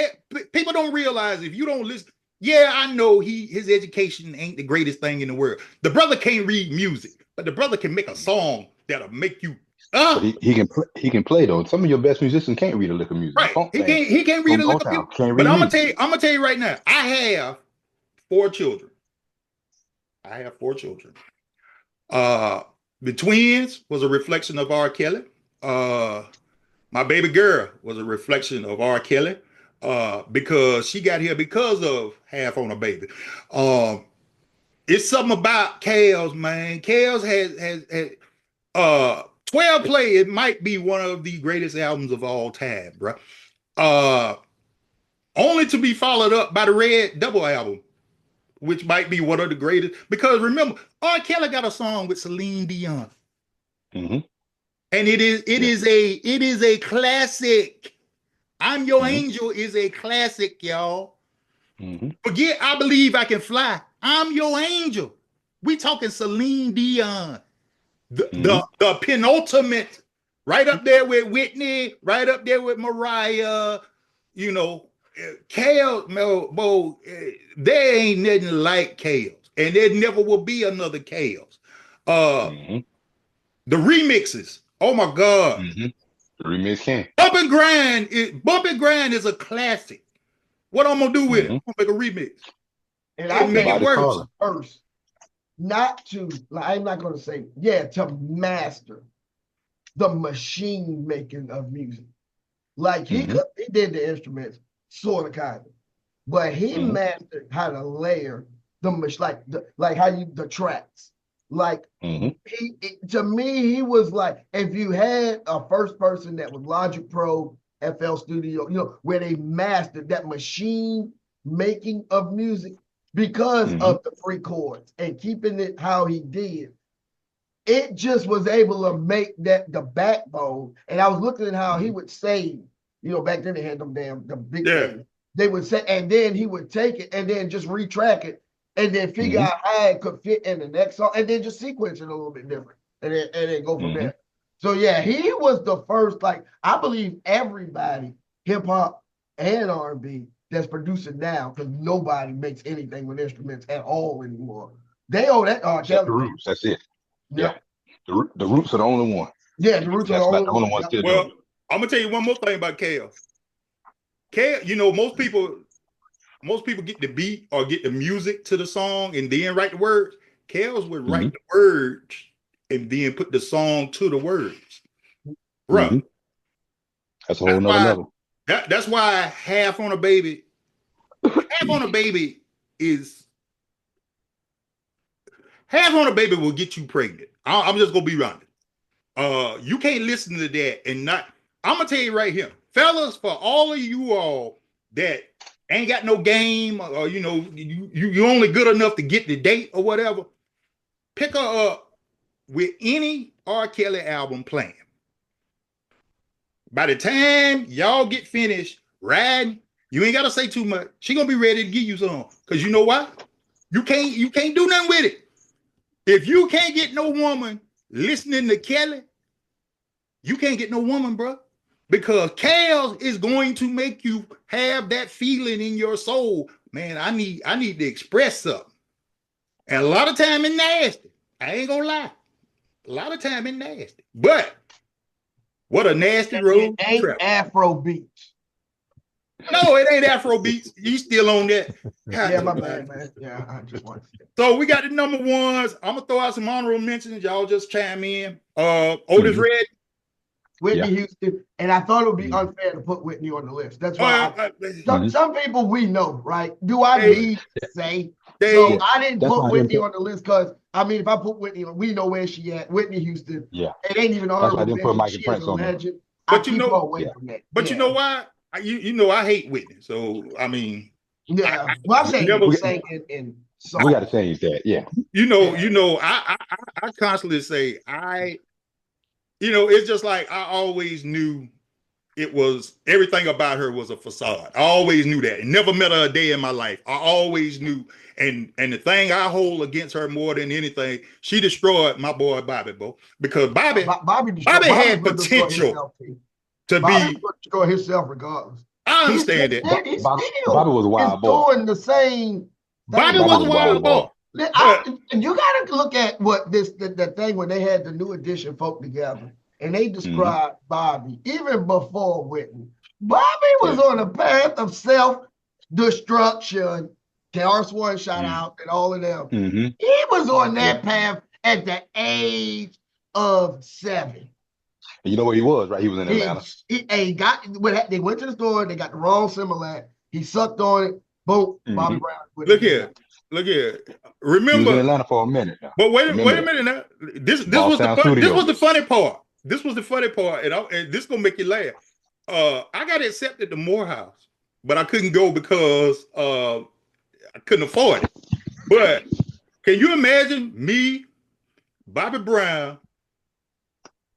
people don't realize, if you don't listen. Yeah, I know his education ain't the greatest thing in the world. The brother can't read music, but the brother can make a song that'll make you. He can play though. Some of your best musicians can't read a lick of music. Right. He can't read a lick of music. But I'm gonna tell you right now, I have 4 children. The twins was a reflection of R. Kelly. My baby girl was a reflection of R. Kelly. Because she got here because of Half on a Baby. It's something about Chaos, man. Chaos has 12 Play. It might be one of the greatest albums of all time, bro. Only to be followed up by the Red Double album, which might be one of the greatest. Because remember, R. Kelly got a song with Celine Dion, and it is a classic. I'm Your Angel is a classic, y'all. Forget I Believe I Can Fly. I'm Your Angel. We talking Celine Dion. The penultimate, right up there with Whitney, right up there with Mariah, you know, Chaos, there ain't nothing like Chaos. And there never will be another Chaos. The remixes, oh my God. The remix can. Bump and Grind is a classic. What I'm gonna do with it? I'm gonna make a remix. And I make it worse. First, not to, like, I'm not gonna say, to master the machine making of music. Like he did the instruments, sort of, kind of, but he mastered how to layer the tracks. Like to me, he was like, if you had a first person that was Logic Pro, FL Studio, you know, where they mastered that machine making of music because of the free chords and keeping it how he did, it just was able to make that the backbone. And I was looking at how he would save, you know, back then they had the big things. They would say, and then he would take it and then just retrack it. And then figure out how it could fit in the next song, and then just sequence it a little bit different, and then go from there. So yeah, he was the first. Like, I believe everybody, hip hop and R&B, that's producing now, because nobody makes anything with instruments at all anymore. They owe that Just the Roots. That's it. Yep. Yeah. The Roots are the only one. Yeah, the Roots are the only one. Still well, doing it. I'm gonna tell you one more thing about Kale. Kale, most people get the beat or get the music to the song and then write the words. Kale's would write the words and then put the song to the words. Bruh. That's a whole nother level. That's why Half on a Baby will get you pregnant. I'm just gonna be honest. You can't listen to that and not. I'm gonna tell you right here, fellas, for all of you all that ain't got no game, or you only good enough to get the date or whatever, pick her up with any R. Kelly album playing. By the time y'all get finished riding, you ain't gotta say too much. She gonna be ready to give you some. Cause you know what? You can't do nothing with it. If you can't get no woman listening to Kelly, you can't get no woman, bro. Because Cal is going to make you have that feeling in your soul. Man, I need to express something. And a lot of time it's nasty. I ain't gonna lie. A lot of time it's nasty. But what a nasty road. It ain't Afro beats. No, it ain't Afro beats. You still on that. Yeah, my bad, man. Yeah, I just want to. So we got the number ones. I'm gonna throw out some honorable mentions. Y'all just chime in. Otis Red. Whitney Houston, and I thought it would be unfair to put Whitney on the list. That's why some people we know, right? Do I need to say? So I didn't put Whitney on the list because if I put Whitney on, we know where she at. Whitney Houston. Yeah, it ain't even on. I didn't put Mike and Prince on there. But you know, you know why? You know I hate Whitney. So I'm saying in song. We got to change that. Yeah. I constantly say it's just like I always knew it was everything about her was a facade. I always knew that. Never met her a day in my life. I always knew. And the thing I hold against her more than anything, she destroyed my boy Bobby, bro. Because Bobby had potential to destroy himself regardless. I understand that. Bobby was a wild boy. Doing the same. Bobby was a wild boy. You got to look at what the thing when they had the New Edition folk together, and they described Bobby even before Whitney. Bobby was on a path of self-destruction. Osborne shout out and all of them. He was on that path at the age of 7. And you know where he was, right? He was in Atlanta. They went to the store. They got the wrong Similac. He sucked on it. Boom. Bobby Brown. Look here. Remember, he was in Atlanta for a minute. But wait a minute now. This was the funny part. This was the funny part, and this gonna make you laugh. I got accepted to Morehouse, but I couldn't go because I couldn't afford it. But can you imagine me, Bobby Brown,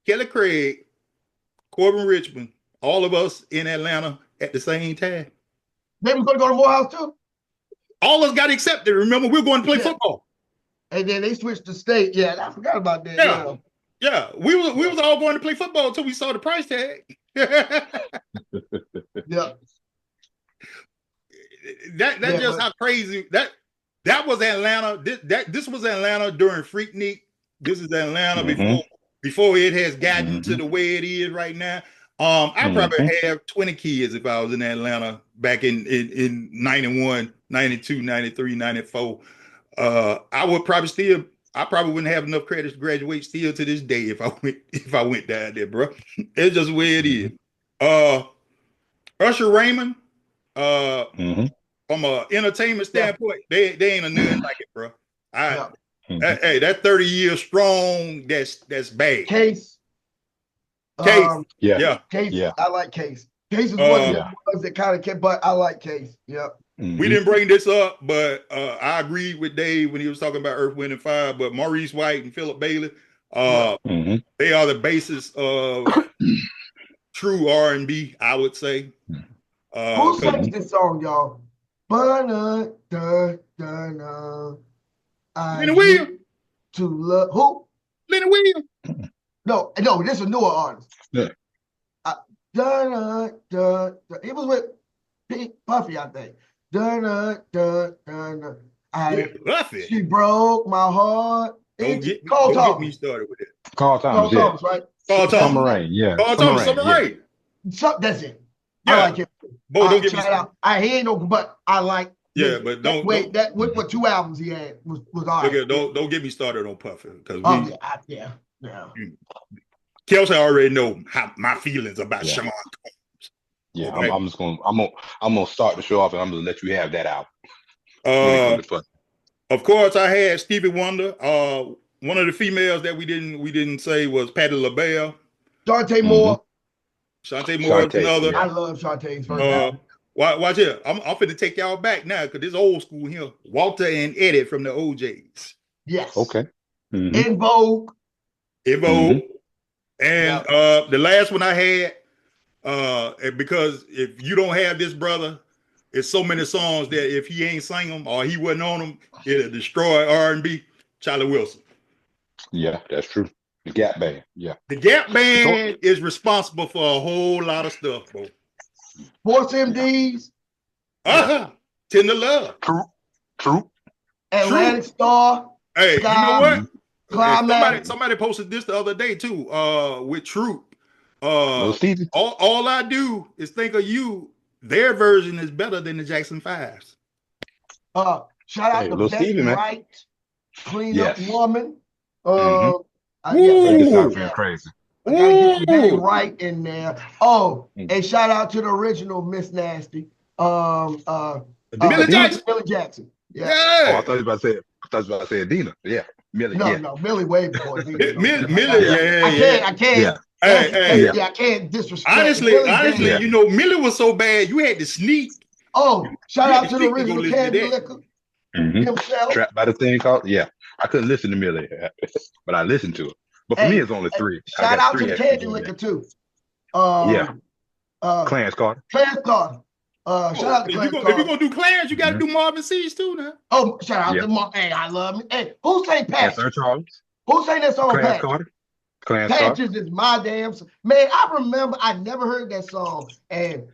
Kelly Craig, Corbin Richmond, all of us in Atlanta at the same time? They was gonna go to Morehouse too. All of us got accepted. Remember, we were going to play football. And then they switched to state. Yeah, I forgot about that. Yeah. We was all going to play football until we saw the price tag. Yeah. That's just how crazy that was Atlanta. This was Atlanta during Freaknik. This is Atlanta before it has gotten to the way it is right now. I probably have 20 kids if I was in Atlanta back in 91, 92, 93, 94. I probably wouldn't have enough credits to graduate still to this day if I went down there, bro. It's just the way it is. Usher Raymond, from an entertainment standpoint, they ain't a nothing like it, bro. Hey, that 30 years strong, that's bad. Case. Case. Case. I like Case. Case is one of the ones that kind of kept, but I like Case. Yep. We didn't bring this up, but I agreed with Dave when he was talking about Earth, Wind, and Fire. But Maurice White and Philip Bailey, they are the basis of true R&B, I would say. Who sings this song, y'all? Lenny Williams. To love who? Lenny Williams. No, this is a newer artist. Yeah. It was with Pink Puffy, I think. Dun, dun, dun, dun, dun. Puffy. She broke my heart. Cole Don't get me Thomas. started with it. Carl Cole Thomas, yeah. Thomas, right? Carl Thomas. Summer Rain, yeah. Carl Summer Thomas, Rain, Summer yeah. Rain. So, that's it. Yeah. I like him. Boy, don't get me shout started. out. He ain't no, but I like. Yeah, but don't what 2 albums he had was all right. Okay, don't get me started on Puffy because yeah. Kelsey already know how my feelings about Sean. Yeah, Okay. I'm gonna start the show off, and I'm gonna let you have that out. Of course, I had Stevie Wonder. One of the females that we didn't say was Patti LaBelle. Shantae Moore. Shantae Moore is another. Yeah. I love Shantae's first album. Watch here. I'm finna take y'all back now because this old school here. Walter and Eddie from the OJs. Yes. Okay. In Vogue. And the last one I had, because if you don't have this brother, it's so many songs that if he ain't sang them or he wasn't on them, it'll destroy R&B. Charlie Wilson. Yeah, that's true. The Gap Band. Yeah. The Gap Band is responsible for a whole lot of stuff, bro. Force MDs. Tender Love. True. Atlantic Star. Hey, Sky, you know what? Somebody posted this the other day too. With Troop. Stevie. All I do is think of you. Their version is better than the Jackson 5s. Shout out to Betty Stevie, Wright. Clean Up Woman. Crazy. I gotta get Betty Wright in there. And shout out to the original Miss Nasty. Millie Jackson. Millie Jackson. Yeah. Oh, I thought you was about to say Adina. Yeah. Millie. No, Millie way before Adina. Millie, I can't. I can't disrespect. Honestly, you know, Millie was so bad you had to sneak. Shout out to the original Candy Liquor. Himself. Trapped by the thing called. Yeah. I couldn't listen to Millie, but I listened to it. But for me, it's only 3. Shout out to the Candy Liquor too. Clarence Carter. Clarence Carter. Shout out to Clarence Carter. If you're gonna do Clarence, you gotta do Marvin C's too now. Shout out to Marvin. Hey, I love me. Hey, who sang Patches? Sir Charles. Who sang that song? Clarence Carter. Patches is my damn man. I remember I never heard that song. And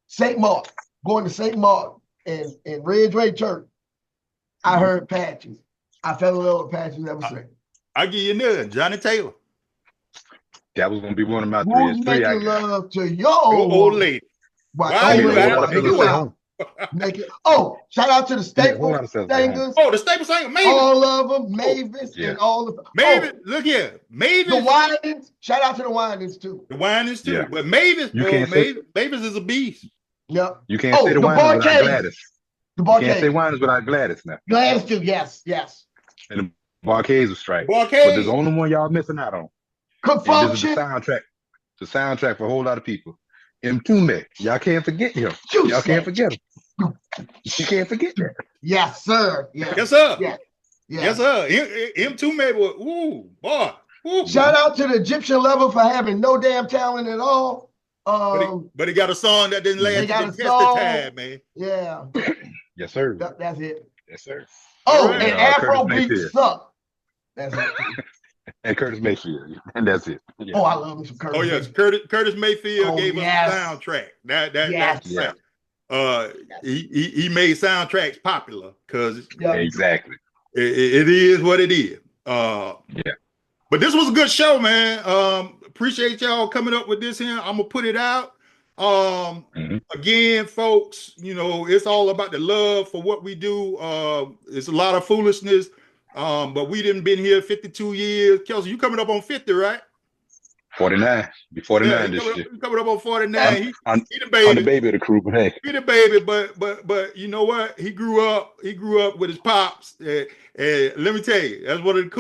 St. Mark, going to St. Mark and Ridgeway Church, I heard Patches. I fell in love with Patches ever since. I give you another, Johnny Taylor. That was gonna be one of my 3. Who's making love to your old lady? Shout out to the Staples Singers. The Staples Singers, Mavis. All of them, Mavis and all of them. Mavis, look here, Mavis. The Winans. Shout out to the Winans too. Yeah. But Mavis, Mavis is a beast. Yep. You can't say the Winans without Gladys. The Barcades. You can't say Winans without Gladys now. Gladys too, yes. And the Barcades was straight. But there's the only one y'all missing out on. Confunction. This is the soundtrack. The soundtrack for a whole lot of people. M2 y'all can't forget him. Y'all can't forget him. You can't forget that. Yes, sir. Yes, sir. Yeah. Yes, sir. M2 was Shout out to the Egyptian Lover for having no damn talent at all. But he got a song that didn't last the test of time, man. Yeah. Yes, sir. That's it. Yes, sir. And Afrobeat suck. That's it. And Curtis Mayfield, and that's it. Yeah. I love me some Curtis. Yes, Curtis Mayfield gave us a soundtrack. That's right. He made soundtracks popular because exactly. It is what it is. But this was a good show, man. Appreciate y'all coming up with this here. I'm gonna put it out. Again, folks, you know, it's all about the love for what we do. It's a lot of foolishness. But we didn't been here 52 years. Kelsey, you coming up on 50, right? 49. Be 49 this year. Coming up on 49. He the baby. I'm the baby of the crew, but hey. He the baby, but you know what? He grew up with his pops. And let me tell you, that's one of the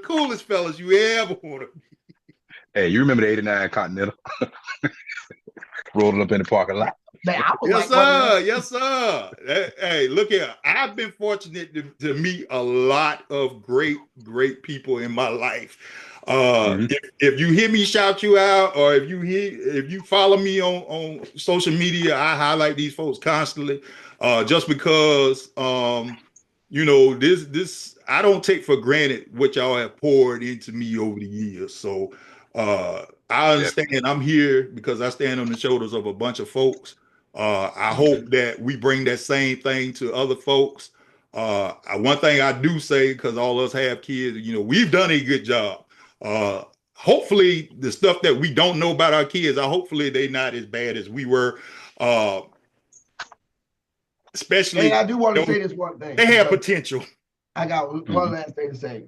coolest fellas you ever want to be. Hey, you remember the 89 Continental? Rolling up in the parking lot. Man, yes, sir. Hey, look here. I've been fortunate to meet a lot of great people in my life. If you hear me shout you out, or if you follow me on social media, I highlight these folks constantly. Just because you know, this I don't take for granted what y'all have poured into me over the years. So I understand I'm here because I stand on the shoulders of a bunch of folks I hope that we bring that same thing to other folks. One thing I do say, because all of us have kids, we've done a good job. Hopefully the stuff that we don't know about our kids, hopefully they're not as bad as we were. Especially, and I do want to say this one thing. They have potential. I got one last thing to say.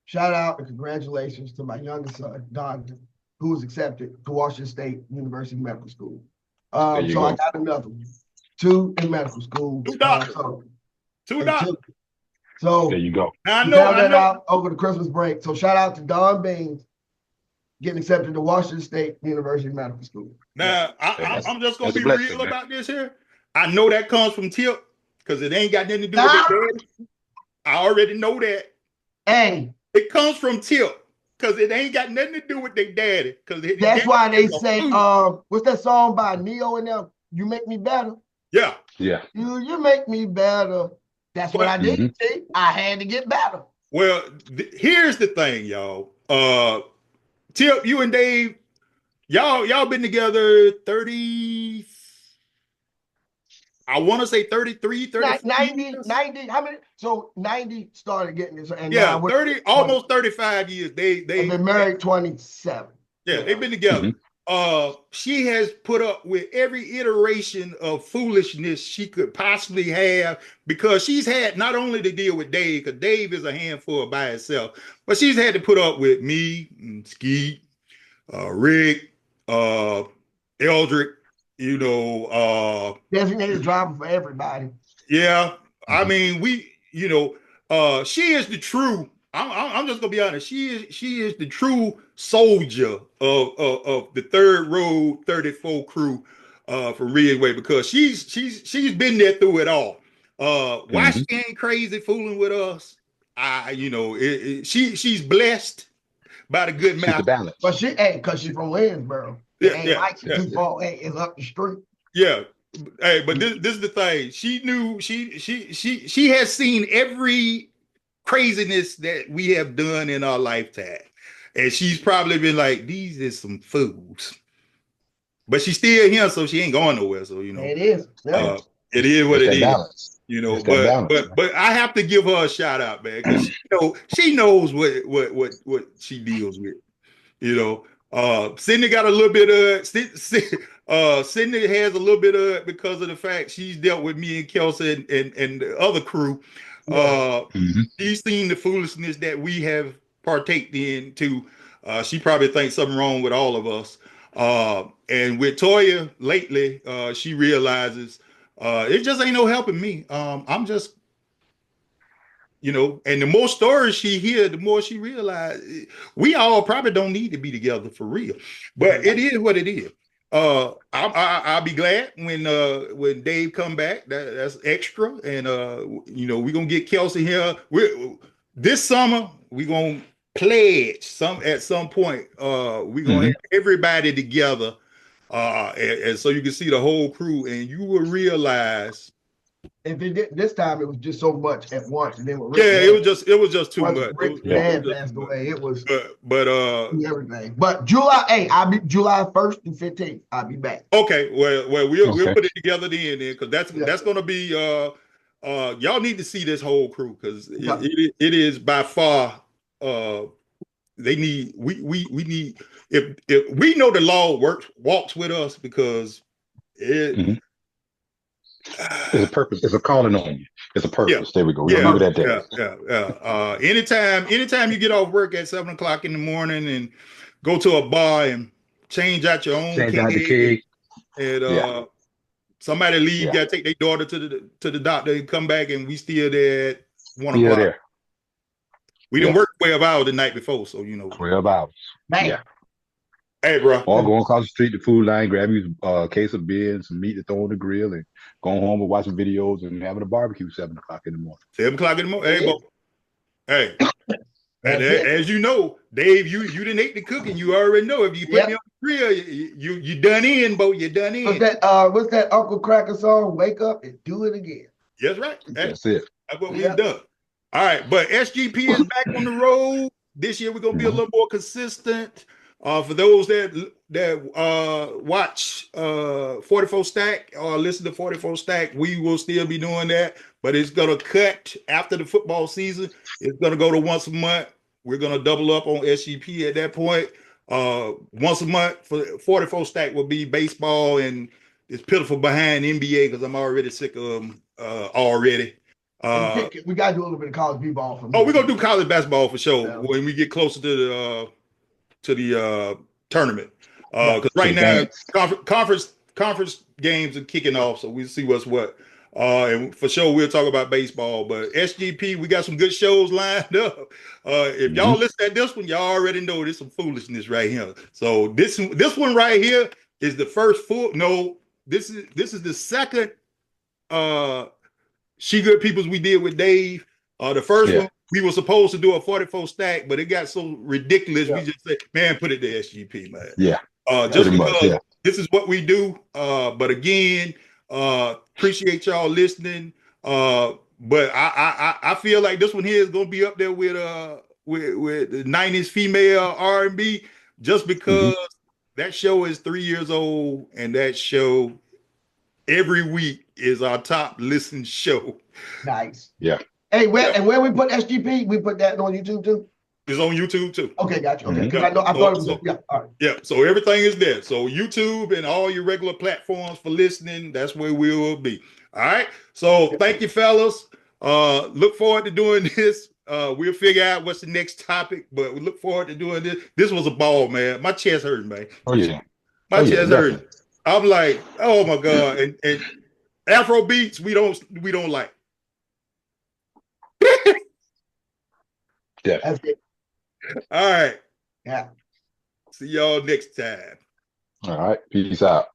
Shout out and congratulations to my youngest son, Donnie, who was accepted to Washington State University Medical School. So I got another one. 2 in medical school. 2 doctors. 2 doctors. So there you go. Now, I know out over the Christmas break. So shout out to Don Baines getting accepted to Washington State University Medical School. Now, I'm just going to be real about this here. I know that comes from Tip because it ain't got nothing to do with their daddy. I already know that. Hey. It comes from Tip because it ain't got nothing to do with their daddy. That's why they say, what's that song by Neo and them? You Make Me Better. Yeah. Yeah. You make me better. That's what I did. See, I had to get better. Well, here's the thing, y'all. Tip, you and Dave, y'all been together 30. I want to say 33, 90, how many? So 90 started getting this. And 30, almost 35 years. They've been married 27. Yeah, they've been together. She has put up with every iteration of foolishness she could possibly have because she's had not only to deal with Dave, because Dave is a handful by itself, but she's had to put up with me, Skeet, Rick, Eldrick, designated driver for everybody. Yeah, I mean, she is the true. I'm just gonna be honest. She is the true soldier of the Third Road 34 crew for Ridgeway because she's been there through it all. Why she ain't crazy fooling with us? She's blessed by the good mouth. But because she's from Williamsboro. It's up the street. Yeah. Hey, but this is the thing. She knew she has seen every craziness that we have done in our lifetime. And she's probably been like, these is some fools. But she's still here, so she ain't going nowhere. So it is. It is what it is. Balance. But I have to give her a shout out, man, because she knows what she deals with. Sydney got a little bit of Sydney has a little bit of it because of the fact she's dealt with me and Kelsey and the other crew. She's seen the foolishness that we have partaked in too. She probably thinks something wrong with all of us. And with Toya lately, she realizes it just ain't no helping me. I'm just and the more stories she hears, the more she realizes we all probably don't need to be together for real. But it is what it is. I'll be glad when Dave come back. That's extra, and we're gonna get Kelsey here. This summer we're gonna pledge at some point. We're gonna have everybody together, and so you can see the whole crew, and you will realize. If it did this time, it was just so much at once, and then it was just too much. Rick's dad passed away. It was but everything. But July, I'll be July 1st and 15th. I'll be back. Okay, we'll put it together then because that's gonna be y'all need to see this whole crew because it is by far they need we need if we know the law walks with us because it. It's a purpose. It's a calling on you. It's a purpose. There we go. We'll leave it at that. Anytime you get off work at 7 o'clock in the morning and go to a bar and change out your own cake, and somebody leave, you gotta take their daughter to the doctor and come back, and we still there at 1 o'clock. There. We didn't work 12 hours the night before, so 12 hours. Man. Yeah. Hey, bro. Or going across the street, the food line, grabbing a case of beer and some meat to throw on the grill and going home and watching videos and having a barbecue 7 o'clock in the morning. 7 o'clock in the morning. Hey, bro. Hey. And as you know, Dave, you didn't ate the cooking. You already know. If you put me on the grill, you done in, Bo. You done in. What's that Uncle Cracker song? Wake up and do it again. That's right. That's it. That's what we've done. All right, but SGP is back on the road. This year we're gonna be a little more consistent. For those that watch 44 Stack or listen to 44 Stack, we will still be doing that, but it's gonna cut after the football season. It's gonna go to once a month. We're gonna double up on SGP at that point. Once a month for 44 Stack will be baseball, and it's pitiful behind NBA because I'm already sick of them already. We gotta do a little bit of college b-ball for me. Oh, we're gonna do college basketball for sure Yeah. when we get closer to the tournament. Because right now conference games are kicking off, so we'll see what's what. And for sure we'll talk about baseball. But SGP, we got some good shows lined up. If y'all listen at this one, y'all already know there's some foolishness right here. So this one right here is the first full. No, this is the second She Good Peoples we did with Dave. The first one we were supposed to do a 44 stack, but it got so ridiculous. We just said, man, put it to SGP, man. Yeah. Just because this is what we do. But again, appreciate y'all listening. But I feel like this one here is gonna be up there with the 90s female R&B, just because that show is 3 years old, and that show every week is our top listened show. Nice. Yeah. Hey, where we put SGP? We put that on YouTube too? It's on YouTube too. Okay, gotcha. Okay, because I thought it was all right. Yeah, so everything is there. So YouTube and all your regular platforms for listening, that's where we will be. All right. So thank you, fellas. Look forward to doing this. We'll figure out what's the next topic, but we look forward to doing this. This was a ball, man. My chest hurt, man. Oh yeah. My chest hurt. I'm like, oh my God. And Afro beats we don't like. Definitely. All right. Yeah. See y'all next time. All right. Peace out.